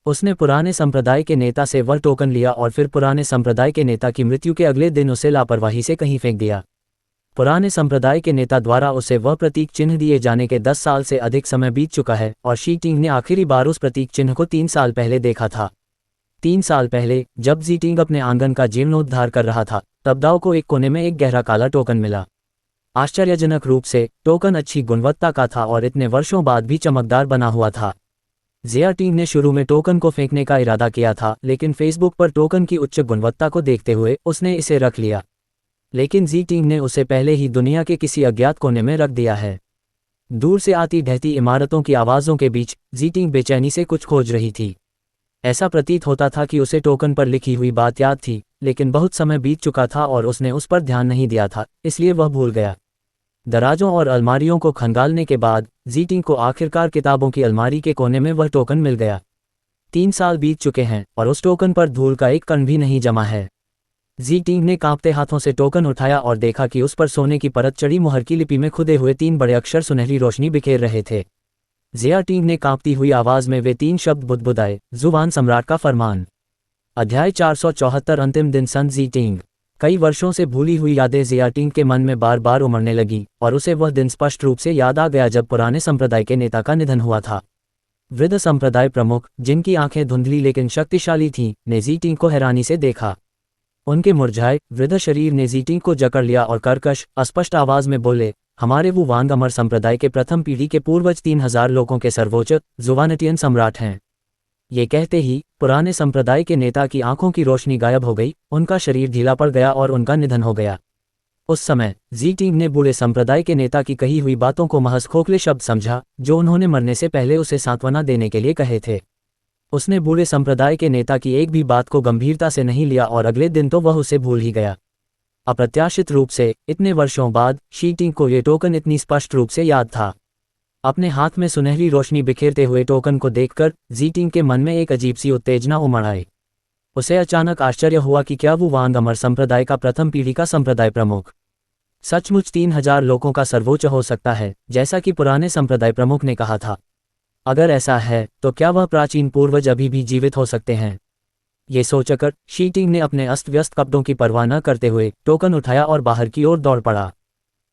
उसने पुराने संप्रदाय के नेता से वह टोकन लिया और फिर पुराने संप्रदाय के नेता की मृत्यु के अगले दिन उसे लापरवाही से कहीं फेंक दिया। पुराने संप्रदाय के नेता द्वारा उसे वह प्रतीक चिन्ह दिए जाने के 10 साल से अधिक समय बीत चुका है और शी टिंग ने आखिरी बार उस प्रतीक चिन्ह को 3 साल पहले देखा था। 3 साल पहले जब जी टिंग अपने आंगन का जीर्णोद्धार कर रहा था, तब दाव को एक कोने में एक गहरा काला टोकन मिला। आश्चर्यजनक रूप से टोकन अच्छी गुणवत्ता का था और इतने वर्षों बाद भी चमकदार बना हुआ था। जिया टिंग ने शुरू में टोकन को फेंकने का इरादा किया था, लेकिन फेसबुक पर टोकन की उच्च गुणवत्ता को देखते हुए उसने इसे रख लिया। लेकिन जी टिंग ने उसे पहले ही दुनिया के किसी अज्ञात कोने में रख दिया है। दूर से आती ढहती इमारतों की आवाज़ों के बीच जी टिंग बेचैनी से कुछ खोज रही थी। ऐसा प्रतीत होता था कि उसे टोकन पर लिखी हुई बात याद थी, लेकिन बहुत समय बीत चुका था और उसने उस पर ध्यान नहीं दिया था, इसलिए वह भूल गया। दराजों और अलमारियों को खंगालने के बाद जी टिंग को आखिरकार किताबों की अलमारी के कोने में वह टोकन मिल गया। 3 साल बीत चुके हैं और उस टोकन पर धूल का एक कण भी नहीं जमा है। जी टिंग ने कांपते हाथों से टोकन उठाया और देखा कि उस पर सोने की परत चढ़ी मुहर की लिपि में खुदे हुए 3 बड़े अक्षर सुनहरी रोशनी बिखेर रहे थे। जिया टिंग ने कांपती हुई आवाज में वे 3 शब्द बुदबुदाए, जुबान सम्राट का फरमान। अध्याय 474 अंतिम दिन संत जी टिंग। कई वर्षों से भूली हुई यादें जिया टिंग के मन में बार बार उमड़ने लगीं और उसे वह दिन स्पष्ट रूप से याद आ गया जब पुराने संप्रदाय के नेता का निधन हुआ था। वृद्ध संप्रदाय प्रमुख, जिनकी आंखें धुंधली लेकिन शक्तिशाली थीं, ने जी टिंग को हैरानी से देखा। उनके मुरझाए वृद्ध शरीर ने जी टिंग को जकड़ लिया और कर्कश, अस्पष्ट आवाज में बोले, हमारे वो वांग अमर संप्रदाय के प्रथम पीढ़ी के पूर्वज 3000 लोगों के सर्वोच्च जुवानटियन सम्राट हैं। ये कहते ही पुराने संप्रदाय के नेता की आंखों की रोशनी गायब हो गई, उनका शरीर ढीला पड़ गया और उनका निधन हो गया। उस समय जी टिंग ने बूढ़े संप्रदाय के नेता की कही हुई बातों को महज खोखले शब्द समझा, जो उन्होंने मरने से पहले उसे सांत्वना देने के लिए कहे थे। उसने बूढ़े संप्रदाय के नेता की एक भी बात को गंभीरता से नहीं लिया और अगले दिन तो वह उसे भूल ही गया। अप्रत्याशित रूप से इतने वर्षों बाद शी टिंग को ये टोकन इतनी स्पष्ट रूप से याद था। अपने हाथ में सुनहरी रोशनी बिखेरते हुए टोकन को देखकर जी टिंग के मन में एक अजीब सी उत्तेजना उमड़ आई। उसे अचानक आश्चर्य हुआ कि क्या वो वांग अमर संप्रदाय का प्रथम पीढ़ी का संप्रदाय प्रमुख सचमुच 3000 लोगों का सर्वोच्च हो सकता है, जैसा कि पुराने संप्रदाय प्रमुख ने कहा था। अगर ऐसा है तो क्या वह प्राचीन पूर्वज अभी भी जीवित हो सकते हैं? ये सोचकर शी टिंग ने अपने अस्त व्यस्त कपड़ों की परवाह न करते हुए टोकन उठाया और बाहर की ओर दौड़ पड़ा।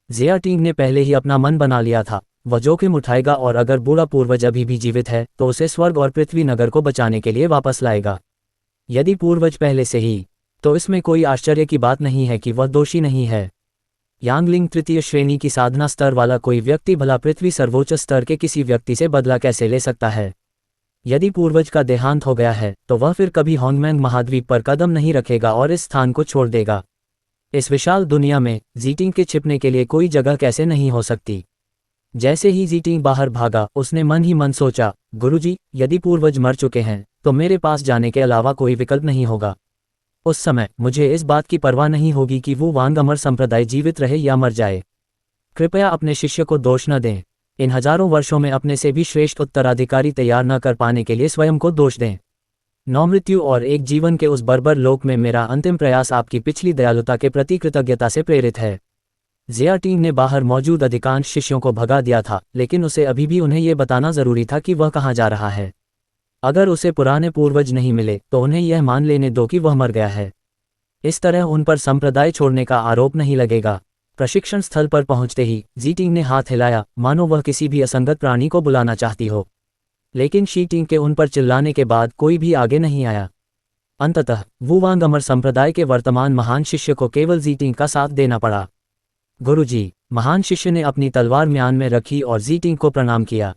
जिया टिंग ने पहले ही अपना मन बना लिया था, वह जोखिम उठाएगा और अगर बूढ़ा पूर्वज अभी भी जीवित है तो उसे स्वर्ग और पृथ्वी नगर को बचाने के लिए वापस लाएगा। यदि पूर्वज पहले से ही, तो इसमें कोई आश्चर्य की बात नहीं है कि वह दोषी नहीं है। यांगलिंग तृतीय श्रेणी की साधना स्तर वाला कोई व्यक्ति भला पृथ्वी सर्वोच्च स्तर के किसी व्यक्ति से बदला कैसे ले सकता है? यदि पूर्वज का देहांत हो गया है तो वह फिर कभी होंगमैंग महाद्वीप पर कदम नहीं रखेगा और इस स्थान को छोड़ देगा। इस विशाल दुनिया में जी टिंग के छिपने के लिए कोई जगह कैसे नहीं हो सकती? जैसे ही जी टिंग बाहर भागा, उसने मन ही मन सोचा, गुरुजी, यदि पूर्वज मर चुके हैं तो मेरे पास जाने के अलावा कोई विकल्प नहीं होगा। उस समय मुझे इस बात की परवाह नहीं होगी कि वो वांग अमर संप्रदाय जीवित रहे या मर जाए। कृपया अपने शिष्य को दोष न दें। इन हजारों वर्षों में अपने से भी श्रेष्ठ उत्तराधिकारी तैयार न कर पाने के लिए स्वयं को दोष दें। नौ मृत्यु और एक जीवन के उस बर्बर लोक में मेरा अंतिम प्रयास आपकी पिछली दयालुता के प्रति कृतज्ञता से प्रेरित है। जिया टिंग ने बाहर मौजूद अधिकांश शिष्यों को भगा दिया था, लेकिन उसे अभी भी उन्हें यह बताना जरूरी था कि वह कहाँ जा रहा है। अगर उसे पुराने पूर्वज नहीं मिले तो उन्हें यह मान लेने दो कि वह मर गया है। इस तरह उन पर संप्रदाय छोड़ने का आरोप नहीं लगेगा। प्रशिक्षण स्थल पर पहुंचते ही जी टिंग ने हाथ हिलाया, मानो वह किसी भी असंगत प्राणी को बुलाना चाहती हो। लेकिन शी टिंग के उन पर चिल्लाने के बाद कोई भी आगे नहीं आया। अंततः वू वांग अमर संप्रदाय के वर्तमान महान शिष्य को केवल जी टिंग का साथ देना पड़ा। गुरुजी, महान शिष्य ने अपनी तलवार म्यान में रखी और जी टिंग को प्रणाम किया।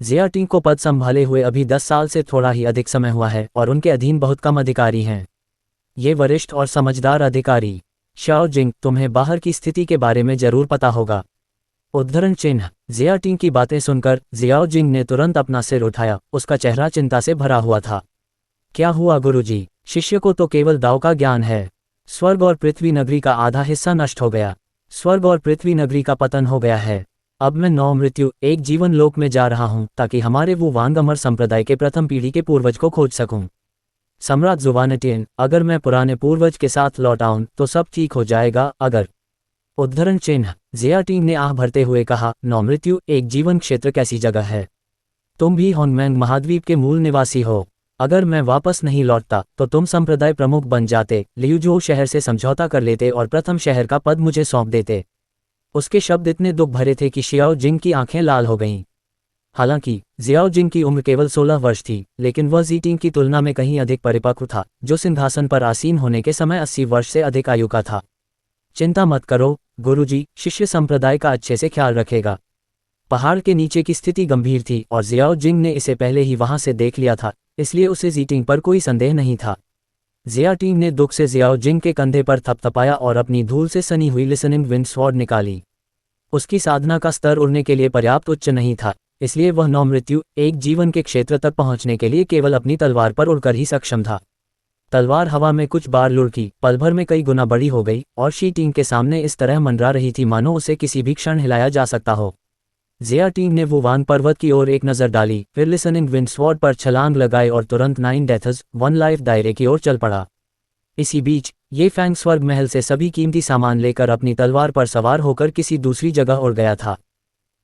जिया टिंग को पद संभाले हुए अभी 10 साल से थोड़ा ही अधिक समय हुआ है और उनके अधीन बहुत कम अधिकारी हैं। ये वरिष्ठ और समझदार अधिकारी। शाओ जिंग, तुम्हें बाहर की स्थिति के बारे में जरूर पता होगा। उद्धरण चिन्ह। जिया टिंग की बातें सुनकर जियाओ जिंग ने तुरंत अपना सिर उठाया। उसका चेहरा चिंता से भरा हुआ था। क्या हुआ गुरुजी? शिष्य को तो केवल दाव का ज्ञान है। स्वर्ग और पृथ्वी नगरी का आधा हिस्सा नष्ट हो गया। स्वर्ग और पृथ्वी नगरी का पतन हो गया है। अब मैं 9 मृत्यु एक जीवन लोक में जा रहा हूं ताकि हमारे वो वांग अमर संप्रदाय के प्रथम पीढ़ी के पूर्वज को खोज सकूं। सम्राट जुवानटियन, अगर मैं पुराने पूर्वज के साथ लौट आऊं तो सब ठीक हो जाएगा। अगर। उद्धरण चिन्ह। जिया टिंग ने आह भरते हुए कहा, 9 मृत्यु एक जीवन क्षेत्र कैसी जगह है? तुम भी होनमैंग महाद्वीप के मूल निवासी हो। अगर मैं वापस नहीं लौटता तो तुम संप्रदाय प्रमुख बन जाते, लियुजो शहर से समझौता कर लेते और प्रथम शहर का पद मुझे सौंप देते। उसके शब्द इतने दुख भरे थे कि शियाओ जिंग की आंखें लाल हो गईं। हालांकि जियाओ जिंग की उम्र केवल 16 वर्ष थी, लेकिन वह जी टिंग की तुलना में कहीं अधिक परिपक्व था, जो सिंहासन पर आसीन होने के समय 80 वर्ष से अधिक आयु का था। चिंता मत करो गुरुजी, शिष्य संप्रदाय का अच्छे से ख्याल रखेगा। पहाड़ के नीचे की स्थिति गंभीर थी और जियाओ जिंग ने इसे पहले ही वहां से देख लिया था, इसलिए उसे जी टिंग पर कोई संदेह नहीं था। जिया टिंग ने दुख से जियाओ जिंग के कंधे पर थपथपाया और अपनी धूल से सनी हुई लिसनिंग विंड स्वॉर्ड निकाली। उसकी साधना का स्तर उड़ने के लिए पर्याप्त उच्च नहीं था, इसलिए वह 9 मृत्यु एक जीवन के क्षेत्र तक पहुंचने के लिए केवल अपनी तलवार पर उड़कर ही सक्षम था। तलवार हवा में कुछ बार लुढ़की, पल भर में कई गुना बड़ी हो गई और शी टिंग के सामने इस तरह मंडरा रही थी मानो उसे किसी भी क्षण हिलाया जा सकता हो। जिया टिंग ने वुवान पर्वत की ओर एक नज़र डाली, फिर लिसनिंग विंड स्वॉर्ड पर छलांग लगाई और तुरंत 9 डेथ्स 1 लाइफ दायरे की ओर चल पड़ा। इसी बीच ये फैंग स्वर्ग महल से सभी कीमती सामान लेकर अपनी तलवार पर सवार होकर किसी दूसरी जगह उड़ गया था।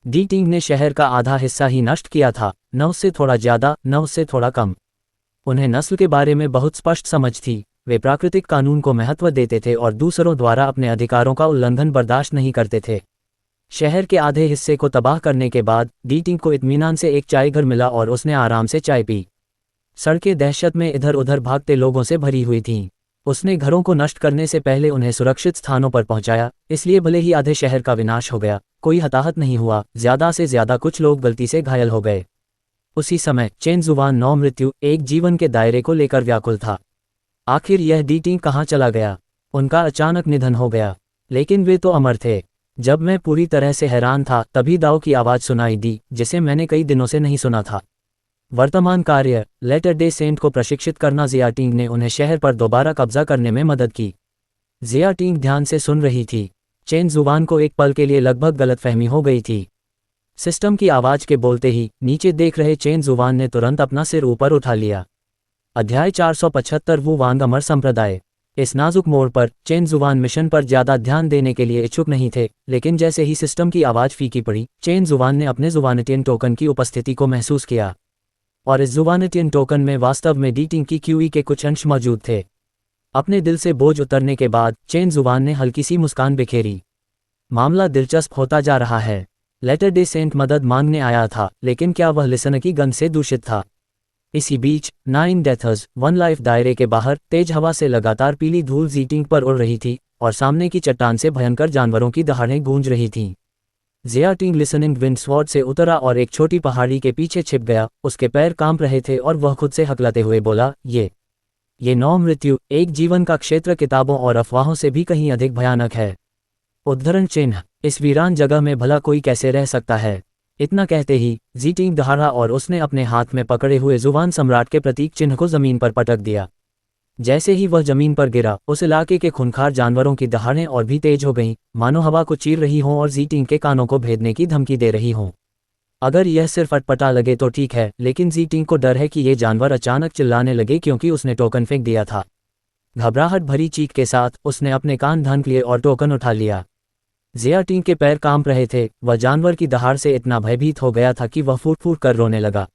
डी टिंग ने शहर का आधा हिस्सा ही नष्ट किया था, न उससे थोड़ा ज्यादा न उससे थोड़ा कम। उन्हें नस्ल के बारे में बहुत स्पष्ट समझ थी। वे प्राकृतिक कानून को महत्व देते थे और दूसरों द्वारा अपने अधिकारों का उल्लंघन बर्दाश्त नहीं करते थे। शहर के आधे हिस्से को तबाह करने के बाद डी टिंग को इत्मीनान से एक चाय घर मिला और उसने आराम से चाय पी। सड़कें दहशत में इधर उधर भागते लोगों से भरी हुई थीं। उसने घरों को नष्ट करने से पहले उन्हें सुरक्षित स्थानों पर पहुंचाया, इसलिए भले ही आधे शहर का विनाश हो गया, कोई हताहत नहीं हुआ। ज्यादा से ज्यादा कुछ लोग गलती से घायल हो गए। उसी समय चेन जुवान 9 मृत्यु एक जीवन के दायरे को लेकर व्याकुल था। आखिर यह डी टिंग कहाँ चला गया? उनका अचानक निधन हो गया, लेकिन वे तो अमर थे। जब मैं पूरी तरह से हैरान था तभी दाव की आवाज़ सुनाई दी, जिसे मैंने कई दिनों से नहीं सुना था। वर्तमान कार्य लेटर डे सेंट को प्रशिक्षित करना। जिया टिंग ने उन्हें शहर पर दोबारा कब्जा करने में मदद की। जिया टिंग ध्यान से सुन रही थी। चेन जुबान को एक पल के लिए लगभग गलतफहमी हो गई थी। सिस्टम की आवाज़ के बोलते ही नीचे देख रहे चेन जुबान ने तुरंत अपना सिर ऊपर उठा लिया। अध्याय 475 वू वांग अमर संप्रदाय। इस नाजुक मोड़ पर चेन जुबान मिशन पर ज्यादा ध्यान देने के लिए इच्छुक नहीं थे, लेकिन जैसे ही सिस्टम की आवाज़ फीकी पड़ी, चेन जुबान ने अपने जुबानिटियन टोकन की उपस्थिति को महसूस किया। और इस जुबानिटियन टोकन में वास्तव में डी टिंग की क्यूई के कुछ अंश मौजूद थे। अपने दिल से बोझ उतरने के बाद चेन जुबान ने हल्की सी मुस्कान बिखेरी। मामला दिलचस्प होता जा रहा है। लेटर डे सेंट मदद मांगने आया था, लेकिन क्या वह लिसन की गन से दूषित था? इसी बीच 9 डेथर्स 1 लाइफ दायरे के बाहर तेज हवा से लगातार पीली धूल जी टिंग पर उड़ रही थी और सामने की चट्टान से भयंकर जानवरों की दहाड़ें गूंज रही थीं। जिया टिंग लिसनिंग विंड स्वॉर्ड से उतरा और एक छोटी पहाड़ी के पीछे छिप गया। उसके पैर कांप रहे थे और वह खुद से हकलाते हुए बोला, ये 9 मृत्यु एक जीवन का क्षेत्र किताबों और अफवाहों से भी कहीं अधिक भयानक है। उद्धरण चिन्ह। इस वीरान जगह में भला कोई कैसे रह सकता है? इतना कहते ही जीटिंग दहाड़ा और उसने अपने हाथ में पकड़े हुए जुबान सम्राट के प्रतीक चिन्ह को जमीन पर पटक दिया। जैसे ही वह जमीन पर गिरा, उस इलाके के खूंखार जानवरों की दहाड़ें और भी तेज हो गईं, मानो हवा को चीर रही हों और जीटिंग के कानों को भेदने की धमकी दे रही हों। अगर यह सिर्फ अटपटा लगे तो ठीक है, लेकिन जीटिंग को डर है कि ये जानवर अचानक चिल्लाने लगे क्योंकि उसने टोकन फेंक दिया था। घबराहट भरी चीख के साथ उसने अपने कान ढांक लिए और टोकन उठा लिया। जियाटिंग के पैर कांप रहे थे, वह जानवर की दहाड़ से इतना भयभीत हो गया था कि वह फूट फूट कर रोने लगा।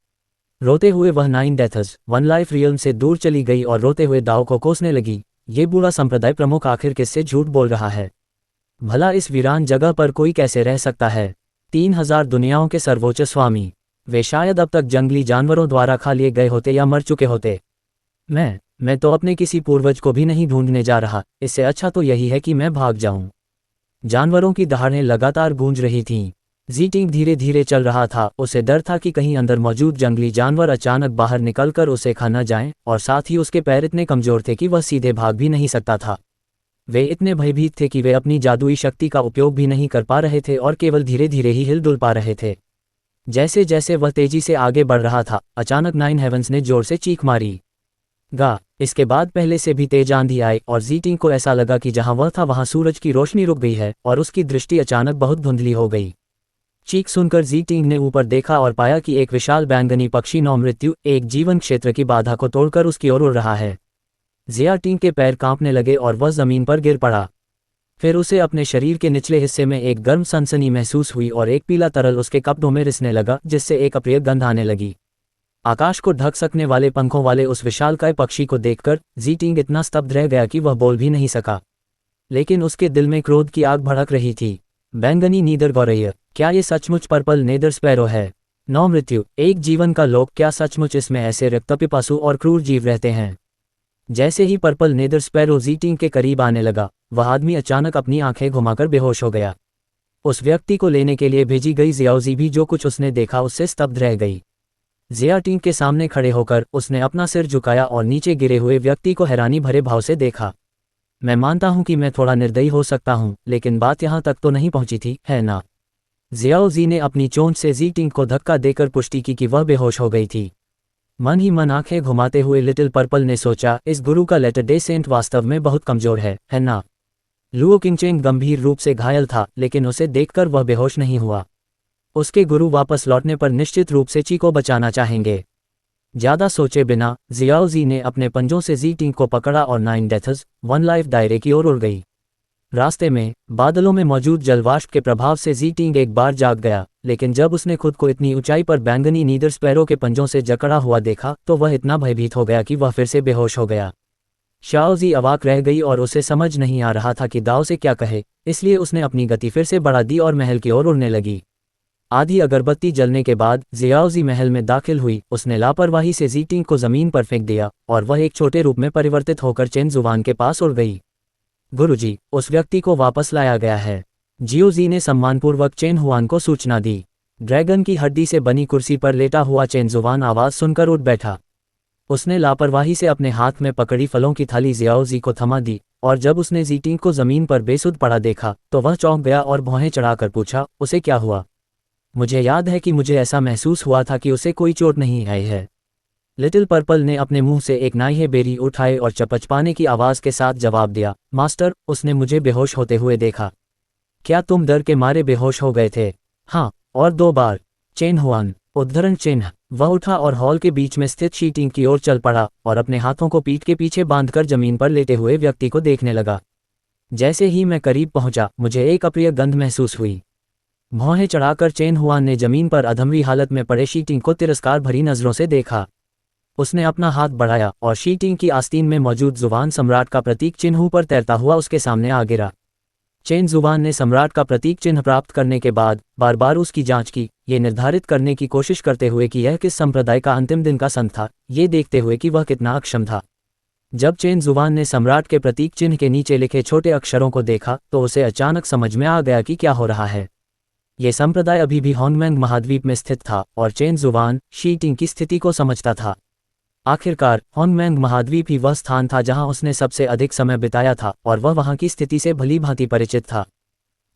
रोते हुए वह 9 डेथ्स 1 लाइफ रियल्म से दूर चली गई और रोते हुए दाव को कोसने लगी। ये बूढ़ा संप्रदाय प्रमुख आखिर किससे झूठ बोल रहा है? भला इस वीरान जगह पर कोई कैसे रह सकता है? 3000 दुनियाओं के सर्वोच्च स्वामी, वे शायद अब तक जंगली जानवरों द्वारा खा लिए गए होते या मर चुके होते। मैं तो अपने किसी पूर्वज को भी नहीं ढूंढने जा रहा, इससे अच्छा तो यही है कि मैं भाग जाऊं। जानवरों की दहाड़ें लगातार गूंज रही थीं। जीटिंग धीरे धीरे चल रहा था, उसे डर था कि कहीं अंदर मौजूद जंगली जानवर अचानक बाहर निकलकर उसे खा न जाएं, और साथ ही उसके पैर इतने कमजोर थे कि वह सीधे भाग भी नहीं सकता था। वे इतने भयभीत थे कि वे अपनी जादुई शक्ति का उपयोग भी नहीं कर पा रहे थे और केवल धीरे धीरे ही हिल-डुल पा रहे थे। जैसे जैसे वह तेजी से आगे बढ़ रहा था, अचानक 9 हेवंस ने जोर से चीख मारी। इसके बाद पहले से भी तेज आंधी आई और जीटिंग को ऐसा लगा कि जहां वह था वहां सूरज की रोशनी रुक गई है और उसकी दृष्टि अचानक बहुत धुंधली हो गई। चीख सुनकर जीटिंग ने ऊपर देखा और पाया कि एक विशाल बैंगनी पक्षी नौ मृत्यु एक जीवन क्षेत्र की बाधा को तोड़कर उसकी ओर उड़ रहा है। जियाटिंग के पैर कांपने लगे और वह जमीन पर गिर पड़ा। फिर उसे अपने शरीर के निचले हिस्से में एक गर्म सनसनी महसूस हुई और एक पीला तरल उसके कपड़ों में रिसने लगा, जिससे एक अप्रिय गंध आने लगी। आकाश को ढक सकने वाले पंखों वाले उस विशालकाय पक्षी को देखकर जीटिंग इतना स्तब्ध रह गया कि वह बोल भी नहीं सका। लेकिन उसके दिल में क्रोध की आग भड़क रही थी। बैंगनी नीदर गौरैया, क्या ये सचमुच पर्पल नेदर स्पैरो है? 9 मृत्यु एक जीवन का लोक, क्या सचमुच इसमें ऐसे रक्तपिपासु और क्रूर जीव रहते हैं? जैसे ही पर्पल नेदर स्पैरो जीटिंग के करीब आने लगा, वह आदमी अचानक अपनी आंखें घुमाकर बेहोश हो गया। उस व्यक्ति को लेने के लिए भेजी गई जियाओजी भी जो कुछ उसने देखा उससे स्तब्ध रह गई। जियाटिंग के सामने खड़े होकर उसने अपना सिर झुकाया और नीचे गिरे हुए व्यक्ति को हैरानी भरे भाव से देखा। मैं मानता हूं कि मैं थोड़ा निर्दयी हो सकता हूं, लेकिन बात यहां तक तो नहीं पहुंची थी, है ना? जियाओजी ने अपनी चोंच से जीटिंग को धक्का देकर पुष्टि की कि वह बेहोश हो गई थी। मन ही मन आंखें घुमाते हुए लिटिल पर्पल ने सोचा, इस गुरु का लेटर डे सेंट वास्तव में बहुत कमजोर है ना? लुओ किंगचेंग गंभीर रूप से घायल था, लेकिन उसे देखकर वह बेहोश नहीं हुआ। उसके गुरु वापस लौटने पर निश्चित रूप से ची को बचाना चाहेंगे। ज्यादा सोचे बिना जियाओजी ने अपने पंजों से जीटिंग को पकड़ा और 9 डेथ्स 1 लाइफ दायरे की ओर उड़ गई। रास्ते में बादलों में मौजूद जलवाष्प के प्रभाव से जीटिंग एक बार जाग गया, लेकिन जब उसने खुद को इतनी ऊंचाई पर बैंगनी नीदर स्पैरो के पंजों से जकड़ा हुआ देखा तो वह इतना भयभीत हो गया कि वह फिर से बेहोश हो गया। शाओजी अवाक रह गई और उसे समझ नहीं आ रहा था कि दाव से क्या कहे, इसलिए उसने अपनी गति फिर से बढ़ा दी और महल की ओर उड़ने लगी। आधी अगरबत्ती जलने के बाद जियाओजी महल में दाखिल हुई। उसने लापरवाही से जीटिंग को जमीन पर फेंक दिया और वह एक छोटे रूप में परिवर्तित होकर चेन जुबान के पास उड़ गई। गुरुजी, उस व्यक्ति को वापस लाया गया है, जियोजी ने सम्मानपूर्वक चेन हुआन को सूचना दी। ड्रैगन की हड्डी से बनी कुर्सी पर लेटा हुआ चेन जुबान आवाज सुनकर उठ बैठा। उसने लापरवाही से अपने हाथ में पकड़ी फलों की थाली जियाओजी को थमा दी और जब उसने जीटिंग को जमीन पर बेसुध पड़ा देखा तो वह चौंक गया और भौहें चढ़ाकर पूछा, उसे क्या हुआ? मुझे याद है कि मुझे ऐसा महसूस हुआ था कि उसे कोई चोट नहीं आई है। लिटिल पर्पल ने अपने मुंह से एक नाइहे बेरी उठाए और चपचपाने की आवाज के साथ जवाब दिया, मास्टर, उसने मुझे बेहोश होते हुए देखा। क्या तुम डर के मारे बेहोश हो गए थे? हाँ, और 2 बार। चेन हुआन, उद्धरण चिन्ह। वह उठा और हॉल के बीच में स्थित शीटिंग की ओर चल पड़ा और अपने हाथों को पीठ के पीछे बांधकर जमीन पर लेटे हुए व्यक्ति को देखने लगा। जैसे ही मैं करीब पहुंचा, मुझे एक अप्रिय गंध महसूस हुई। भौहें चढ़ाकर चेन हुआन ने जमीन पर अधमरी हालत में पड़े शीटिंग को तिरस्कार भरी नजरों से देखा। उसने अपना हाथ बढ़ाया और शीटिंग की आस्तीन में मौजूद जुबान सम्राट का प्रतीक चिन्ह ऊपर तैरता हुआ उसके सामने आ गिरा। चेन जुबान ने सम्राट का प्रतीक चिन्ह प्राप्त करने के बाद बार बार उसकी जांच की, ये निर्धारित करने की कोशिश करते हुए कि यह किस संप्रदाय का अंतिम दिन का संत था, ये देखते हुए कि वह कितना अक्षम था। जब चेन जुबान ने सम्राट के प्रतीक चिन्ह के नीचे लिखे छोटे अक्षरों को देखा तो उसे अचानक समझ में आ गया कि क्या हो रहा है। ये संप्रदाय अभी भी होंगमेंग महाद्वीप में स्थित था और चेन जुबान शीटिंग की स्थिति को समझता था। आखिरकार होंगमेंग महाद्वीप ही वह स्थान था जहां उसने सबसे अधिक समय बिताया था और वह वहां की स्थिति से भली भांति परिचित था।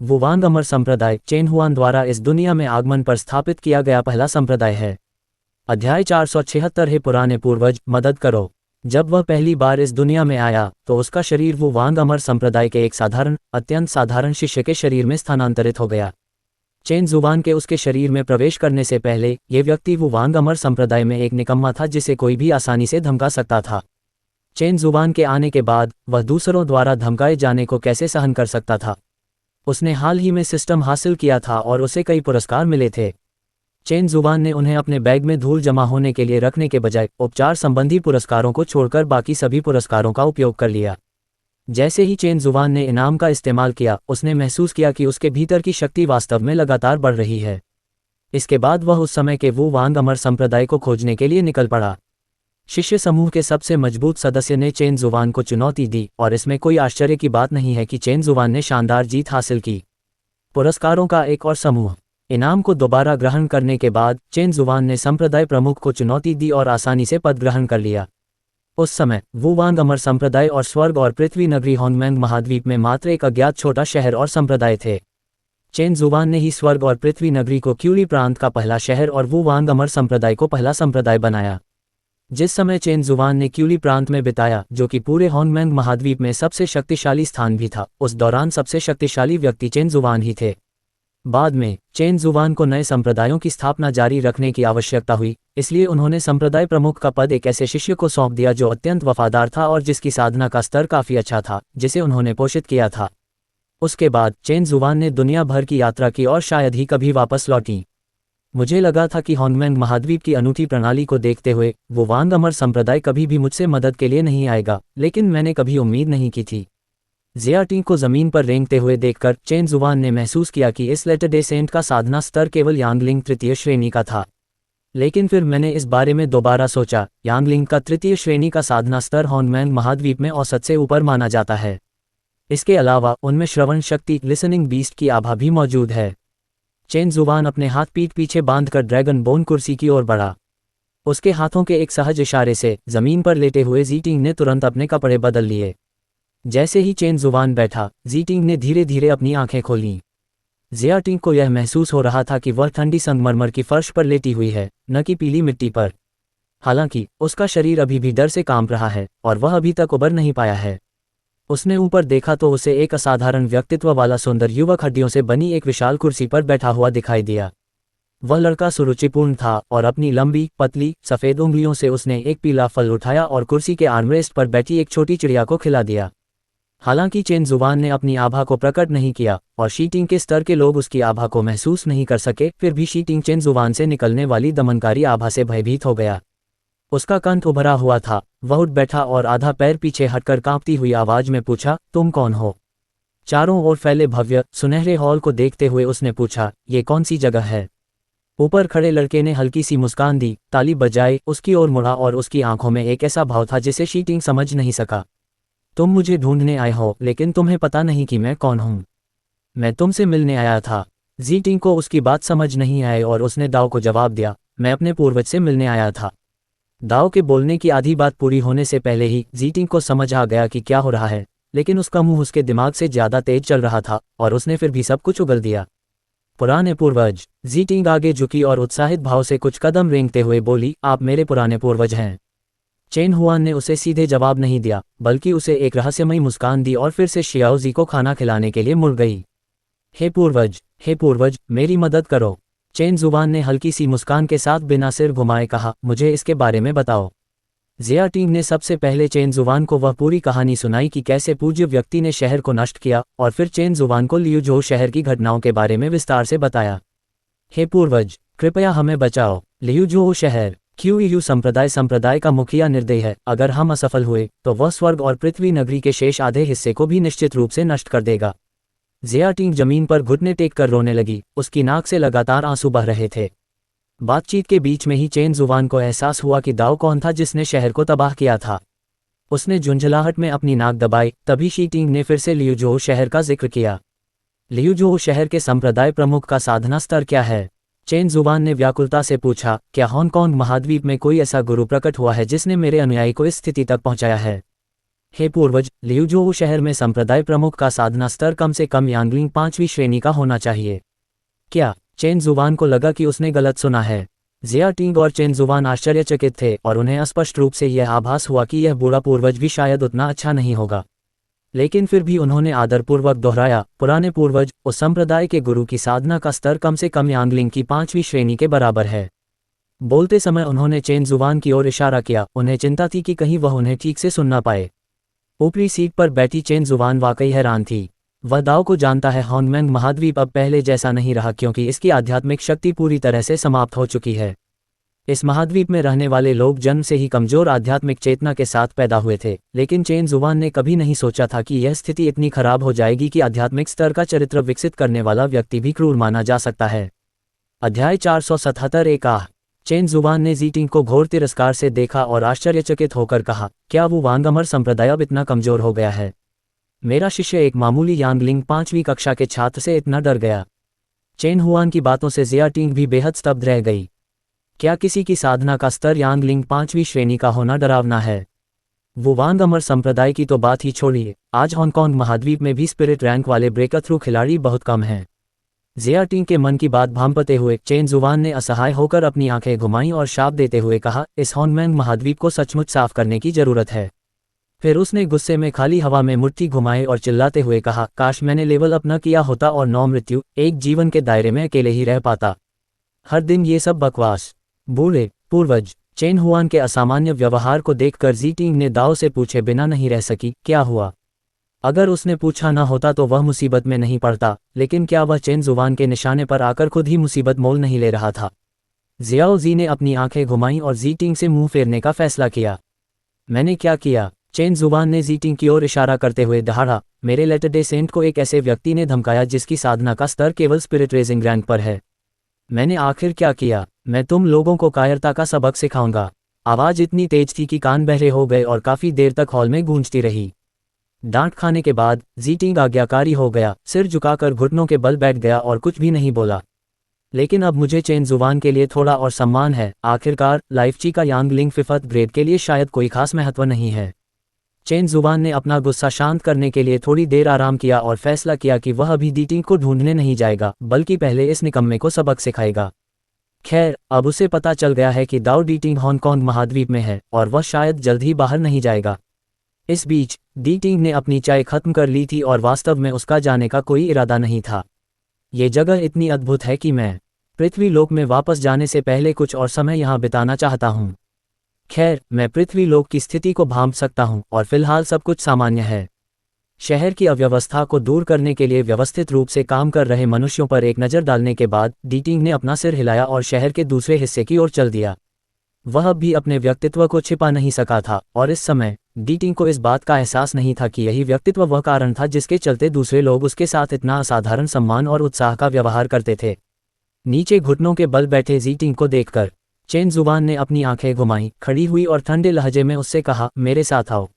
वुवांग अमर संप्रदाय चेन हुआन द्वारा इस दुनिया में आगमन पर स्थापित किया गया पहला संप्रदाय है। अध्याय 476 है पुराने पूर्वज मदद करो। जब वह पहली बार इस दुनिया में आया तो उसका शरीर वुवांग अमर संप्रदाय के एक साधारण अत्यंत साधारण शिष्य के शरीर में स्थानांतरित हो गया। चेन जुबान के उसके शरीर में प्रवेश करने से पहले ये व्यक्ति वुवांग अमर संप्रदाय में एक निकम्मा था जिसे कोई भी आसानी से धमका सकता था। चेन जुबान के आने के बाद वह दूसरों द्वारा धमकाए जाने को कैसे सहन कर सकता था। उसने हाल ही में सिस्टम हासिल किया था और उसे कई पुरस्कार मिले थे। चेन जुबान ने उन्हें अपने बैग में धूल जमा होने के लिए रखने के बजाय उपचार संबंधी पुरस्कारों को छोड़कर बाकी सभी पुरस्कारों का उपयोग कर लिया। जैसे ही चेन जुबान ने इनाम का इस्तेमाल किया उसने महसूस किया कि उसके भीतर की शक्ति वास्तव में लगातार बढ़ रही है। इसके बाद वह उस समय के वुवांग अमर संप्रदाय को खोजने के लिए निकल पड़ा। शिष्य समूह के सबसे मजबूत सदस्य ने चेन जुबान को चुनौती दी और इसमें कोई आश्चर्य की बात नहीं है कि चेन जुबान ने शानदार जीत हासिल की। पुरस्कारों का एक और समूह। इनाम को दोबारा ग्रहण करने के बाद चेन जुबान ने संप्रदाय प्रमुख को चुनौती दी और आसानी से पद ग्रहण कर लिया। उस समय वुवांग अमर संप्रदाय और स्वर्ग और पृथ्वी नगरी होंगमेंग महाद्वीप में मात्र एक अज्ञात छोटा शहर और संप्रदाय थे। चेन जुबान ने ही स्वर्ग और पृथ्वी नगरी को क्यूली प्रांत का पहला शहर और वुवांग अमर संप्रदाय को पहला संप्रदाय बनाया। जिस समय चेन जुबान ने क्यूली प्रांत में बिताया जो कि पूरे होंगमेंग महाद्वीप में सबसे शक्तिशाली स्थान भी था, उस दौरान सबसे शक्तिशाली व्यक्ति चेन जुबान ही थे। बाद में चेन जुबान को नए संप्रदायों की स्थापना जारी रखने की आवश्यकता हुई, इसलिए उन्होंने संप्रदाय प्रमुख का पद एक ऐसे शिष्य को सौंप दिया जो अत्यंत वफादार था और जिसकी साधना का स्तर काफी अच्छा था, जिसे उन्होंने पोषित किया था। उसके बाद चेन जुबान ने दुनिया भर की यात्रा की और शायद ही कभी वापस लौटी। मुझे लगा था कि होंगमेंग महाद्वीप की अनूठी प्रणाली को देखते हुए वुवांग अमर संप्रदाय कभी भी मुझसे मदद के लिए नहीं आएगा, लेकिन मैंने कभी उम्मीद नहीं की थी। ज़ियाटिंग को जमीन पर रेंगते हुए देखकर चेन जुबान ने महसूस किया कि इस लेटर डे सेंट का साधना स्तर केवल यांगलिंग तृतीय श्रेणी का था। लेकिन फिर मैंने इस बारे में दोबारा सोचा, यांगलिंग का तृतीय श्रेणी का साधना स्तर होंगमेंग महाद्वीप में औसत से ऊपर माना जाता है। इसके अलावा उनमें श्रवण शक्ति लिसनिंग बीस्ट की आभा भी मौजूद है। चेन जुबान अपने हाथ पीठ पीछे बांधकर ड्रैगन बोन कुर्सी की ओर बढ़ा। उसके हाथों के एक सहज इशारे से जमीन पर लेटे हुए ज़ीटिंग ने तुरंत अपने कपड़े बदल लिए। जैसे ही चेन जुबान बैठा, ज़ीटिंग ने धीरे धीरे अपनी आंखें खोलीं। ज़ियाटिंग को यह महसूस हो रहा था कि वह ठंडी संगमरमर की फर्श पर लेटी हुई है, न कि पीली मिट्टी पर। हालांकि उसका शरीर अभी भी डर से कांप रहा है और वह अभी तक उबर नहीं पाया है। उसने ऊपर देखा तो उसे एक असाधारण व्यक्तित्व वाला सुंदर युवक हड्डियों से बनी एक विशाल कुर्सी पर बैठा हुआ दिखाई दिया। वह लड़का सुरुचिपूर्ण था और अपनी लंबी पतली सफ़ेद उंगलियों से उसने एक पीला फल उठाया और कुर्सी के आर्मरेस्ट पर बैठी एक छोटी चिड़िया को खिला दिया। हालांकि चेन जुबान ने अपनी आभा को प्रकट नहीं किया और शीटिंग के स्तर के लोग उसकी आभा को महसूस नहीं कर सके, फिर भी शीटिंग चेन जुबान से निकलने वाली दमनकारी आभा से भयभीत हो गया। उसका कंठ उभरा हुआ था। वह उठ बैठा और आधा पैर पीछे हटकर कांपती हुई आवाज में पूछा, तुम कौन हो? चारों ओर फैले भव्य सुनहरे हॉल को देखते हुए उसने पूछा, ये कौन सी जगह है? ऊपर खड़े लड़के ने हल्की सी मुस्कान दी, ताली बजाई, उसकी ओर मुड़ा और उसकी आंखों में एक ऐसा भाव था जिसे शीटिंग समझ नहीं सका। तुम मुझे ढूंढने आए हो, लेकिन तुम्हें पता नहीं कि मैं कौन हूं। मैं तुमसे मिलने आया था। ज़ीटिंग को उसकी बात समझ नहीं आई और उसने दाव को जवाब दिया, मैं अपने पूर्वज से मिलने आया था। दाव के बोलने की आधी बात पूरी होने से पहले ही ज़ीटिंग को समझ आ गया कि क्या हो रहा है, लेकिन उसका मुंह उसके दिमाग से ज़्यादा तेज चल रहा था और उसने फिर भी सब कुछ उगल दिया। पुराने पूर्वज। ज़ीटिंग आगे झुकी और उत्साहित भाव से कुछ कदम रेंगते हुए बोली, आप मेरे पुराने पूर्वज हैं। चेन हुआन ने उसे सीधे जवाब नहीं दिया, बल्कि उसे एक रहस्यमयी मुस्कान दी और फिर से शियाओजी को खाना खिलाने के लिए मुड़ गई। हे पूर्वज, मेरी मदद करो। चेन जुबान ने हल्की सी मुस्कान के साथ बिना सिर घुमाए कहा, मुझे इसके बारे में बताओ। ज़ियाटिंग ने सबसे पहले चेन जुबान को वह पूरी कहानी सुनाई कि कैसे पूज्य व्यक्ति ने शहर को नष्ट किया, और फिर चेन जुबान को लियूजो शहर की घटनाओं के बारे में विस्तार से बताया। हे पूर्वज, कृपया हमें बचाओ। लियूजो शहर क्यूयू संप्रदाय का मुखिया निर्दय है। अगर हम असफल हुए तो वह स्वर्ग और पृथ्वी नगरी के शेष आधे हिस्से को भी निश्चित रूप से नष्ट कर देगा। ज़ियाटिंग जमीन पर घुटने टेक कर रोने लगी, उसकी नाक से लगातार आंसू बह रहे थे। बातचीत के बीच में ही चेन जुबान को एहसास हुआ कि दाव कौन था जिसने शहर को तबाह किया था। उसने झुंझलाहट में अपनी नाक दबाई। तभी शीटिंग ने फिर से लियूजो शहर का जिक्र किया। लियूजो शहर के संप्रदाय प्रमुख का साधना स्तर क्या है? चेन जुबान ने व्याकुलता से पूछा, क्या हांगकांग महाद्वीप में कोई ऐसा गुरु प्रकट हुआ है जिसने मेरे अनुयायी को इस स्थिति तक पहुंचाया है? हे पूर्वज, लियूजोऊ शहर में संप्रदाय प्रमुख का साधना स्तर कम से कम यांगलिंग 5वीं श्रेणी का होना चाहिए। क्या? चेन जुवान को लगा कि उसने गलत सुना है। जिया टिंग और चेन जुवान आश्चर्यचकित थे और उन्हें स्पष्ट रूप से यह आभास हुआ कि यह बूढ़ा पूर्वज भी शायद उतना अच्छा नहीं होगा। लेकिन फिर भी उन्होंने आदरपूर्वक दोहराया, पुराने पूर्वज, उस संप्रदाय के गुरु की साधना का स्तर कम से कम यांगलिंग की 5वीं श्रेणी के बराबर है। बोलते समय उन्होंने चेन जुवान की ओर इशारा किया। उन्हें चिंता थी कि कहीं वह उन्हें ठीक से सुन ना पाए। ऊपरी सीट पर बैठी चेन जुवान वाकई हैरान थी। वह दाव को जानता है, होंगमेंग महाद्वीप अब पहले जैसा नहीं रहा क्योंकि इसकी आध्यात्मिक शक्ति पूरी तरह से समाप्त हो चुकी है। इस महाद्वीप में रहने वाले लोग जन्म से ही कमजोर आध्यात्मिक चेतना के साथ पैदा हुए थे, लेकिन चेन जुवान ने कभी नहीं सोचा था कि यह स्थिति इतनी खराब हो जाएगी कि आध्यात्मिक स्तर का चरित्र विकसित करने वाला व्यक्ति भी क्रूर माना जा सकता है। अध्याय 477 एक आह। चेन जुवान ने जीटिंग को घोर तिरस्कार से देखा और आश्चर्यचकित होकर कहा, क्या वो वांगमर संप्रदाय अब इतना कमजोर हो गया है? मेरा शिष्य एक मामूली यांगलिंग 5वीं कक्षा के छात्र से इतना डर गया। चेन हुआन की बातों से जिया टिंग भी बेहद स्तब्ध रह गई। क्या किसी की साधना का स्तर यांगलिंग 5वीं श्रेणी का होना डरावना है? वो वांगमर संप्रदाय की तो बात ही छोड़िए, आज हांगकांग महाद्वीप में भी स्पिरिट रैंक वाले ब्रेकर थ्रू खिलाड़ी बहुत कम हैं। जिया टिंग के मन की बात भांपते हुए चेन जुवान ने असहाय होकर अपनी आंखें घुमाईं और शाप देते हुए कहा, इस होंगमेंग महाद्वीप को सचमुच साफ करने की जरूरत है। फिर उसने गुस्से में खाली हवा में मुट्ठी घुमाए और चिल्लाते हुए कहा, काश मैंने लेवल अप न किया होता और 9 मृत्यु, एक जीवन के दायरे में अकेले ही रह पाता। हर दिन ये सब बकवास। बूढ़े पूर्वज। चेन हुआन के असामान्य व्यवहार को देखकर जी टिंग ने दाव से पूछे बिना नहीं रह सकी, क्या हुआ? अगर उसने पूछा ना होता तो वह मुसीबत में नहीं पड़ता, लेकिन क्या वह चेन जुवान के निशाने पर आकर खुद ही मुसीबत मोल नहीं ले रहा था? जियाओ जी ने अपनी आंखें घुमाईं और जी टिंग से मुंह फेरने का फैसला किया। मैंने क्या किया? चेन जुवान ने जी टिंग की ओर इशारा करते हुए दहाड़ा, मेरे लेटर डे सेंट को एक ऐसे व्यक्ति ने धमकाया जिसकी साधना का स्तर केवल स्पिरिट रेजिंग रैंक पर है। मैंने आखिर क्या किया? मैं तुम लोगों को कायरता का सबक सिखाऊंगा। आवाज इतनी तेज थी कि कान बहरे हो गए और काफी देर तक हॉल में गूंजती रही। डांट खाने के बाद जी टिंग आज्ञाकारी हो गया, सिर झुकाकर घुटनों के बल बैठ गया और कुछ भी नहीं बोला। लेकिन अब मुझे चेन जुवान के लिए थोड़ा और सम्मान है। आखिरकार लाइफची का यांगलिंग 5th ग्रेड के लिए शायद कोई खास महत्व नहीं है। चेन जुवान ने अपना गुस्सा शांत करने के लिए थोड़ी देर आराम किया और फैसला किया कि वह अभी जी टिंग को ढूंढने नहीं जाएगा, बल्कि पहले इस निकम्मे को सबक सिखाएगा। खैर, अब उसे पता चल गया है कि दाओ जी टिंग हांगकांग महाद्वीप में है और वह शायद जल्द ही बाहर नहीं जाएगा। इस बीच जी टिंग ने अपनी चाय खत्म कर ली थी और वास्तव में उसका जाने का कोई इरादा नहीं था। ये जगह इतनी अद्भुत है कि मैं पृथ्वी लोक में वापस जाने से पहले कुछ और समय यहाँ बिताना चाहता हूँ। खैर, मैं पृथ्वी लोक की स्थिति को भांप सकता हूँ और फिलहाल सब कुछ सामान्य है। शहर की अव्यवस्था को दूर करने के लिए व्यवस्थित रूप से काम कर रहे मनुष्यों पर एक नज़र डालने के बाद जी टिंग ने अपना सिर हिलाया और शहर के दूसरे हिस्से की ओर चल दिया। वह अब भी अपने व्यक्तित्व को छिपा नहीं सका था और इस समय जी टिंग को इस बात का एहसास नहीं था कि यही व्यक्तित्व वह कारण था जिसके चलते दूसरे लोग उसके साथ इतना असाधारण सम्मान और उत्साह का व्यवहार करते थे। नीचे घुटनों के बल बैठे जी टिंग को देखकर चेन जुवान ने अपनी आंखें घुमाई, खड़ी हुई और ठंडे लहजे में उससे कहा, मेरे साथ आओ।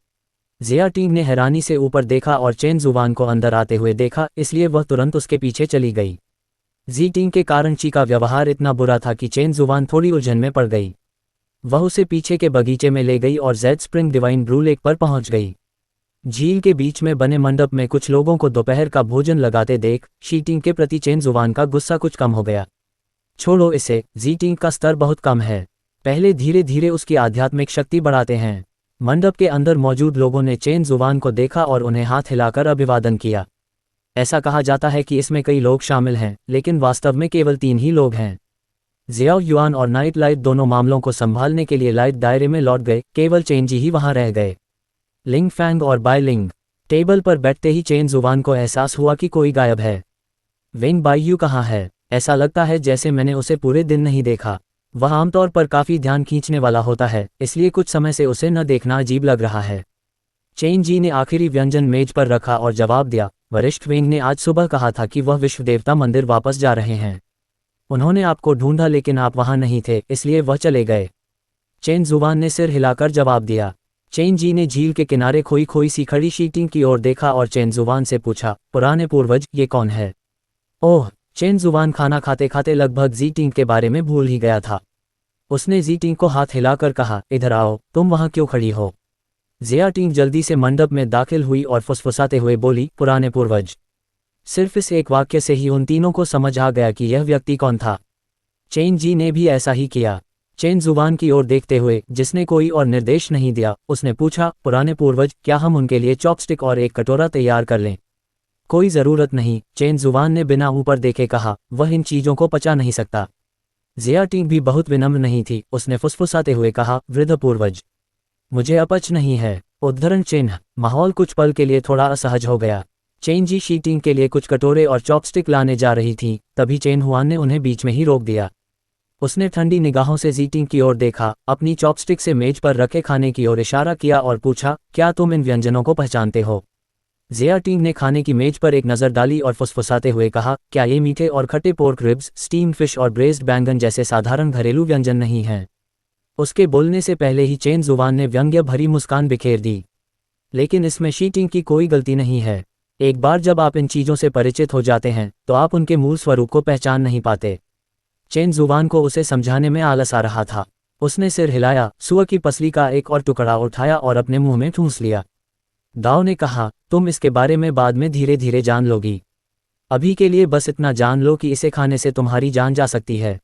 जिया टिंग ने हैरानी से ऊपर देखा और चेन जुवान को अंदर आते हुए देखा, इसलिए वह तुरंत उसके पीछे चली गई। जी टिंग के कारण ची का व्यवहार इतना बुरा था कि चेन जुवान थोड़ी उलझन में पड़ गई। वह उसे पीछे के बगीचे में ले गई और Jade Spring Divine Brew Lake पर पहुंच गई। झील के बीच में बने मंडप में कुछ लोगों को दोपहर का भोजन लगाते देख शी टिंग के प्रति चेन जुवान का गुस्सा कुछ कम हो गया। छोड़ो इसे, जी टिंग का स्तर बहुत कम है, पहले धीरे धीरे उसकी आध्यात्मिक शक्ति बढ़ाते हैं। मंडप के अंदर मौजूद लोगों ने चेन जुवान को देखा और उन्हें हाथ हिलाकर अभिवादन किया। ऐसा कहा जाता है कि इसमें कई लोग शामिल हैं, लेकिन वास्तव में केवल 3 ही लोग हैं। जियाओ युआन और नाइट लाइट दोनों मामलों को संभालने के लिए लाइट दायरे में लौट गए, केवल चेन जी ही वहां रह गए। लिंग फैंग और बाय लिंग। टेबल पर बैठते ही चेन जुवान को एहसास हुआ कि कोई गायब है। वेंग बाईयू कहाँ है? ऐसा लगता है जैसे मैंने उसे पूरे दिन नहीं देखा। वह आमतौर पर काफी ध्यान खींचने वाला होता है, इसलिए कुछ समय से उसे न देखना अजीब लग रहा है। चेन जी ने आखिरी व्यंजन मेज पर रखा और जवाब दिया, वरिष्ठ वेंग ने आज सुबह कहा था कि वह विश्व देवता मंदिर वापस जा रहे हैं। उन्होंने आपको ढूंढा लेकिन आप वहां नहीं थे, इसलिए वह चले गए। चेन जुवान ने सिर हिलाकर जवाब दिया। चेन जी ने झील के किनारे खोई खोई सी खड़ी शी टिंग की ओर देखा और चेन जुवान से पूछा, पुराने पूर्वज, ये कौन है? ओह! चेन जुवान खाना खाते खाते लगभग जी टिंग के बारे में भूल ही गया था। उसने जी टिंग को हाथ हिलाकर कहा, इधर आओ, तुम वहां क्यों खड़ी हो? जिया टिंग जल्दी से मंडप में दाखिल हुई और फुसफुसाते हुए बोली, पुराने पूर्वज। सिर्फ इस एक वाक्य से ही उन तीनों को समझ आ गया कि यह व्यक्ति कौन था। चेन जी ने भी ऐसा ही किया। चेन जुबान की ओर देखते हुए, जिसने कोई और निर्देश नहीं दिया, उसने पूछा, पुराने पूर्वज, क्या हम उनके लिए चॉपस्टिक और एक कटोरा तैयार कर लें? कोई ज़रूरत नहीं, चेन जुबान ने बिना ऊपर देखे कहा, वह इन चीज़ों को पचा नहीं सकता। जिया टिंग भी बहुत विनम्र नहीं थी, उसने फुसफुसाते हुए कहा, वृद्ध पूर्वज, मुझे अपच नहीं है। उद्धरण चिन्ह। माहौल कुछ पल के लिए थोड़ा असहज हो गया। चेन जी शी टिंग के लिए कुछ कटोरे और चॉपस्टिक लाने जा रही थी, तभी चेन हुआन ने उन्हें बीच में ही रोक दिया। उसने ठंडी निगाहों से जी टिंग की ओर देखा, अपनी चॉपस्टिक से मेज पर रखे खाने की ओर इशारा किया और पूछा, क्या तुम इन व्यंजनों को पहचानते हो? जिया टिंग ने खाने की मेज पर एक नज़र डाली और फुसफुसाते हुए कहा, क्या ये मीठे और खट्टे पोर्क रिब्स, स्टीम्ड फिश और ब्रेस्ड बैंगन जैसे साधारण घरेलू व्यंजन नहीं हैं? उसके बोलने से पहले ही चेन जुबान ने व्यंग्य भरी मुस्कान बिखेर दी। लेकिन इसमें शी टिंग की कोई गलती नहीं है। एक बार जब आप इन चीज़ों से परिचित हो जाते हैं तो आप उनके मूल स्वरूप को पहचान नहीं पाते। चेन जुबान को उसे समझाने में आलस आ रहा था। उसने सिर हिलाया, सुअर की पसली का एक और टुकड़ा उठाया और अपने मुंह में ठूंस लिया। दाओ ने कहा, तुम इसके बारे में बाद में धीरे धीरे जान लोगी। अभी के लिए बस इतना जान लो कि इसे खाने से तुम्हारी जान जा सकती है।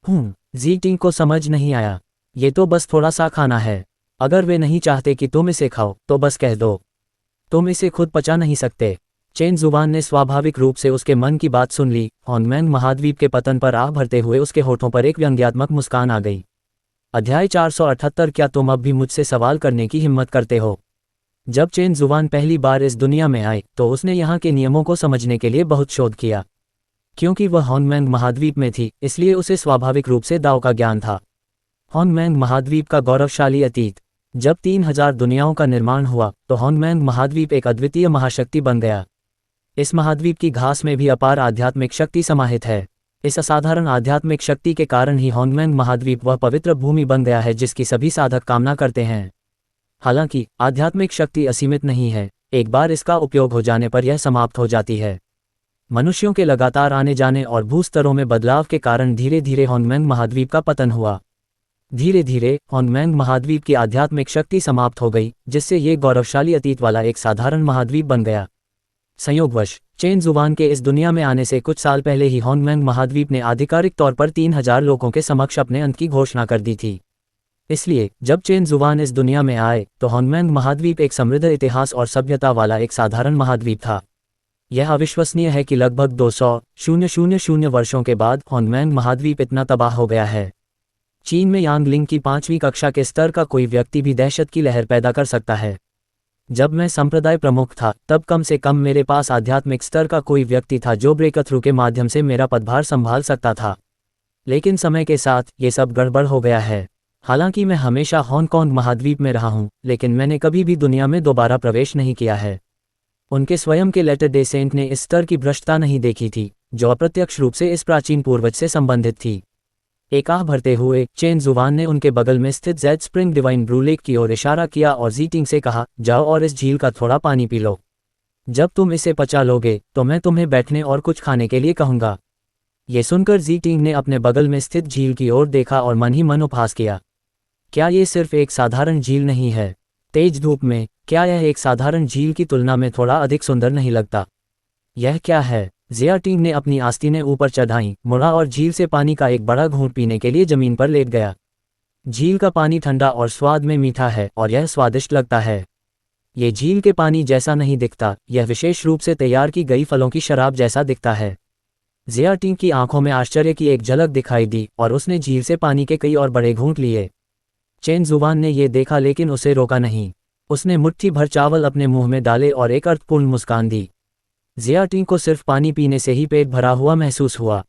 जी टिंग को समझ नहीं आया। ये तो बस थोड़ा सा खाना है। अगर वे नहीं चाहते कि तुम इसे खाओ तो बस कह दो। तुम इसे खुद पचा नहीं सकते। चेन जुबान ने स्वाभाविक रूप से उसके मन की बात सुन ली। हॉन्गमैंग महाद्वीप के पतन पर आह भरते हुए उसके होठों पर एक व्यंग्यात्मक मुस्कान आ गई। अध्याय 478। क्या तुम अब भी मुझसे सवाल करने की हिम्मत करते हो? जब चेन जुबान पहली बार इस दुनिया में आई तो उसने यहाँ के नियमों को समझने के लिए बहुत शोध किया। क्योंकि वह हॉन्गमैंग महाद्वीप में थी, इसलिए उसे स्वाभाविक रूप से दाव का ज्ञान था। हॉन्गमैंग महाद्वीप का गौरवशाली अतीत। जब 3000 दुनियाओं का निर्माण हुआ तो हॉन्गमैंग महाद्वीप एक अद्वितीय महाशक्ति बन गया। इस महाद्वीप की घास में भी अपार आध्यात्मिक शक्ति समाहित है। इस असाधारण आध्यात्मिक शक्ति के कारण ही हॉन्गमैंग महाद्वीप वह पवित्र भूमि बन गया है जिसकी सभी साधक कामना करते हैं। हालांकि आध्यात्मिक शक्ति असीमित नहीं है, एक बार इसका उपयोग हो जाने पर यह समाप्त हो जाती है। मनुष्यों के लगातार आने जाने और भूस्तरों में बदलाव के कारण धीरे धीरे हॉन्गमैंग महाद्वीप का पतन हुआ। धीरे धीरे हॉन्गमैंग महाद्वीप की आध्यात्मिक शक्ति समाप्त हो गई, जिससे ये गौरवशाली अतीत वाला एक साधारण महाद्वीप बन गया। संयोगवश चेन जुबान के इस दुनिया में आने से कुछ साल पहले ही हॉन्गमैंग महाद्वीप ने आधिकारिक तौर पर 3000 लोगों के समक्ष अपने अंत की घोषणा कर दी थी। इसलिए जब चेन जुबान इस दुनिया में आए तो हॉन्गमैंग महाद्वीप एक समृद्ध इतिहास और सभ्यता वाला एक साधारण महाद्वीप था। यह अविश्वसनीय है कि लगभग 200,000 वर्षों के बाद हॉन्गमैंग महाद्वीप इतना तबाह हो गया है। चीन में यांगलिंग की 5वीं कक्षा के स्तर का कोई व्यक्ति भी दहशत की लहर पैदा कर सकता है। जब मैं संप्रदाय प्रमुख था तब कम से कम मेरे पास आध्यात्मिक स्तर का कोई व्यक्ति था जो ब्रेकथ्रू के माध्यम से मेरा पदभार संभाल सकता था। लेकिन समय के साथ ये सब गड़बड़ हो गया है। हालांकि मैं हमेशा हांगकांग महाद्वीप में रहा हूं, लेकिन मैंने कभी भी दुनिया में दोबारा प्रवेश नहीं किया है। उनके स्वयं के लेटर डे सेंट ने इस स्तर की भ्रष्टता नहीं देखी थी, जो अप्रत्यक्ष रूप से इस प्राचीन पूर्वज से संबंधित थी। एक आह भरते हुए चेन जुबान ने उनके बगल में स्थित Jade Spring Divine Brew Lake की ओर इशारा किया और जी टिंग से कहा, जाओ और इस झील का थोड़ा पानी पी लो। जब तुम इसे पचा लोगे तो मैं तुम्हें बैठने और कुछ खाने के लिए कहूँगा। ये सुनकर जी टिंग ने अपने बगल में स्थित झील की ओर देखा और मन ही मन उपहास किया। क्या ये सिर्फ एक साधारण झील नहीं है? तेज धूप में क्या यह एक साधारण झील की तुलना में थोड़ा अधिक सुंदर नहीं लगता? यह क्या है? जिया टिंग ने अपनी आस्तीनें ऊपर चढ़ाईं, मुड़ा और झील से पानी का एक बड़ा घूंट पीने के लिए जमीन पर लेट गया। झील का पानी ठंडा और स्वाद में मीठा है और यह स्वादिष्ट लगता है। ये झील के पानी जैसा नहीं दिखता, यह विशेष रूप से तैयार की गई फलों की शराब जैसा दिखता है। जिया टिंग की आंखों में आश्चर्य की एक झलक दिखाई दी और उसने झील से पानी के कई और बड़े घूंट लिए। चेन जुबान ने ये देखा लेकिन उसे रोका नहीं। उसने मुट्ठी भर चावल अपने मुंह में डाले और एक अर्थपूर्ण मुस्कान दी। जिया टिंग को सिर्फ पानी पीने से ही पेट भरा हुआ महसूस हुआ।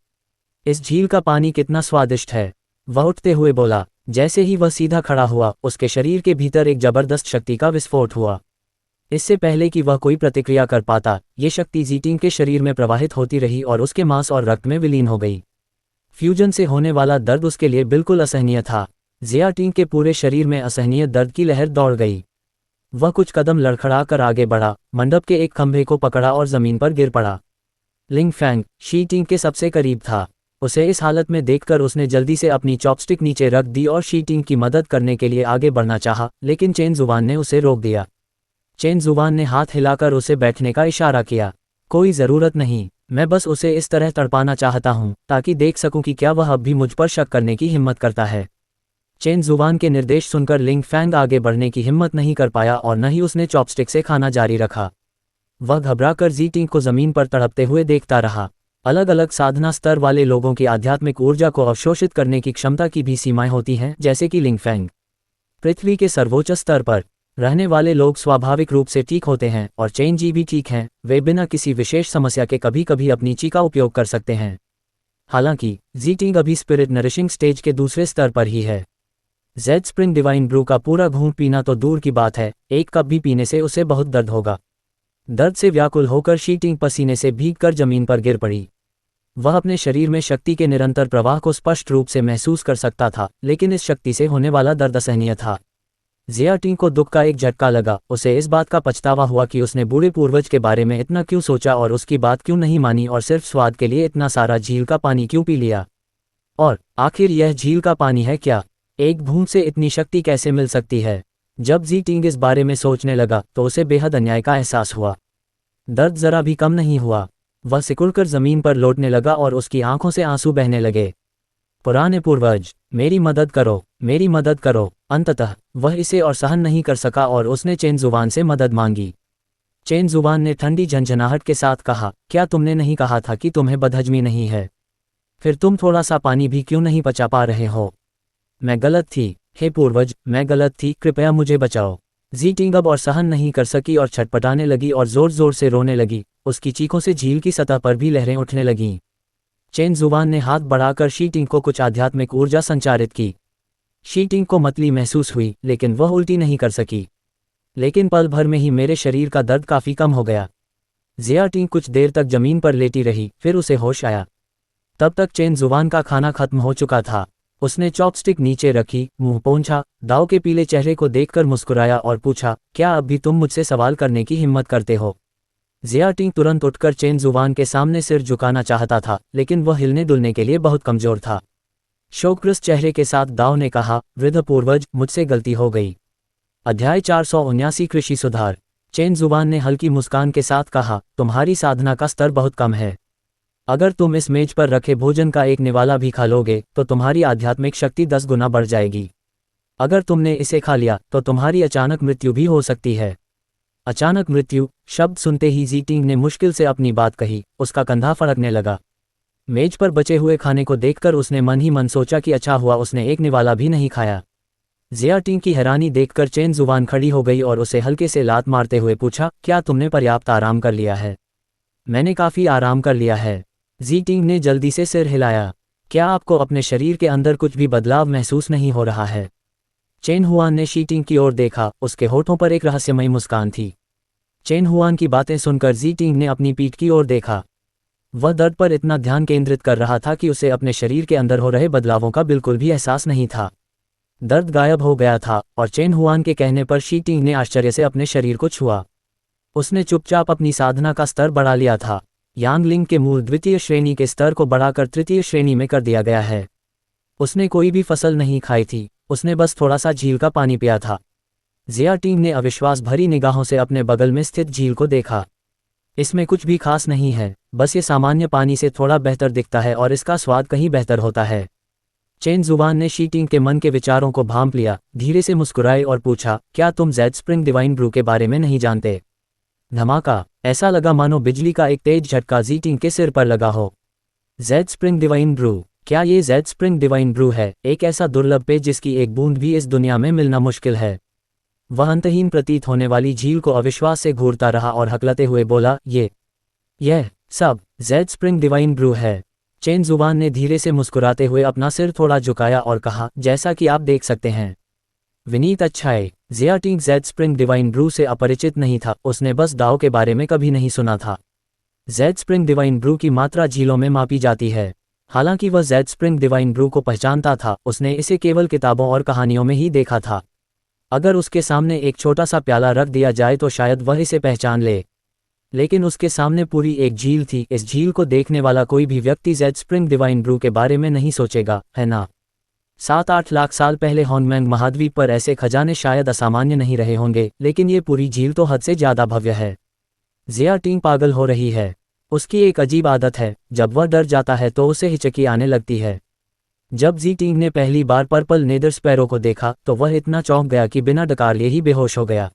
इस झील का पानी कितना स्वादिष्ट है, वह उठते हुए बोला। जैसे ही वह सीधा खड़ा हुआ, उसके शरीर के भीतर एक जबरदस्त शक्ति का विस्फोट हुआ। इससे पहले कि वह कोई प्रतिक्रिया कर पाता, ये शक्ति जी टिंग के शरीर में प्रवाहित होती रही और उसके मांस और रक्त में विलीन हो गई। फ्यूजन से होने वाला दर्द उसके लिए बिल्कुल असहनीय था। जिया टिंग के पूरे शरीर में असहनीय दर्द की लहर दौड़ गई। वह कुछ कदम लड़खड़ा कर आगे बढ़ा, मंडप के एक खंभे को पकड़ा और जमीन पर गिर पड़ा। लिंग फैंग शी टिंग के सबसे करीब था। उसे इस हालत में देखकर उसने जल्दी से अपनी चॉपस्टिक नीचे रख दी और शी-टिंग की मदद करने के लिए आगे बढ़ना चाहा, लेकिन चेन जुबान ने उसे रोक दिया। चेन जुबान ने हाथ हिलाकर उसे बैठने का इशारा किया। कोई ज़रूरत नहीं, मैं बस उसे इस तरह तड़पाना चाहता हूँ ताकि देख सकूं कि क्या वह अब भी मुझ पर शक करने की हिम्मत करता है। चेन जुबान के निर्देश सुनकर लिंग फैंग आगे बढ़ने की हिम्मत नहीं कर पाया और न ही उसने चॉपस्टिक से खाना जारी रखा। वह घबराकर ज़ी-टिंग को ज़मीन पर तड़पते हुए देखता रहा। अलग अलग साधना स्तर वाले लोगों की आध्यात्मिक ऊर्जा को अवशोषित करने की क्षमता की भी सीमाएं होती हैं, जैसे कि लिंग फैंग। पृथ्वी के सर्वोच्च स्तर पर रहने वाले लोग स्वाभाविक रूप से ठीक होते हैं और चेन जी भी ठीक हैं, वे बिना किसी विशेष समस्या के कभी कभी अपनी ची का उपयोग कर सकते हैं। हालांकि ज़ी-टिंग अभी स्पिरिट नरिशिंग स्टेज के दूसरे स्तर पर ही है। जेड स्प्रिंग डिवाइन ब्रू का पूरा घूंट पीना तो दूर की बात है, एक कप भी पीने से उसे बहुत दर्द होगा। दर्द से व्याकुल होकर शी-टिंग पसीने से भीगकर जमीन पर गिर पड़ी। वह अपने शरीर में शक्ति के निरंतर प्रवाह को स्पष्ट रूप से महसूस कर सकता था, लेकिन इस शक्ति से होने वाला दर्द असहनीय था। ज़ी-टिंग को दुख का एक झटका लगा। उसे इस बात का पछतावा हुआ कि उसने बूढ़े पूर्वज के बारे में इतना क्यों सोचा और उसकी बात क्यों नहीं मानी और सिर्फ स्वाद के लिए इतना सारा झील का पानी क्यों पी लिया। और आखिर यह झील का पानी है क्या? एक बूंद से इतनी शक्ति कैसे मिल सकती है? जब ज़ी-टिंग इस बारे में सोचने लगा तो उसे बेहद अन्याय का एहसास हुआ। दर्द जरा भी कम नहीं हुआ। वह सिकुड़कर जमीन पर लौटने लगा और उसकी आंखों से आंसू बहने लगे। पुराने पूर्वज, मेरी मदद करो, मेरी मदद करो। अंततः वह इसे और सहन नहीं कर सका और उसने चेन जुबान से मदद मांगी। चेन जुबान ने ठंडी झंझनाहट के साथ कहा, क्या तुमने नहीं कहा था कि तुम्हें बदहजमी नहीं है? फिर तुम थोड़ा सा पानी भी क्यों नहीं पचा पा रहे हो? मैं गलत थी, हे पूर्वज, मैं गलत थी, कृपया मुझे बचाओ। ज़ी-टिंग अब और सहन नहीं कर सकी और छटपटाने लगी और जोर जोर से रोने लगी। उसकी चीखों से झील की सतह पर भी लहरें उठने लगीं। चेन जुबान ने हाथ बढ़ाकर शी-टिंग को कुछ आध्यात्मिक ऊर्जा संचारित की। शी-टिंग को मतली महसूस हुई, लेकिन वह उल्टी नहीं कर सकी। लेकिन पल भर में ही मेरे शरीर का दर्द काफ़ी कम हो गया। ज़ी-टिंग कुछ देर तक जमीन पर लेटी रही, फिर उसे होश आया। तब तक चेन जुबान का खाना खत्म हो चुका था। उसने चॉपस्टिक नीचे रखी, मुंह पोंछा, दाव के पीले चेहरे को देखकर मुस्कुराया और पूछा, क्या अब भी तुम मुझसे सवाल करने की हिम्मत करते हो? ज़ी-टिंग तुरंत उठकर चेन जुबान के सामने सिर झुकाना चाहता था, लेकिन वह हिलने डुलने के लिए बहुत कमजोर था। शोकग्रस्त चेहरे के साथ दाव ने कहा, वृद्ध पूर्वज, मुझसे गलती हो गई। अध्याय 479 कृषि सुधार। चेन जुबान ने हल्की मुस्कान के साथ कहा, तुम्हारी साधना का स्तर बहुत कम है। अगर तुम इस मेज पर रखे भोजन का एक निवाला भी खा लोगे तो तुम्हारी आध्यात्मिक शक्ति 10 गुना बढ़ जाएगी। अगर तुमने इसे खा लिया तो तुम्हारी अचानक मृत्यु भी हो सकती है। अचानक मृत्यु शब्द सुनते ही ज़ी-टिंग ने मुश्किल से अपनी बात कही। उसका कंधा फड़कने लगा। मेज पर बचे हुए खाने को देखकर उसने मन ही मन सोचा कि अच्छा हुआ उसने एक निवाला भी नहीं खाया। ज़ी-टिंग की हैरानी देखकर चेन जुबान खड़ी हो गई और उसे हल्के से लात मारते हुए पूछा, क्या तुमने पर्याप्त आराम कर लिया है? मैंने काफ़ी आराम कर लिया है। ज़ी-टिंग ने जल्दी से सिर हिलाया। क्या आपको अपने शरीर के अंदर कुछ भी बदलाव महसूस नहीं हो रहा है? चेन हुआन ने शी-टिंग की ओर देखा। उसके होठों पर एक रहस्यमयी मुस्कान थी। चेन हुआन की बातें सुनकर ज़ी-टिंग ने अपनी पीठ की ओर देखा। वह दर्द पर इतना ध्यान केंद्रित कर रहा था कि उसे अपने शरीर के अंदर हो रहे बदलावों का बिल्कुल भी एहसास नहीं था। दर्द गायब हो गया था और चेन हुआन के कहने पर शी-टिंग ने आश्चर्य से अपने शरीर को छुआ। उसने चुपचाप अपनी साधना का स्तर बढ़ा लिया था। यांगलिंग के मूल द्वितीय श्रेणी के स्तर को बढ़ाकर तृतीय श्रेणी में कर दिया गया है। उसने कोई भी फसल नहीं खाई थी, उसने बस थोड़ा सा झील का पानी पिया था। ज़ी-टिंग ने अविश्वास भरी निगाहों से अपने बगल में स्थित झील को देखा। इसमें कुछ भी खास नहीं है, बस ये सामान्य पानी से थोड़ा बेहतर दिखता है और इसका स्वाद कहीं बेहतर होता है। चेन जुबान ने शी-टिंग के मन के विचारों को भांप लिया, धीरे से मुस्कुराए और पूछा, क्या तुम जेड स्प्रिंग डिवाइन ब्रू के बारे में नहीं जानते? धमाका, ऐसा लगा मानो बिजली का एक तेज झटका ज़ी-टिंग के सिर पर लगा हो। जेड स्प्रिंग डिवाइन ब्रू, क्या ये जेड स्प्रिंग डिवाइन ब्रू है? एक ऐसा दुर्लभ पेय जिसकी एक बूंद भी इस दुनिया में मिलना मुश्किल है। वह अंतहीन प्रतीत होने वाली झील को अविश्वास से घूरता रहा और हकलाते हुए बोला, यह सब जेड स्प्रिंग डिवाइन ब्रू है। चेन जुबान ने धीरे से मुस्कुराते हुए अपना सिर थोड़ा झुकाया और कहा, जैसा कि आप देख सकते हैं। विनीत अच्छाई। ज़ी-टिंग जेड स्प्रिंग डिवाइन ब्रू से अपरिचित नहीं था, उसने बस दाव के बारे में कभी नहीं सुना था। जेड स्प्रिंग डिवाइन ब्रू की मात्रा झीलों में मापी जाती है। हालांकि वह जेड स्प्रिंग डिवाइन ब्रू को पहचानता था, उसने इसे केवल किताबों और कहानियों में ही देखा था। अगर उसके सामने एक छोटा सा प्याला रख दिया जाए तो शायद वह इसे पहचान ले। लेकिन उसके सामने पूरी एक झील थी। इस झील को देखने वाला कोई भी व्यक्ति जेड स्प्रिंग डिवाइन ब्रू के बारे में नहीं सोचेगा, है ना? 7-8 लाख साल पहले हॉन्गमैंग महाद्वीप पर ऐसे खजाने शायद असामान्य नहीं रहे होंगे, लेकिन ये पूरी झील तो हद से ज़्यादा भव्य है। जिया टिंग पागल हो रही है। उसकी एक अजीब आदत है, जब वह डर जाता है तो उसे हिचकी आने लगती है। जब जी टिंग ने पहली बार पर्पल नेदर स्पैरो को देखा तो वह इतना चौंक गया कि बिना डकार लिए ही बेहोश हो गया।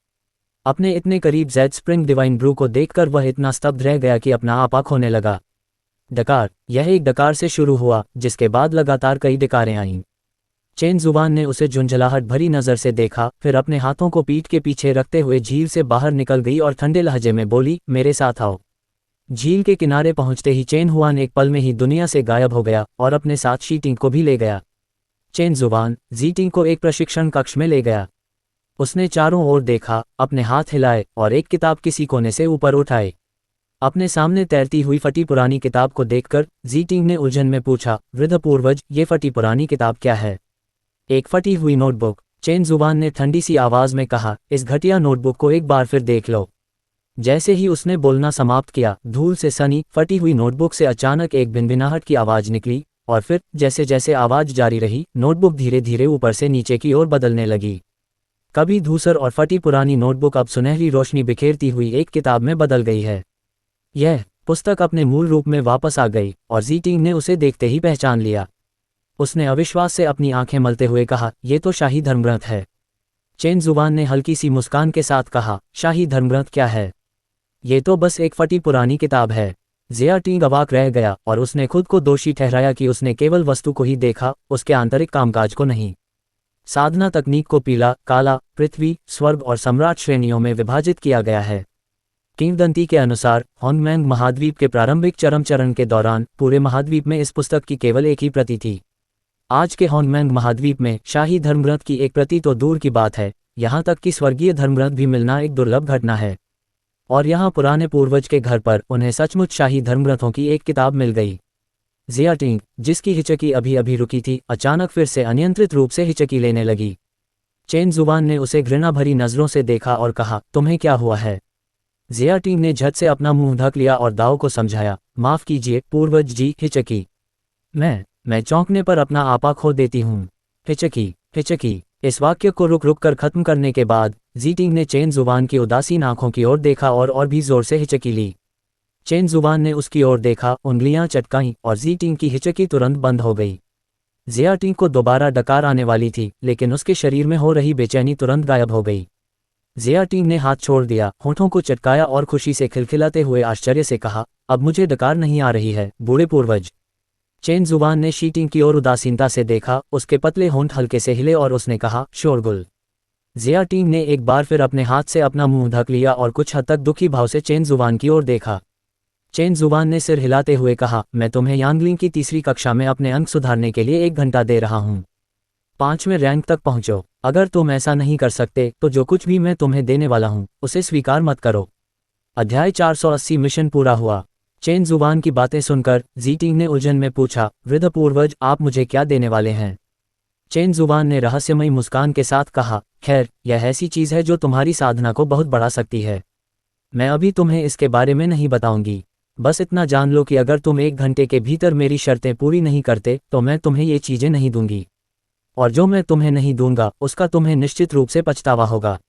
अपने इतने करीब जेड स्प्रिंग डिवाइन ब्रू को देखकर वह इतना स्तब्ध रह गया कि अपना आपा खोने लगा। डकार। यह एक डकार से शुरू हुआ, जिसके बाद लगातार कई डकारें आईं। चेन जुबान ने उसे झुंझलाहट भरी नज़र से देखा, फिर अपने हाथों को पीठ के पीछे रखते हुए झील से बाहर निकल गई और ठंडे लहजे में बोली, मेरे साथ आओ। झील के किनारे पहुंचते ही चेन हुआन एक पल में ही दुनिया से गायब हो गया और अपने साथ शी टिंग को भी ले गया। चेन जुबान जी टिंग को एक प्रशिक्षण कक्ष में ले गया। उसने चारों ओर देखा, अपने हाथ हिलाए और एक किताब किसी कोने से ऊपर उठाए। अपने सामने तैरती हुई फटी पुरानी किताब को देखकर जी टिंग ने उलझन में पूछा, वृद्ध पूर्वज, ये फटी पुरानी किताब क्या है? एक फटी हुई नोटबुक। चेन जुबान ने ठंडी सी आवाज में कहा, इस घटिया नोटबुक को एक बार फिर देख लो। जैसे ही उसने बोलना समाप्त किया, धूल से सनी फटी हुई नोटबुक से अचानक एक भिनभिनाहट की आवाज निकली, और फिर जैसे जैसे आवाज जारी रही, नोटबुक धीरे धीरे ऊपर से नीचे की ओर बदलने लगी। कभी धूसर और फटी पुरानी नोटबुक अब सुनहरी रोशनी बिखेरती हुई एक किताब में बदल गई है। यह पुस्तक अपने मूल रूप में वापस आ गई और जी टिंग ने उसे देखते ही पहचान लिया। उसने अविश्वास से अपनी आंखें मलते हुए कहा, यह तो शाही धर्मग्रंथ है। चेन जुबान ने हल्की सी मुस्कान के साथ कहा, शाही धर्मग्रंथ क्या है? ये तो बस एक फटी पुरानी किताब है। जिया टिंग अवाक रह गया और उसने खुद को दोषी ठहराया कि उसने केवल वस्तु को ही देखा, उसके आंतरिक कामकाज को नहीं। साधना तकनीक को पीला, काला, पृथ्वी, स्वर्ग और सम्राट श्रेणियों में विभाजित किया गया है। किंवदंती के अनुसार हॉन्गमैंग महाद्वीप के प्रारंभिक चरम चरण के दौरान पूरे महाद्वीप में इस पुस्तक की केवल एक ही प्रति थी। आज के हॉन्गमैंग महाद्वीप में शाही धर्मग्रंथ की एक प्रति तो दूर की बात है, यहाँ तक कि स्वर्गीय धर्मग्रंथ भी मिलना एक दुर्लभ घटना है। और यहाँ पुराने पूर्वज के घर पर उन्हें सचमुच शाही धर्मग्रंथों की एक किताब मिल गई। जिया टिंग, जिसकी हिचकी अभी अभी रुकी थी, अचानक फिर से अनियंत्रित रूप से हिचकी लेने लगी। चेन जुबान ने उसे घृणा भरी नजरों से देखा और कहा, तुम्हें क्या हुआ है? जिया टिंग ने झट से अपना मुंह ढक लिया और दाव को समझाया, माफ कीजिए पूर्वज जी, हिचकी। मैं चौंकने पर अपना आपा खो देती हूँ। हिचकी। इस वाक्य को रुक रुक कर खत्म करने के बाद जी टिंग ने चेन जुबान की उदासीन आंखों की ओर देखा और भी जोर से हिचकी ली। चेन जुबान ने उसकी ओर देखा, उंगलियां चटकाईं और जी टिंग की हिचकी तुरंत बंद हो गई। जिया टिंग को दोबारा डकार आने वाली थी, लेकिन उसके शरीर में हो रही बेचैनी तुरंत गायब हो गई। जिया टिंग ने हाथ छोड़ दिया, होठों को चटकाया और खुशी से खिलखिलाते हुए आश्चर्य से कहा, अब मुझे डकार नहीं आ रही है, बूढ़े पूर्वज। चेन जुबान ने शी टिंग की ओर उदासीनता से देखा, उसके पतले होंठ हल्के से हिले और उसने कहा, शोरगुल। जिया टिंग ने एक बार फिर अपने हाथ से अपना मुंह ढक लिया और कुछ हद तक दुखी भाव से चेन जुबान की ओर देखा। चेन जुबान ने सिर हिलाते हुए कहा, मैं तुम्हें यांगलिंग की तीसरी कक्षा में अपने अंक सुधारने के लिए 1 घंटा दे रहा हूँ। 5वें रैंक तक पहुँचो। अगर तुम ऐसा नहीं कर सकते तो जो कुछ भी मैं तुम्हें देने वाला हूँ उसे स्वीकार मत करो। अध्याय 480 मिशन पूरा हुआ। चेन जुबान की बातें सुनकर जी टिंग ने उलझन में पूछा, वृद्ध पूर्वज, आप मुझे क्या देने वाले हैं? चेन जुबान ने रहस्यमयी मुस्कान के साथ कहा, खैर, यह ऐसी चीज़ है जो तुम्हारी साधना को बहुत बढ़ा सकती है। मैं अभी तुम्हें इसके बारे में नहीं बताऊंगी। बस इतना जान लो कि अगर तुम 1 घंटे के भीतर मेरी शर्तें पूरी नहीं करते तो मैं तुम्हें ये चीज़ें नहीं दूंगी। और जो मैं तुम्हें नहीं दूंगा उसका तुम्हें निश्चित रूप से पछतावा होगा।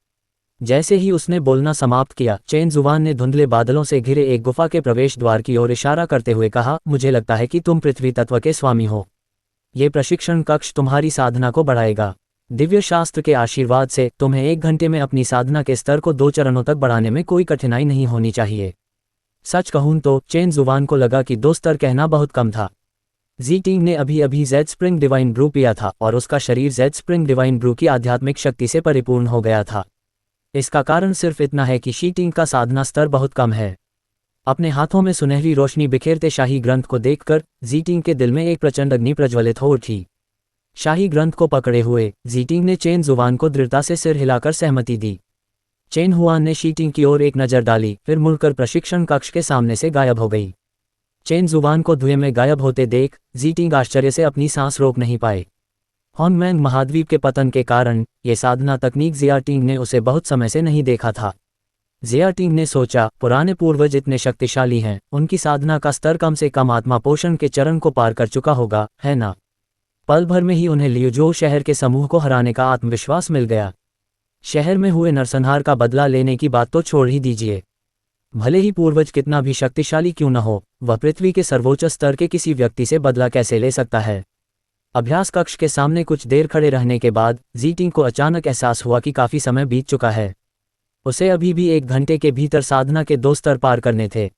जैसे ही उसने बोलना समाप्त किया, चेन जुबान ने धुंधले बादलों से घिरे एक गुफा के प्रवेश द्वार की ओर इशारा करते हुए कहा, मुझे लगता है कि तुम पृथ्वी तत्व के स्वामी हो। ये प्रशिक्षण कक्ष तुम्हारी साधना को बढ़ाएगा। दिव्य शास्त्र के आशीर्वाद से तुम्हें 1 घंटे में अपनी साधना के स्तर को 2 चरणों तक बढ़ाने में कोई कठिनाई नहीं होनी चाहिए। सच कहूं तो चेन जुबान को लगा कि 2 स्तर कहना बहुत कम था। जी टिंग ने अभी अभी जेड स्प्रिंग डिवाइन ब्रू पिया था और उसका शरीर जेड स्प्रिंग डिवाइन ब्रू की आध्यात्मिक शक्ति से परिपूर्ण हो गया था। इसका कारण सिर्फ इतना है कि शी टिंग का साधना स्तर बहुत कम है। अपने हाथों में सुनहरी रोशनी बिखेरते शाही ग्रंथ को देखकर जी टिंग के दिल में एक प्रचंड अग्नि प्रज्वलित हो उठी। शाही ग्रंथ को पकड़े हुए जी टिंग ने चेन जुबान को दृढ़ता से सिर हिलाकर सहमति दी। चेन हुआन ने शी टिंग की ओर एक नज़र डाली, फिर मुड़कर प्रशिक्षण कक्ष के सामने से गायब हो गई। चेन जुबान को धुएं में गायब होते देख जी टिंग आश्चर्य से अपनी सांस रोक नहीं पाए। हॉन्गमैंग महाद्वीप के पतन के कारण ये साधना तकनीक जिया टिंग ने उसे बहुत समय से नहीं देखा था। जिया टिंग ने सोचा, पुराने पूर्वज इतने शक्तिशाली हैं, उनकी साधना का स्तर कम से कम आत्मा पोषण के चरण को पार कर चुका होगा, है ना। पल भर में ही उन्हें लियुजो शहर के समूह को हराने का आत्मविश्वास मिल गया। शहर में हुए नरसंहार का बदला लेने की बात तो छोड़ ही दीजिए। भले ही पूर्वज कितना भी शक्तिशाली क्यों न हो, वह पृथ्वी के सर्वोच्च स्तर के किसी व्यक्ति से बदला कैसे ले सकता है। अभ्यास कक्ष के सामने कुछ देर खड़े रहने के बाद जीटिंग को अचानक एहसास हुआ कि काफी समय बीत चुका है। उसे अभी भी 1 घंटे के भीतर साधना के 2 स्तर पार करने थे।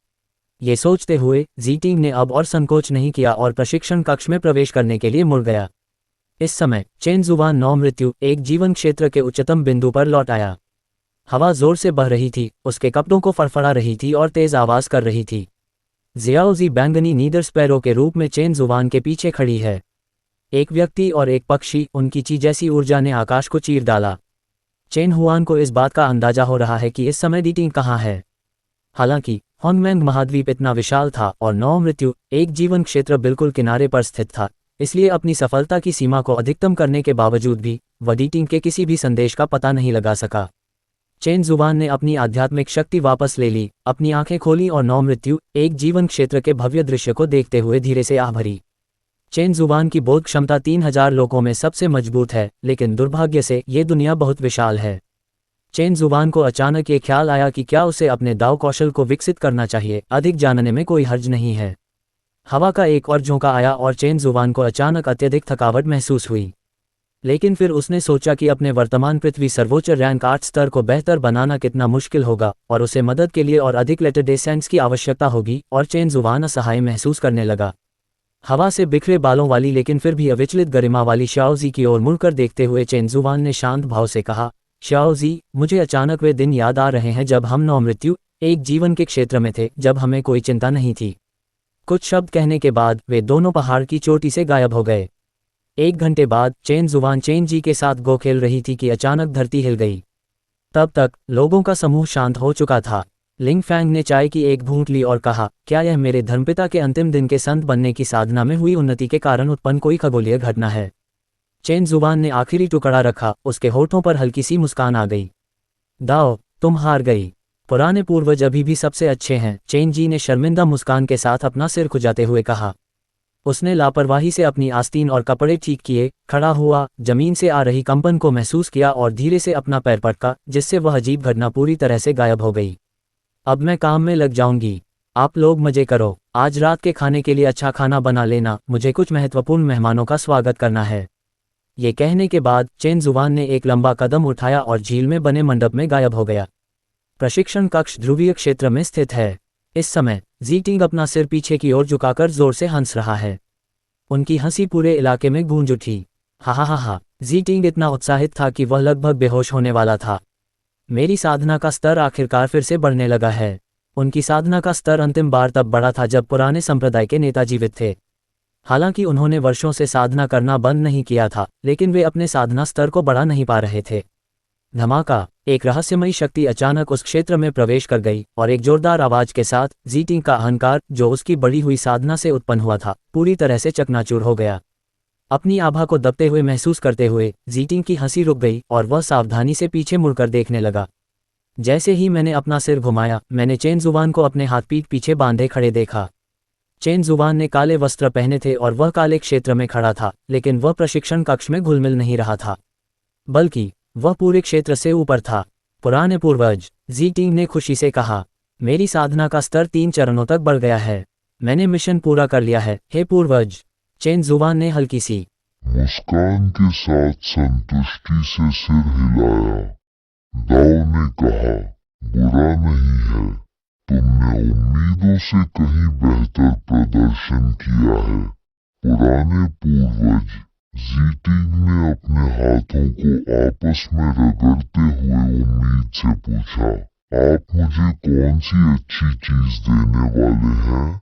ये सोचते हुए जीटिंग ने अब और संकोच नहीं किया और प्रशिक्षण कक्ष में प्रवेश करने के लिए मुड़ गया। इस समय चेन जुबान 9 मृत्यु एक जीवन क्षेत्र के उच्चतम बिंदु पर लौट आया। हवा जोर से बह रही थी, उसके कपड़ों को फड़फड़ा रही थी और तेज आवाज कर रही थी। जियाओजी बैंगनी नीदर स्पैरो के रूप में चेन जुबान के पीछे खड़ी है। एक व्यक्ति और एक पक्षी, उनकी ची जैसी ऊर्जा ने आकाश को चीर डाला। चेन हुआन को इस बात का अंदाजा हो रहा है कि इस समय डीटिंग कहाँ है। हालांकि होंगमेंग महाद्वीप इतना विशाल था और 9 मृत्यु एक जीवन क्षेत्र बिल्कुल किनारे पर स्थित था, इसलिए अपनी सफलता की सीमा को अधिकतम करने के बावजूद भी वह डीटिंग के किसी भी संदेश का पता नहीं लगा सका। चेन जुबान ने अपनी आध्यात्मिक शक्ति वापस ले ली, अपनी आंखें खोली और 9 मृत्यु एक जीवन क्षेत्र के भव्य दृश्य को देखते हुए धीरे से आह भरी। चेन जुबान की बोध क्षमता 3000 लोगों में सबसे मजबूत है, लेकिन दुर्भाग्य से ये दुनिया बहुत विशाल है। चेन जुबान को अचानक ये ख्याल आया कि क्या उसे अपने दाव कौशल को विकसित करना चाहिए, अधिक जानने में कोई हर्ज नहीं है। हवा का एक और झोंका आया और चेन जुबान को अचानक अत्यधिक थकावट महसूस हुई। लेकिन फिर उसने सोचा कि अपने वर्तमान पृथ्वी सर्वोच्च रैंक 8 स्तर को बेहतर बनाना कितना मुश्किल होगा और उसे मदद के लिए और अधिक लेटर डेसेंट्स की आवश्यकता होगी, और चेन जुबान असहाय महसूस करने लगा। हवा से बिखरे बालों वाली लेकिन फिर भी अविचलित गरिमा वाली शाओजी की ओर मुड़कर देखते हुए चेन जुबान ने शांत भाव से कहा, शाओजी, मुझे अचानक वे दिन याद आ रहे हैं जब हम 9 मृत्यु एक जीवन के क्षेत्र में थे, जब हमें कोई चिंता नहीं थी। कुछ शब्द कहने के बाद वे दोनों पहाड़ की चोटी से गायब हो गए। 1 घंटे बाद चेन जुबान चेन जी के साथ गो खेल रही थी कि अचानक धरती हिल गई। तब तक लोगों का समूह शांत हो चुका था। लिंग फैंग ने चाय की एक घूंट ली और कहा, क्या यह मेरे धर्मपिता के अंतिम दिन के संत बनने की साधना में हुई उन्नति के कारण उत्पन्न कोई खगोलीय घटना है। चेन जुबान ने आखिरी टुकड़ा रखा, उसके होठों पर हल्की सी मुस्कान आ गई। दाओ, तुम हार गई। पुराने पूर्वज अभी भी सबसे अच्छे हैं, चेन जी ने शर्मिंदा मुस्कान के साथ अपना सिर खुजाते हुए कहा। उसने लापरवाही से अपनी आस्तीन और कपड़े ठीक किए, खड़ा हुआ, जमीन से आ रही कंपन को महसूस किया और धीरे से अपना पैर पटका, जिससे वह अजीब घटना पूरी तरह से गायब हो गई। अब मैं काम में लग जाऊंगी। आप लोग मजे करो। आज रात के खाने के लिए अच्छा खाना बना लेना, मुझे कुछ महत्वपूर्ण मेहमानों का स्वागत करना है। ये कहने के बाद चेन जुबान ने एक लंबा कदम उठाया और झील में बने मंडप में गायब हो गया। प्रशिक्षण कक्ष ध्रुवीय क्षेत्र में स्थित है। इस समय जीटिंग अपना सिर पीछे की ओर झुकाकर जोर से हंस रहा है। उनकी हंसी पूरे इलाके में गूंज उठी। हा हा हा हा। जीटिंग इतना उत्साहित था कि वह लगभग बेहोश होने वाला था। मेरी साधना का स्तर आखिरकार फिर से बढ़ने लगा है। उनकी साधना का स्तर अंतिम बार तब बढ़ा था जब पुराने संप्रदाय के नेता जीवित थे। हालांकि उन्होंने वर्षों से साधना करना बंद नहीं किया था, लेकिन वे अपने साधना स्तर को बढ़ा नहीं पा रहे थे। धमाका! एक रहस्यमयी शक्ति अचानक उस क्षेत्र में प्रवेश कर गई और एक जोरदार आवाज के साथ जीटिंग का अहंकार, जो उसकी बढ़ी हुई साधना से उत्पन्न हुआ था, पूरी तरह से चकनाचूर हो गया। अपनी आभा को दबते हुए महसूस करते हुए जीटिंग की हंसी रुक गई और वह सावधानी से पीछे मुड़कर देखने लगा। जैसे ही मैंने अपना सिर घुमाया, मैंने चेन जुबान को अपने हाथ पीठ पीछे बांधे खड़े देखा। चेन जुबान ने काले वस्त्र पहने थे और वह काले क्षेत्र में खड़ा था, लेकिन वह प्रशिक्षण कक्ष में घुल मिल नहीं रहा था, बल्कि वह पूरे क्षेत्र से ऊपर था। पुराने पूर्वज, जीटिंग ने खुशी से कहा, मेरी साधना का स्तर 3 चरणों तक बढ़ गया है। मैंने मिशन पूरा कर लिया है, हे पूर्वज। चेन जुबान ने हल्की सी मुस्कान के साथ संतुष्टि से सिर हिलाया। दाओ ने कहा, बुरा नहीं है, तुमने उम्मीदों से कहीं बेहतर प्रदर्शन किया है। पुराने पूर्वज, जीटिंग ने अपने हाथों को आपस में रगड़ते हुए उम्मीद से पूछा, आप मुझे कौन सी अच्छी चीज देने वाले हैं?